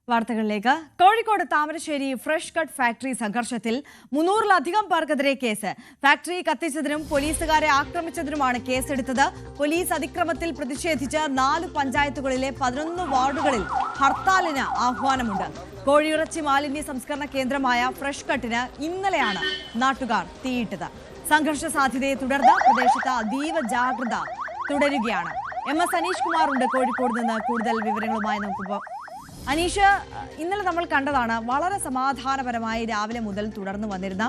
വാർത്തകളിലേക്ക്. Kozhikode Thamarassery fresh cut factory സംഘർഷത്തിൽ 300-ലധികം പേർക്കെതിരെ കേസ്. ഫാക്ടറി കത്തിച്ചതിനും പോലീസുകാരെ ആക്രമിച്ചതിനുമാണ് കേസെടുത്തത്. പോലീസ് അതിക്രമത്തിൽ പ്രതിഷേധിച്ച് 4 പഞ്ചായത്തുകളിലെ 11 വാർഡുകളിൽ ഹർത്താലിന് ആഹ്വാനമുണ്ട്. കോഴിയിറച്ചി മാലിന്യ സംസ്കരണ കേന്ദ്രമായ ഫ്രഷ് കട്ടിന് ഇന്നലെയാണ് നാട്ടുകാർ തീയിട്ടത്. സംഘർഷ സാധ്യതയെ തുടർന്ന് പ്രദേശത്ത് അതീവ ജാഗ്രത തുടരുകയാണ്. MS അനീഷ് കുമാർ ഉണ്ട് കോഴിക്കോട് നിന്ന്. കൂടുതൽ വിവരങ്ങളുമായി നമുക്കിപ്പോൾ അനീഷ്, ഇന്നലെ നമ്മൾ കണ്ടതാണ് വളരെ സമാധാനപരമായി രാവിലെ മുതൽ തുടർന്നു വന്നിരുന്ന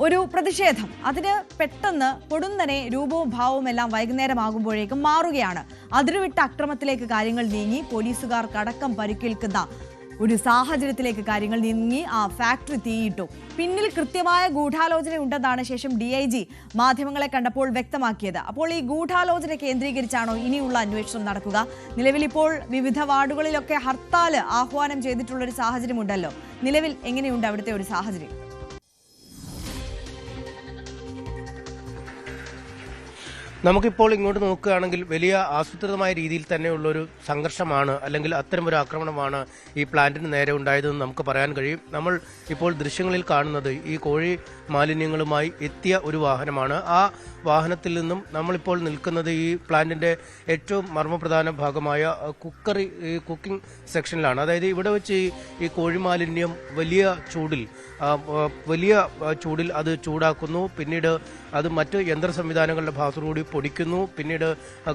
ഒരു പ്രതിഷേധം. അതിന് പെട്ടെന്ന് പൊടുന്നനെ രൂപവും ഭാവവും എല്ലാം വൈകുന്നേരമാകുമ്പോഴേക്കും മാറുകയാണ്. അതിരുവിട്ട അക്രമത്തിലേക്ക് കാര്യങ്ങൾ നീങ്ങി. പോലീസുകാർക്കടക്കം പരിക്കേൽക്കുന്ന ഒരു സാഹചര്യത്തിലേക്ക് കാര്യങ്ങൾ നീങ്ങി. ആ ഫാക്ടറി തീയിട്ടു. പിന്നിൽ കൃത്യമായ ഗൂഢാലോചന ഉണ്ടെന്നാണ് ശേഷം DIG മാധ്യമങ്ങളെ കണ്ടപ്പോൾ വ്യക്തമാക്കിയത്. അപ്പോൾ ഈ ഗൂഢാലോചന കേന്ദ്രീകരിച്ചാണോ ഇനിയുള്ള അന്വേഷണം നടക്കുക? നിലവിൽ ഇപ്പോൾ വിവിധ വാർഡുകളിലൊക്കെ ഹർത്താല് ആഹ്വാനം ചെയ്തിട്ടുള്ളൊരു സാഹചര്യമുണ്ടല്ലോ. നിലവിൽ എങ്ങനെയുണ്ട് അവിടുത്തെ ഒരു സാഹചര്യം? നമുക്കിപ്പോൾ ഇങ്ങോട്ട് നോക്കുകയാണെങ്കിൽ വലിയ ആസൂത്രിതമായ രീതിയിൽ തന്നെയുള്ളൊരു സംഘർഷമാണ്, അല്ലെങ്കിൽ അത്തരമൊരു ആക്രമണമാണ് ഈ പ്ലാന്റിന് നേരെ ഉണ്ടായതെന്ന് നമുക്ക് പറയാൻ കഴിയും. നമ്മൾ ഇപ്പോൾ ദൃശ്യങ്ങളിൽ കാണുന്നത് ഈ കോഴി മാലിന്യങ്ങളുമായി എത്തിയ ഒരു വാഹനമാണ്. ആ വാഹനത്തിൽ നിന്നും നമ്മളിപ്പോൾ നിൽക്കുന്നത് ഈ പ്ലാന്റിന്റെ ഏറ്റവും മർമ്മപ്രധാന ഭാഗമായ കുക്കിംഗ് സെക്ഷനിലാണ്. അതായത് ഇവിടെ വെച്ച് ഈ കോഴി മാലിന്യം വലിയ ചൂടിൽ അത് ചൂടാക്കുന്നു. പിന്നീട് അത് മറ്റ് യന്ത്ര സംവിധാനങ്ങളുടെ ഭാഗത്തുകൂടി പൊടിക്കുന്നു. പിന്നീട്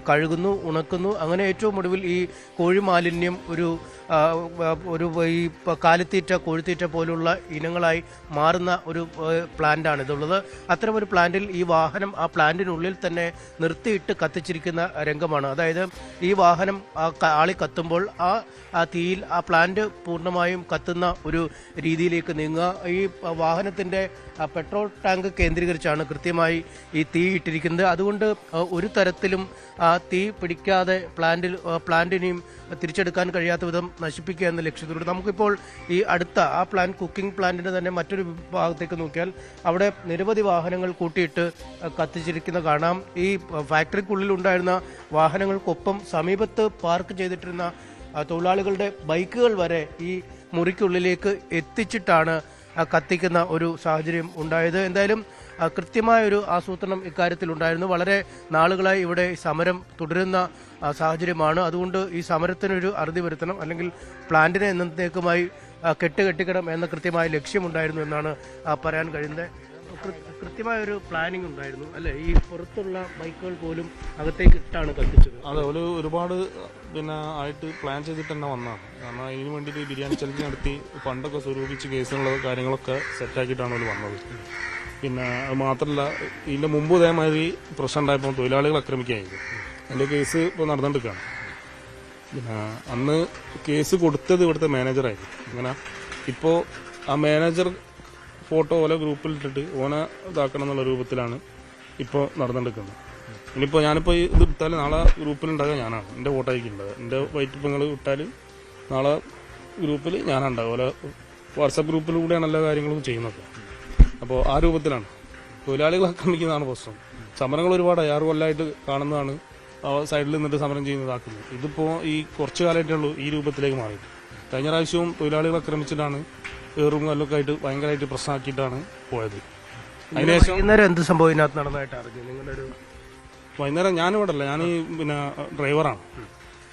കഴുകുന്നു, ഉണക്കുന്നു. അങ്ങനെ ഏറ്റവും ഒടുവിൽ ഈ കോഴി മാലിന്യം ഒരു ഈ കാലിത്തീറ്റ, കോഴിത്തീറ്റ പോലുള്ള ഇനങ്ങളായി മാറുന്ന ഒരു പ്ലാന്റാണ് ഇതുള്ളത്. അത്തരമൊരു പ്ലാന്റിൽ ഈ വാഹനം ആ പ്ലാന്റിനുള്ളിൽ തന്നെ നിർത്തിയിട്ട് കത്തിച്ചിരിക്കുന്ന രംഗമാണ്. അതായത് ഈ വാഹനം ആളി കത്തുമ്പോൾ ആ തീയിൽ ആ പ്ലാന്റ് പൂർണ്ണമായും കത്തുന്ന ഒരു രീതിയിലേക്ക് നീങ്ങുക. ഈ വാഹനത്തിന്റെ പെട്രോൾ ടാങ്ക് കേന്ദ്രീകരിച്ചാണ് കൃത്യമായി ഈ തീ ഇട്ടിരിക്കുന്നത്. അതുകൊണ്ട് ഒരു തരത്തിലും തീ പിടിക്കാതെ പ്ലാന്റിനെയും തിരിച്ചെടുക്കാൻ കഴിയാത്ത വിധം നശിപ്പിക്കുക എന്ന ലക്ഷ്യത്തോടെ നമുക്കിപ്പോൾ ഈ അടുത്ത ആ പ്ലാന്റ് കുക്കിംഗ് പ്ലാന്റിന്റെ തന്നെ മറ്റൊരു ഭാഗത്തേക്ക് നോക്കിയാൽ അവിടെ നിരവധി വാഹനങ്ങൾ കൂട്ടിയിട്ട് കത്തിച്ചിരിക്കുന്ന കാണാം. ഈ ഫാക്ടറിക്കുള്ളിൽ ഉണ്ടായിരുന്ന വാഹനങ്ങൾക്കൊപ്പം സമീപത്ത് പാർക്ക് ചെയ്തിട്ടിരുന്ന തൊഴിലാളികളുടെ ബൈക്കുകൾ വരെ ഈ മുറിക്കുള്ളിലേക്ക് എത്തിച്ചിട്ടാണ് കത്തിക്കുന്ന ഒരു സാഹചര്യം ഉണ്ടായത്. എന്തായാലും കൃത്യമായൊരു ആസൂത്രണം ഇക്കാര്യത്തിൽ ഉണ്ടായിരുന്നു. വളരെ നാളുകളായി ഇവിടെ സമരം തുടരുന്ന സാഹചര്യമാണ്. അതുകൊണ്ട് ഈ സമരത്തിനൊരു അറുതി വരുത്തണം, അല്ലെങ്കിൽ പ്ലാന്റിനെ എന്നേക്കുമായി കെട്ടിക്കണം എന്ന കൃത്യമായ ലക്ഷ്യമുണ്ടായിരുന്നു എന്നാണ് പറയാൻ കഴിയുന്നത്. കൃത്യമായൊരു പ്ലാനിംഗ് ഉണ്ടായിരുന്നു അല്ലെ? ഈ പുറത്തുള്ള ബൈക്കുകൾ പോലും അകത്തേക്ക് ഇട്ടാണ് കത്തിച്ചത്. അതെ, ഒരുപാട് ആയിട്ട് പ്ലാൻ ചെയ്തിട്ട് തന്നെ വന്നതാണ്. കാരണം ഇതിനു വേണ്ടിയിട്ട് ബിരിയാണി ചലഞ്ച് നടത്തി ഫണ്ടൊക്കെ സ്വരൂപിച്ച് കേസുള്ള കാര്യങ്ങളൊക്കെ സെറ്റാക്കിയിട്ടാണ് അവർ വന്നത്. പിന്നെ അത് മാത്രമല്ല, ഇതിന്റെ മുമ്പ് ഇതേമാതിരി പ്രശ്നം ഉണ്ടായപ്പോൾ തൊഴിലാളികൾ ആക്രമിക്കുകയായിരുന്നു. അതിന്റെ കേസ് ഇപ്പോൾ നടന്നുകൊണ്ടിരിക്കുകയാണ്. പിന്നെ അന്ന് കേസ് കൊടുത്തത് ഇവിടുത്തെ മാനേജറായിരുന്നു. അങ്ങനെ ഇപ്പോൾ ആ മാനേജർ ഫോട്ടോ ഓരോ ഗ്രൂപ്പിലിട്ടിട്ട് ഓനെ ഇതാക്കണം എന്നുള്ള രൂപത്തിലാണ് ഇപ്പോൾ നടന്നുകൊണ്ടിരിക്കുന്നത്. ഇനിയിപ്പോൾ ഞാനിപ്പോൾ ഇത് ഇട്ടാൽ നാളെ ഗ്രൂപ്പിലുണ്ടാകുക ഞാനാണ്, എൻ്റെ ഫോട്ടോ ആയിരിക്കുന്നുണ്ടാകുക. എൻ്റെ വൈറ്റിപ്പങ്ങൾ ഇട്ടാൽ നാളെ ഗ്രൂപ്പിൽ ഞാനുണ്ടാകും. ഓരോ വാട്സാപ്പ് ഗ്രൂപ്പിലൂടെയാണ് എല്ലാ കാര്യങ്ങളും ചെയ്യുന്നത്. അപ്പോൾ ആ രൂപത്തിലാണ് തൊഴിലാളികൾ ആക്രമിക്കുന്നതാണ് പ്രശ്നം. സമരങ്ങൾ ഒരുപാട് 6 കൊല്ലമായിട്ട് കാണുന്നതാണ് സൈഡിൽ നിന്നിട്ട് സമരം ചെയ്യുന്നതാക്കുന്നത്. ഇതിപ്പോൾ ഈ കുറച്ചു കാലമായിട്ടുള്ളൂ ഈ രൂപത്തിലേക്ക് മാറിയിട്ട്. കഴിഞ്ഞ പ്രാവശ്യവും തൊഴിലാളികൾ ആക്രമിച്ചിട്ടാണ് ഏറും കല്ലൊക്കെ ആയിട്ട് ഭയങ്കരമായിട്ട് പ്രശ്നമാക്കിയിട്ടാണ് പോയത്. അതിനുശേഷം എന്ത് സംഭവം ഇതിനകത്ത് നടന്നതായിട്ട് അറിഞ്ഞു നിങ്ങളൊരു? വൈകുന്നേരം ഞാനിവിടെ അല്ല, ഞാൻ ഡ്രൈവറാണ്.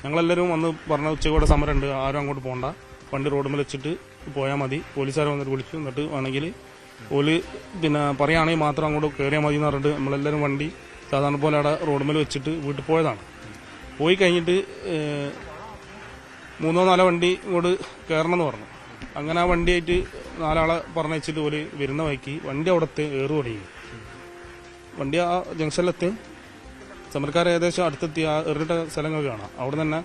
ഞങ്ങളെല്ലാവരും വന്ന് പറഞ്ഞ ഉച്ചയോടെ സമരമുണ്ട്, ആരും അങ്ങോട്ട് പോകണ്ട, വണ്ടി റോഡുമ്മൽ വെച്ചിട്ട് പോയാൽ മതി, പോലീസുകാരെ വന്നിട്ട് വിളിച്ചു, എന്നിട്ട് വേണമെങ്കിൽ ഓല് പറയുകയാണെങ്കിൽ മാത്രം അങ്ങോട്ട് കയറിയാൽ മതി എന്ന് പറഞ്ഞിട്ട് നമ്മളെല്ലാവരും വണ്ടി സാധാരണ പോലെ അവിടെ റോഡുമ്മൽ വെച്ചിട്ട് വീട്ടിൽ പോയതാണ്. പോയി കഴിഞ്ഞിട്ട് 3-4 വണ്ടി ഇങ്ങോട്ട് കയറണം എന്ന് പറഞ്ഞു. അങ്ങനെ ആ വണ്ടിയായിട്ട് 4 ആളെ പറഞ്ഞിട്ട് ഓല് വരുന്ന വഴിക്ക് വണ്ടി അവിടത്തെ ഏറ് തുടങ്ങി. വണ്ടി ആ ജംഗ്ഷനിലെത്തി സമരക്കാർ ഏകദേശം അടുത്തെത്തി ആ എറിഞ്ഞിട്ട സ്ഥലങ്ങൾ കാണാം. അവിടെ തന്നെ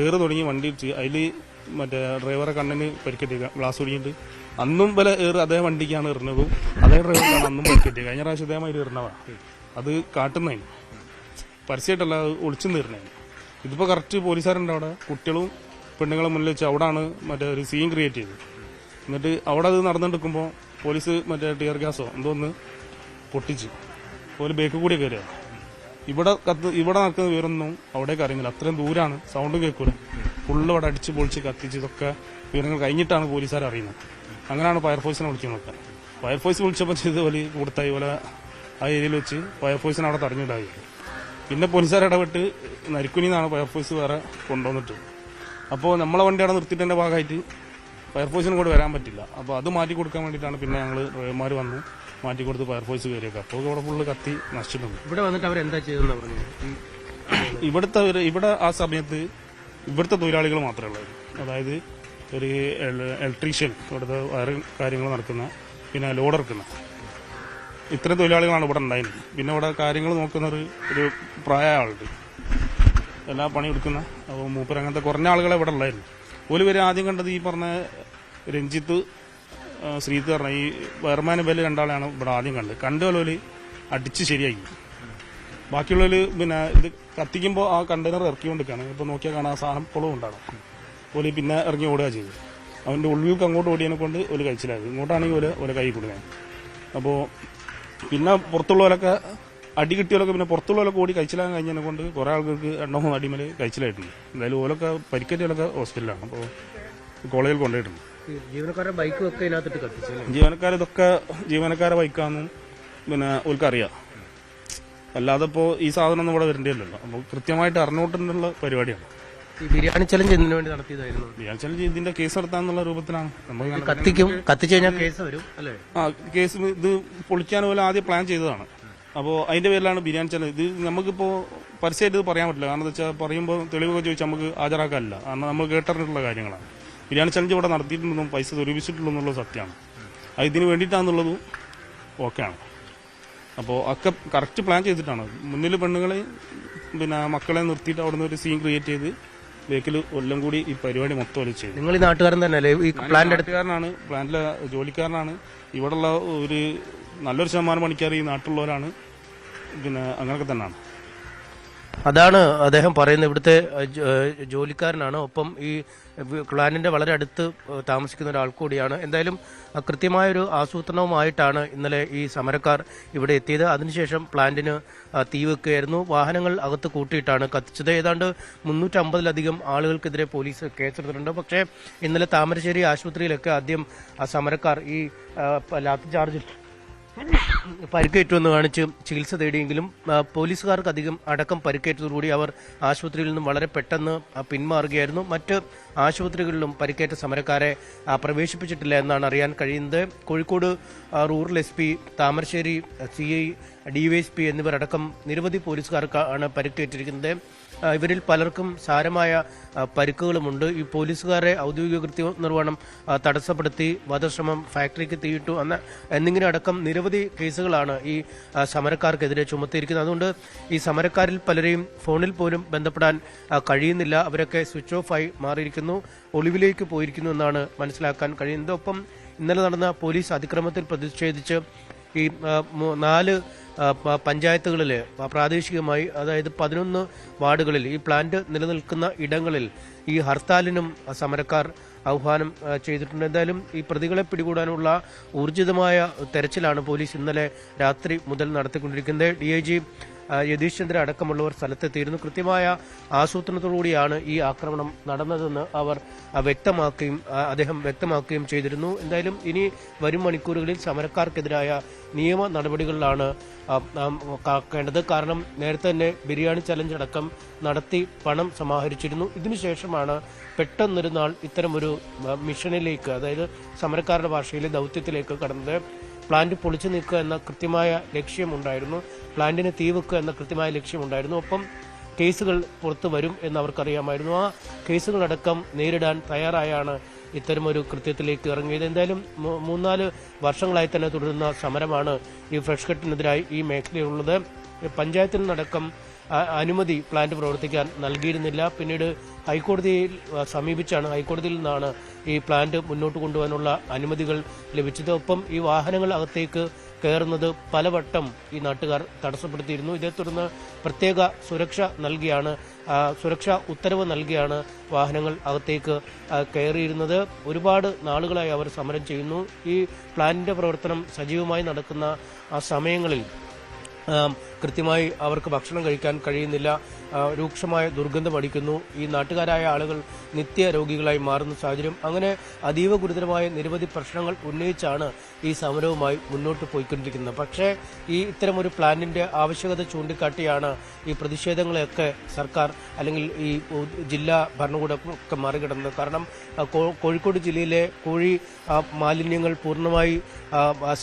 ഏറ് തുടങ്ങി വണ്ടി ഇടിച്ച് അതിൽ മറ്റേ ഡ്രൈവറെ കണ്ണിന് പരിക്കെത്തിയ ഗ്ലാസ് ഒടിഞ്ഞിട്ട് അന്നും പല ഏറ് അതേ വണ്ടിക്കാണ് എറിഞ്ഞതും അതേ ഡ്രൈവറിനാണ് അന്നും പരിക്കെത്തിയത്. കഴിഞ്ഞ പ്രാവശ്യം ഇതേമാതിരി എറിഞ്ഞതാണ്. അത് കാട്ടുന്നതിന് പരസ്യമായിട്ടല്ല, അത് ഒളിച്ചു തീർന്നതിന്. ഇതിപ്പോൾ കറക്റ്റ് പോലീസുകാരുണ്ട് അവിടെ, കുട്ടികളും പെണ്ണുങ്ങളെ മുന്നിൽ വെച്ച് അവിടാണ് മറ്റേ ഒരു സീൻ ക്രിയേറ്റ് ചെയ്തത്. എന്നിട്ട് അവിടെ അത് നടന്നുകൊണ്ടിരിക്കുമ്പോൾ പോലീസ് മറ്റേ ടിയർ ഗ്യാസോ എന്തോന്ന് പൊട്ടിച്ച് പോലെ ബേക്ക് കൂടി കയറിയ ഇവിടെ നടക്കുന്ന വിവരമൊന്നും അവിടേക്ക് അറിയുന്നില്ല. അത്രയും ദൂരാണ്, സൗണ്ടും കേൾക്കൂല. ഫുള്ള് അവിടെ അടിച്ച് പൊളിച്ച് കത്തിച്ച് ഇതൊക്കെ വിവരങ്ങൾ കഴിഞ്ഞിട്ടാണ് പോലീസുകാർ അറിയുന്നത്. അങ്ങനെയാണ് ഫയർഫോഴ്സിനെ വിളിക്കുന്നത്. ഫയർഫോഴ്സ് വിളിച്ചപ്പോൾ ചെയ്ത് പോലെ കൊടുത്തായി പോലെ ആ ഏരിയയിൽ വെച്ച് ഫയർഫോഴ്സിനെ അവിടെ തടഞ്ഞിട്ടായി. പിന്നെ പോലീസുകാർ ഇടപെട്ട് നരിക്കുനിന്നാണ് ഫയർഫോഴ്സ് വേറെ കൊണ്ടുവന്നിട്ട്. അപ്പോൾ നമ്മളെ വണ്ടി അവിടെ നിർത്തിയിട്ടതിന്റെ ഭാഗമായിട്ട് ഫയർഫോഴ്സിനും കൂടെ വരാൻ പറ്റില്ല. അപ്പോൾ അത് മാറ്റി കൊടുക്കാൻ വേണ്ടിയിട്ടാണ് പിന്നെ ഞങ്ങൾ ഡ്രൈവർമാർ വന്ന് മാറ്റി കൊടുത്ത് ഫയർഫോഴ്സ് കയറിയൊക്കെ. അപ്പോൾ ഇവിടെ ഫുള്ള് കത്തി നശിച്ചിട്ടുണ്ട്. ഇവിടെ വന്നിട്ട് അവരെന്താ ചെയ്തെന്ന് പറഞ്ഞു? ഇവിടെ ആ സമയത്ത് ഇവിടുത്തെ തൊഴിലാളികൾ മാത്രമേ ഉള്ളൂ. അതായത് ഒരു ഇലക്ട്രീഷ്യൻ, ഇവിടുത്തെ വയർ കാര്യങ്ങൾ നടക്കുന്ന, പിന്നെ ലോഡ് ഇറക്കുന്ന ഇത്രയും തൊഴിലാളികളാണ് ഇവിടെ ഉണ്ടായിരുന്നത്. പിന്നെ ഇവിടെ കാര്യങ്ങൾ നോക്കുന്ന ഒരു പ്രായ ആളുണ്ട്, എല്ലാ പണി എടുക്കുന്ന. അപ്പോൾ മൂപ്പർ അങ്ങനത്തെ കുറഞ്ഞ ആളുകളെ ഇവിടെ ഉള്ളായിരുന്നു. ഒരു പേര് ആദ്യം കണ്ടത് ഈ പറഞ്ഞ രഞ്ജിത്ത്, ശ്രീത്ത് പറഞ്ഞ ഈ വയർമാൻ ബല് 2 ആളെയാണ് ഇവിടെ ആദ്യം കണ്ടത്. അടിച്ച് ശരിയാക്കി. ബാക്കിയുള്ളവർ പിന്നെ ഇത് കത്തിക്കുമ്പോൾ ആ കണ്ടെയ്നർ ഇറക്കിക്കൊണ്ടിരിക്കുകയാണ്. ഇപ്പോൾ നോക്കിയാൽ കാണാൻ ആ സാധനം ഇപ്പോഴും ഉണ്ടാകും. ഓല് പിന്നെ ഇറങ്ങി ഓടുക ചെയ്തു. അവൻ്റെ ഉള്ളിലേക്ക് അങ്ങോട്ട് ഓടിയതിനെ കൊണ്ട് ഒരു കഴിച്ചിലായത്. ഇങ്ങോട്ടാണെങ്കിൽ ഓല കൈ കൊടുക്കാൻ. അപ്പോൾ പിന്നെ പുറത്തുള്ളവരൊക്കെ അടി കിട്ടിയവരൊക്കെ പിന്നെ പുറത്തുള്ളവരൊക്കെ ഓടി കഴിച്ചിലാകാൻ കഴിഞ്ഞതിനെ കൊണ്ട് കുറേ ആൾക്കാർക്ക് 2-3 അടിമേൽ കഴിച്ചിലായിട്ടുണ്ട്. എന്തായാലും ഓലൊക്കെ പരിക്കേറ്റവരൊക്കെ ഹോസ്പിറ്റലിലാണ്. അപ്പോൾ കോളേജിൽ കൊണ്ടുപോയിട്ടുണ്ട്. ജീവനക്കാരുടെ ബൈക്കൊക്കെ ഇതിനകത്തിട്ട് കത്തിച്ചു. ജീവനക്കാരെ ബൈക്കാണെന്നും പിന്നെ ഓൽക്കറിയാം. അല്ലാതെ ഇപ്പോൾ ഈ സാധനം ഒന്നും ഇവിടെ വരേണ്ടല്ലോ. അപ്പോൾ കൃത്യമായിട്ട് അറിഞ്ഞോട്ടുള്ള പരിപാടിയാണ്. ഈ ബിരിയാണി ചലഞ്ച് എന്തിനു വേണ്ടി നടത്തിയതായിരുന്നു? ബിരിയാണി ചലഞ്ച് ഇതിന്റെ കേസ് നടത്താന്നുള്ള രൂപത്തിലാണ്. കത്തിച്ചു കഴിഞ്ഞാൽ കേസ് വരും അല്ലേ? കേസ് ഇത് പൊളിക്കാൻ പോലെ ആദ്യം പ്ലാൻ ചെയ്തതാണ്. അപ്പോൾ അതിന്റെ പേരിലാണ് ബിരിയാണി ചലഞ്ച്. ഇത് നമുക്കിപ്പോൾ പരസ്യമായിട്ട് ഇത് പറയാൻ പറ്റില്ല. കാരണം എന്താ വെച്ചാൽ പറയുമ്പോൾ തെളിവൊക്കെ ചോദിച്ചാൽ നമുക്ക് ഹാജരാക്കാനില്ല. കാരണം നമ്മൾ കേട്ടറിഞ്ഞിട്ടുള്ള കാര്യങ്ങളാണ്. ബിരിയാണി ചലഞ്ച് ഇവിടെ നടത്തിയിട്ടുണ്ടെന്നും പൈസ സ്വരൂപിച്ചിട്ടുള്ളതെന്നുള്ളത് സത്യമാണ്. അത് ഇതിന് വേണ്ടിയിട്ടാണെന്നുള്ളതും ഓക്കെയാണ്. അപ്പോൾ ഒക്കെ കറക്റ്റ് പ്ലാൻ ചെയ്തിട്ടാണ്. മുന്നിൽ പെണ്ണുങ്ങളെ പിന്നെ മക്കളെ നിർത്തിയിട്ട് അവിടെ നിന്ന് ഒരു സീൻ ക്രിയേറ്റ് ചെയ്ത് ബേക്കിൽ എല്ലാം കൂടി ഈ പരിപാടി മൊത്തം ഒരു ചെയ്തു. നിങ്ങൾ ഈ നാട്ടുകാരൻ തന്നെയല്ലേ? ഈ നാട്ടുകാരനാണ്, പ്ലാന്റിലെ ജോലിക്കാരനാണ്. ഇവിടെയുള്ള ഒരു നല്ലൊരു ശതമാനം പണിക്കാർ ഈ നാട്ടിലുള്ളവരാണ്. പിന്നെ അങ്ങനെയൊക്കെ തന്നെയാണ്. അതാണ് അദ്ദേഹം പറയുന്നത്. ഇവിടുത്തെ ജോലിക്കാരനാണ്, ഒപ്പം ഈ പ്ലാന്റിന്റെ വളരെ അടുത്ത് താമസിക്കുന്ന ഒരാൾ കൂടിയാണ്. എന്തായാലും കൃത്യമായൊരു ആസൂത്രണവുമായിട്ടാണ് ഇന്നലെ ഈ സമരക്കാർ ഇവിടെ എത്തിയത്. അതിനുശേഷം പ്ലാന്റിന് തീ വെക്കുകയായിരുന്നു. വാഹനങ്ങൾ അകത്ത് കൂട്ടിയിട്ടാണ് കത്തിച്ചത്. ഏതാണ്ട് 350-ലധികം ആളുകൾക്കെതിരെ പോലീസ് കേസെടുത്തിട്ടുണ്ട്. പക്ഷേ ഇന്നലെ താമരശ്ശേരി ആശുപത്രിയിലൊക്കെ ആദ്യം സമരക്കാർ ഈ ലാത്തി ചാർജിൽ പരിക്കേറ്റുവെന്ന് കാണിച്ച് ചികിത്സ തേടിയെങ്കിലും പോലീസുകാർക്ക് അടക്കം പരിക്കേറ്റതോടുകൂടി അവർ ആശുപത്രിയിൽ നിന്നും വളരെ പെട്ടെന്ന് പിന്മാറുകയായിരുന്നു. മറ്റ് ആശുപത്രികളിലും പരിക്കേറ്റ സമരക്കാരെ പ്രവേശിപ്പിച്ചിട്ടില്ല എന്നാണ് അറിയാൻ കഴിയുന്നത്. Kozhikode rural SP, Thamarassery CI, DYSP എന്നിവരടക്കം നിരവധി പോലീസുകാർക്കാണ് പരിക്കേറ്റിരിക്കുന്നത്. ഇവരിൽ പലർക്കും സാരമായ പരിക്കുകളുമുണ്ട്. ഈ പോലീസുകാരെ ഔദ്യോഗിക കൃത്യനിർവഹണം തടസ്സപ്പെടുത്തി, വധശ്രമം, ഫാക്ടറിക്ക് തീയിട്ടു എന്നിങ്ങനെ അടക്കം നിരവധി കേസുകളാണ് ഈ സമരക്കാർക്കെതിരെ ചുമത്തിയിരിക്കുന്നത്. അതുകൊണ്ട് ഈ സമരക്കാരിൽ പലരെയും ഫോണിൽ പോലും ബന്ധപ്പെടാൻ കഴിയുന്നില്ല. അവരൊക്കെ സ്വിച്ച് ഓഫ് ആയി മാറിയിരിക്കുന്നു, ഒളിവിലേക്ക് പോയിരിക്കുന്നു എന്നാണ് മനസ്സിലാക്കാൻ കഴിയുന്നത്. ഒപ്പം ഇന്നലെ നടന്ന പോലീസ് അതിക്രമത്തിൽ പ്രതിഷേധിച്ച് ഈ 4 പഞ്ചായത്തുകളിൽ പ്രാദേശികമായി, അതായത് 11 വാർഡുകളിൽ ഈ പ്ലാന്റ് നിലനിൽക്കുന്ന ഇടങ്ങളിൽ ഈ ഹർത്താലിനും സമരക്കാർ ആഹ്വാനം ചെയ്തിട്ടുണ്ട്. എന്തായാലും ഈ പ്രതികളെ പിടികൂടാനുള്ള ഊർജിതമായ തെരച്ചിലാണ് പോലീസ് ഇന്നലെ രാത്രി മുതൽ നടത്തിക്കൊണ്ടിരിക്കുന്നത്. DIG യതീഷ് ചന്ദ്ര അടക്കമുള്ളവർ സ്ഥലത്തെത്തിയിരുന്നു. കൃത്യമായ ആസൂത്രണത്തോടുകൂടിയാണ് ഈ ആക്രമണം നടന്നതെന്ന് അദ്ദേഹം വ്യക്തമാക്കുകയും ചെയ്തിരുന്നു. എന്തായാലും ഇനി വരും മണിക്കൂറുകളിൽ സമരക്കാർക്കെതിരായ നിയമ നടപടികളിലാണ് കാക്കേണ്ടത്. കാരണം നേരത്തെ തന്നെ ബിരിയാണി ചലഞ്ച് അടക്കം നടത്തി പണം സമാഹരിച്ചിരുന്നു. ഇതിനുശേഷമാണ് പെട്ടെന്നൊരു നാൾ ഇത്തരമൊരു മിഷനിലേക്ക്, അതായത് സമരക്കാരുടെ ഭാഷയിലെ ദൗത്യത്തിലേക്ക് കടന്നത്. പ്ലാന്റ് പൊളിച്ചു നീക്കുക എന്ന കൃത്യമായ ലക്ഷ്യമുണ്ടായിരുന്നു, പ്ലാന്റിന് തീ വെക്കുക എന്ന കൃത്യമായ ലക്ഷ്യമുണ്ടായിരുന്നു. ഒപ്പം കേസുകൾ പുറത്തു വരും എന്ന് അവർക്കറിയാമായിരുന്നു. ആ കേസുകളടക്കം നേരിടാൻ തയ്യാറായാണ് ഇത്തരമൊരു കൃത്യത്തിലേക്ക് ഇറങ്ങിയത്. എന്തായാലും 3-4 വർഷങ്ങളായി തന്നെ തുടരുന്ന സമരമാണ് ഈ ഫ്രഷ് കട്ടിനെതിരായി ഈ മേഖലയിലുള്ളത്. പഞ്ചായത്തിൽ നിന്നടക്കം അനുമതി പ്ലാന്റ് പ്രവർത്തിക്കാൻ നൽകിയിരുന്നില്ല. പിന്നീട് ഹൈക്കോടതിയിൽ സമീപിച്ചാണ്, ഹൈക്കോടതിയിൽ നിന്നാണ് ഈ പ്ലാന്റ് മുന്നോട്ട് കൊണ്ടുപോകാനുള്ള അനുമതികൾ ലഭിച്ചത്. ഒപ്പം ഈ വാഹനങ്ങൾ അകത്തേക്ക് കയറുന്നത് പലവട്ടം ഈ നാട്ടുകാർ തടസ്സപ്പെടുത്തിയിരുന്നു. ഇതേ തുടർന്ന് പ്രത്യേക സുരക്ഷാ ഉത്തരവ് നൽകിയാണ് വാഹനങ്ങൾ അകത്തേക്ക് കയറിയിരുന്നത്. ഒരുപാട് നാളുകളായി അവർ സമരം ചെയ്യുന്നു. ഈ പ്ലാന്റിന്റെ പ്രവർത്തനം സജീവമായി നടക്കുന്ന ആ സമയങ്ങളിൽ കൃത്യമായി അവർക്ക് ഭക്ഷണം കഴിക്കാൻ കഴിയുന്നില്ല. രൂക്ഷമായ ദുർഗന്ധം അടിക്കുന്നു. ഈ നാട്ടുകാരായ ആളുകൾ നിത്യ രോഗികളായി മാറുന്ന സാഹചര്യം. അങ്ങനെ അതീവ ഗുരുതരമായ നിരവധി പ്രശ്നങ്ങൾ ഉന്നയിച്ചാണ് ഈ സമരവുമായി മുന്നോട്ട് പോയിക്കൊണ്ടിരിക്കുന്നത്. പക്ഷേ ഈ ഇത്തരമൊരു പ്ലാനിന്റെ ആവശ്യകത ചൂണ്ടിക്കാട്ടിയാണ് ഈ പ്രതിഷേധങ്ങളെയൊക്കെ സർക്കാർ അല്ലെങ്കിൽ ഈ ജില്ലാ ഭരണകൂടമൊക്കെ മറികടന്നത്. കാരണം കോഴിക്കോട് ജില്ലയിലെ കോഴി മാലിന്യങ്ങൾ പൂർണ്ണമായി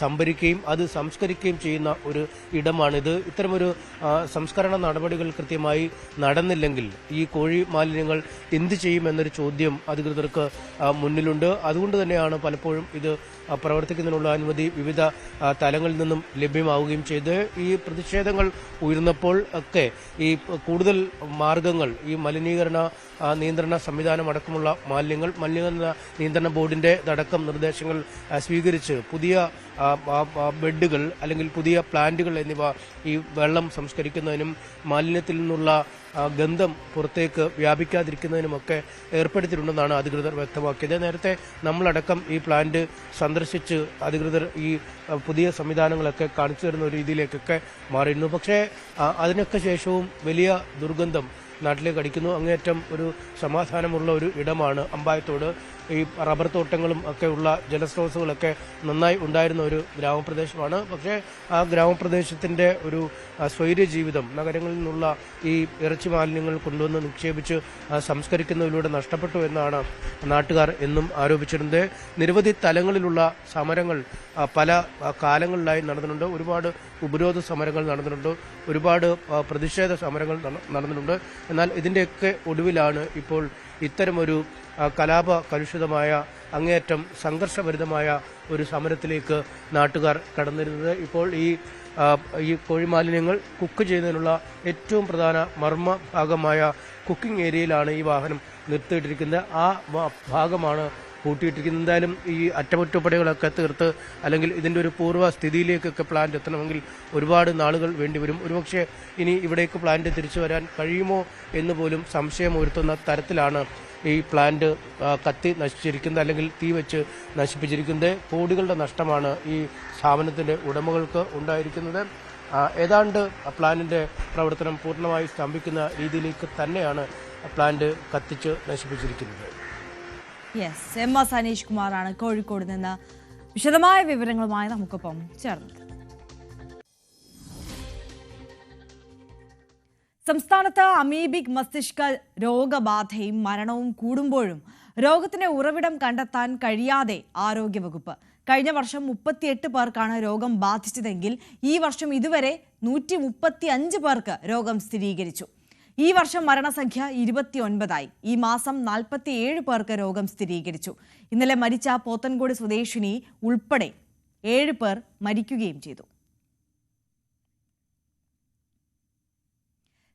സംഭരിക്കുകയും അത് സംസ്കരിക്കുകയും ചെയ്യുന്ന ഒരു ഇടമാണിത്. ഇത്തരമൊരു സംസ്കരണ നടപടികൾ കൃത്യമായി നടന്നില്ലെങ്കിൽ ഈ കോഴി മാലിന്യങ്ങൾ എന്ത് ചെയ്യുമെന്നൊരു ചോദ്യം അധികൃതർക്ക് മുന്നിലുണ്ട്. അതുകൊണ്ട് തന്നെയാണ് പലപ്പോഴും ഇത് പ്രവർത്തിക്കുന്നതിനുള്ള അനുമതി വിവിധ തലങ്ങളിൽ നിന്നും ലഭ്യമാവുകയും ചെയ്ത് ഈ പ്രതിഷേധങ്ങൾ ഉയർന്നപ്പോൾ ഒക്കെ ഈ കൂടുതൽ മാർഗങ്ങൾ, ഈ മലിനീകരണ നിയന്ത്രണ സംവിധാനം അടക്കമുള്ള മലിനീകരണ നിയന്ത്രണ ബോർഡിന്റെ അടക്കം നിർദ്ദേശങ്ങൾ സ്വീകരിച്ച് പുതിയ ബെഡുകൾ അല്ലെങ്കിൽ പുതിയ പ്ലാന്റുകൾ എന്നിവ ഈ വെള്ളം സംസ്കരിക്കുന്നതിനും മാലിന്യത്തിൽ നിന്നുള്ള ഗന്ധം പുറത്തേക്ക് വ്യാപിക്കാതിരിക്കുന്നതിനുമൊക്കെ ഏർപ്പെടുത്തിയിട്ടുണ്ടെന്നാണ് അധികൃതർ വ്യക്തമാക്കിയത്. നേരത്തെ നമ്മളടക്കം ഈ പ്ലാന്റ് സന്ദർശിച്ച് അധികൃതർ ഈ പുതിയ സംവിധാനങ്ങളൊക്കെ കാണിച്ചു തരുന്ന ഒരു രീതിയിലേക്കൊക്കെ മാറിയിരുന്നു. പക്ഷേ അതിനൊക്കെ ശേഷവും വലിയ ദുർഗന്ധം നാട്ടിലേക്ക് അടിക്കുന്നു. അങ്ങേയറ്റം ഒരു സമാധാനമുള്ള ഒരു ഇടമാണ് അമ്പായത്തോട്. ഈ റബ്ബർ തോട്ടങ്ങളും ഒക്കെ ഉള്ള ജലസ്രോതസ്സുകളൊക്കെ നന്നായി ഉണ്ടായിരുന്ന ഒരു ഗ്രാമപ്രദേശമാണ്. പക്ഷേ ആ ഗ്രാമപ്രദേശത്തിന്റെ ഒരു സ്വൈര്യ ജീവിതം നഗരങ്ങളിൽ നിന്നുള്ള ഈ ഇറച്ചി മാലിന്യങ്ങൾ കൊണ്ടുവന്ന് നിക്ഷേപിച്ച് സംസ്കരിക്കുന്നതിലൂടെ നഷ്ടപ്പെട്ടു എന്നാണ് നാട്ടുകാർ എന്നും ആരോപിച്ചിരുന്നത്. നിരവധി തലങ്ങളിലുള്ള സമരങ്ങൾ പല കാലങ്ങളിലായി നടന്നിട്ടുണ്ട്. ഒരുപാട് ഉപരോധ സമരങ്ങൾ നടന്നിട്ടുണ്ട്, ഒരുപാട് പ്രതിഷേധ സമരങ്ങൾ നടന്നിട്ടുണ്ട്. എന്നാൽ ഇതിന്റെയൊക്കെ ഒടുവിലാണ് ഇപ്പോൾ ഇത്തരമൊരു കലുഷിതമായ അങ്ങേയറ്റം സംഘർഷഭരിതമായ ഒരു സമരത്തിലേക്ക് നാട്ടുകാർ കടന്നിരുന്നത്. ഇപ്പോൾ ഈ കോഴിമാലിന്യങ്ങൾ കുക്ക് ചെയ്യുന്നതിനുള്ള ഏറ്റവും പ്രധാന മർമ്മ ഭാഗമായ കുക്കിംഗ് ഏരിയയിലാണ് ഈ വാഹനം നിർത്തിയിട്ടിരിക്കുന്നത്. ആ ഭാഗമാണ് പൂട്ടിയിട്ടിരിക്കുന്നത്. എന്തായാലും ഈ അറ്റകുറ്റപ്പണികളൊക്കെ തീർത്ത് അല്ലെങ്കിൽ ഇതിൻ്റെ ഒരു പൂർവ്വ സ്ഥിതിയിലേക്കൊക്കെ പ്ലാന്റ് എത്തണമെങ്കിൽ ഒരുപാട് നാളുകൾ വേണ്ടിവരും. ഒരുപക്ഷെ ഇനി ഇവിടേക്ക് പ്ലാന്റ് തിരിച്ചു വരാൻ കഴിയുമോ എന്ന് പോലും സംശയമുയർത്തുന്ന തരത്തിലാണ് ഈ പ്ലാന്റ് കത്തി നശിച്ചിരിക്കുന്നത് അല്ലെങ്കിൽ തീ വെച്ച് നശിപ്പിച്ചിരിക്കുന്നത്. കോടികളുടെ നഷ്ടമാണ് ഈ സ്ഥാപനത്തിൻ്റെ ഉടമകൾക്ക് ഉണ്ടായിരിക്കുന്നത്. ഏതാണ്ട് പ്ലാന്റിൻ്റെ പ്രവർത്തനം പൂർണ്ണമായി സ്തംഭിക്കുന്ന രീതിയിലേക്ക് തന്നെയാണ് പ്ലാന്റ് കത്തിച്ച് നശിപ്പിച്ചിരിക്കുന്നത്. യെസ്, എം എസ് അനീഷ് കുമാറാണ് കോഴിക്കോട് നിന്ന് വിശദമായ വിവരങ്ങളുമായി നമുക്കൊപ്പം ചേർന്നത്. സംസ്ഥാനത്ത് അമീബിക് മസ്തിഷ്ക രോഗബാധയും മരണവും കൂടുമ്പോഴും രോഗത്തിന്റെ ഉറവിടം കണ്ടെത്താൻ കഴിയാതെ ആരോഗ്യവകുപ്പ്. കഴിഞ്ഞ വർഷം 38 പേർക്കാണ് രോഗം ബാധിച്ചതെങ്കിൽ ഈ വർഷം ഇതുവരെ 135 പേർക്ക് രോഗം സ്ഥിരീകരിച്ചു. ഈ വർഷം മരണസംഖ്യ 29ആയി. ഈ മാസം 47 പേർക്ക് രോഗം സ്ഥിരീകരിച്ചു. ഇന്നലെ മരിച്ച പോത്തൻകോട് സ്വദേശിനി ഉൾപ്പെടെ 7 പേർ മരിക്കുകയും ചെയ്തു.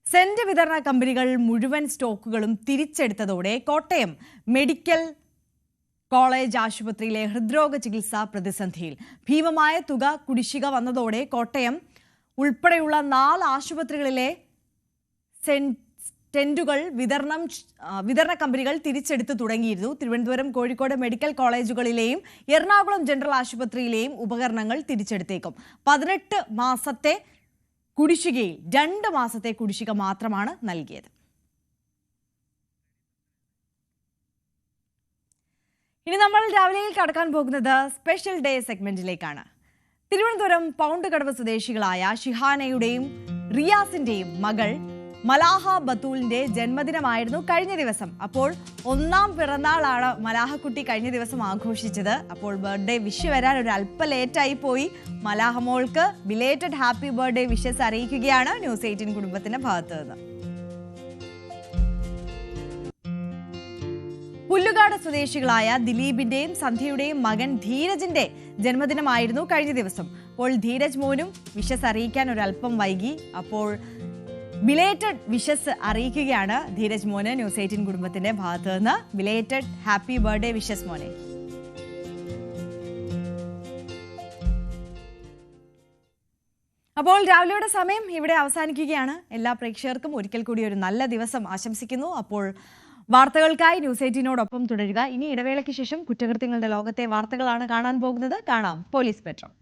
സെന്റ് വിതരണ കമ്പനികൾ മുഴുവൻ സ്റ്റോക്കുകളും തിരിച്ചെടുത്തതോടെ കോട്ടയം മെഡിക്കൽ കോളേജ് ആശുപത്രിയിലെ ഹൃദ്രോഗ ചികിത്സ പ്രതിസന്ധിയിൽ. ഭീമമായ തുക കുടിശ്ശിക വന്നതോടെ കോട്ടയം ഉൾപ്പെടെയുള്ള 4 ആശുപത്രികളിലെ ടെന്റുകൾ വിതരണ കമ്പനികൾ തിരിച്ചെടുത്തു തുടങ്ങിയിരുന്നു. തിരുവനന്തപുരം, കോഴിക്കോട് മെഡിക്കൽ കോളേജുകളിലെയും എറണാകുളം ജനറൽ ആശുപത്രിയിലെയും ഉപകരണങ്ങൾ തിരിച്ചെടുത്തേക്കും. 18 മാസത്തെ കുടിശ്ശികയിൽ 2 മാസത്തെ കുടിശ്ശിക മാത്രമാണ് നൽകിയത്. ഇനി നമ്മൾ രാവിലെയിൽ കടക്കാൻ പോകുന്നത് സ്പെഷ്യൽ ഡേ സെഗ്മെന്റിലേക്കാണ്. തിരുവനന്തപുരം പൗണ്ട് കടവ് സ്വദേശികളായ ഷിഹാനയുടെയും റിയാസിന്റെയും മകൾ മലാഹ ബത്തൂലിന്റെ ജന്മദിനമായിരുന്നു കഴിഞ്ഞ ദിവസം. അപ്പോൾ 1ാം പിറന്നാളാണ് മലാഹക്കുട്ടി കഴിഞ്ഞ ദിവസം ആഘോഷിച്ചത്. അപ്പോൾ ബർത്ത്ഡേ വിഷ് വരാൻ ഒരു അല്പം ലേറ്റായി പോയി. മലാഹ മോൾക്ക് ബിലേറ്റഡ് ഹാപ്പി ബർത്ത്ഡേ വിഷസ് അറിയിക്കുകയാണ് ന്യൂസ് 18 കുടുംബത്തിന്റെ ഭാഗത്ത് നിന്ന്. പുല്ലുകാട് സ്വദേശികളായ ദിലീപിന്റെയും സന്ധ്യയുടെയും മകൻ ധീരജിന്റെ ജന്മദിനമായിരുന്നു കഴിഞ്ഞ ദിവസം. അപ്പോൾ ധീരജ് മോനും വിഷസ് അറിയിക്കാൻ ഒരല്പം വൈകി. അപ്പോൾ ബിലേറ്റഡ് വിഷസ് അറിയിക്കുകയാണ് ധീരജ് മോന് ന്യൂസ് 18 കുടുംബത്തിന്റെ ഭാഗത്ത് നിന്ന്. ബിലേറ്റഡ് ഹാപ്പി ബർത്ത്ഡേ വിഷസ് മോനെ. അപ്പോൾ രാവിലെയുടെ സമയം ഇവിടെ അവസാനിക്കുകയാണ്. എല്ലാ പ്രേക്ഷകർക്കും ഒരിക്കൽ കൂടി ഒരു നല്ല ദിവസം ആശംസിക്കുന്നു. അപ്പോൾ വാർത്തകൾക്കായി ന്യൂസ് 18നോടൊപ്പം തുടരുക. ഇനി ഇടവേളയ്ക്ക് ശേഷം കുറ്റകൃത്യങ്ങളുടെ ലോകത്തെ വാർത്തകളാണ് കാണാൻ പോകുന്നത്. കാണാം പോലീസ് പെട്രോൾ.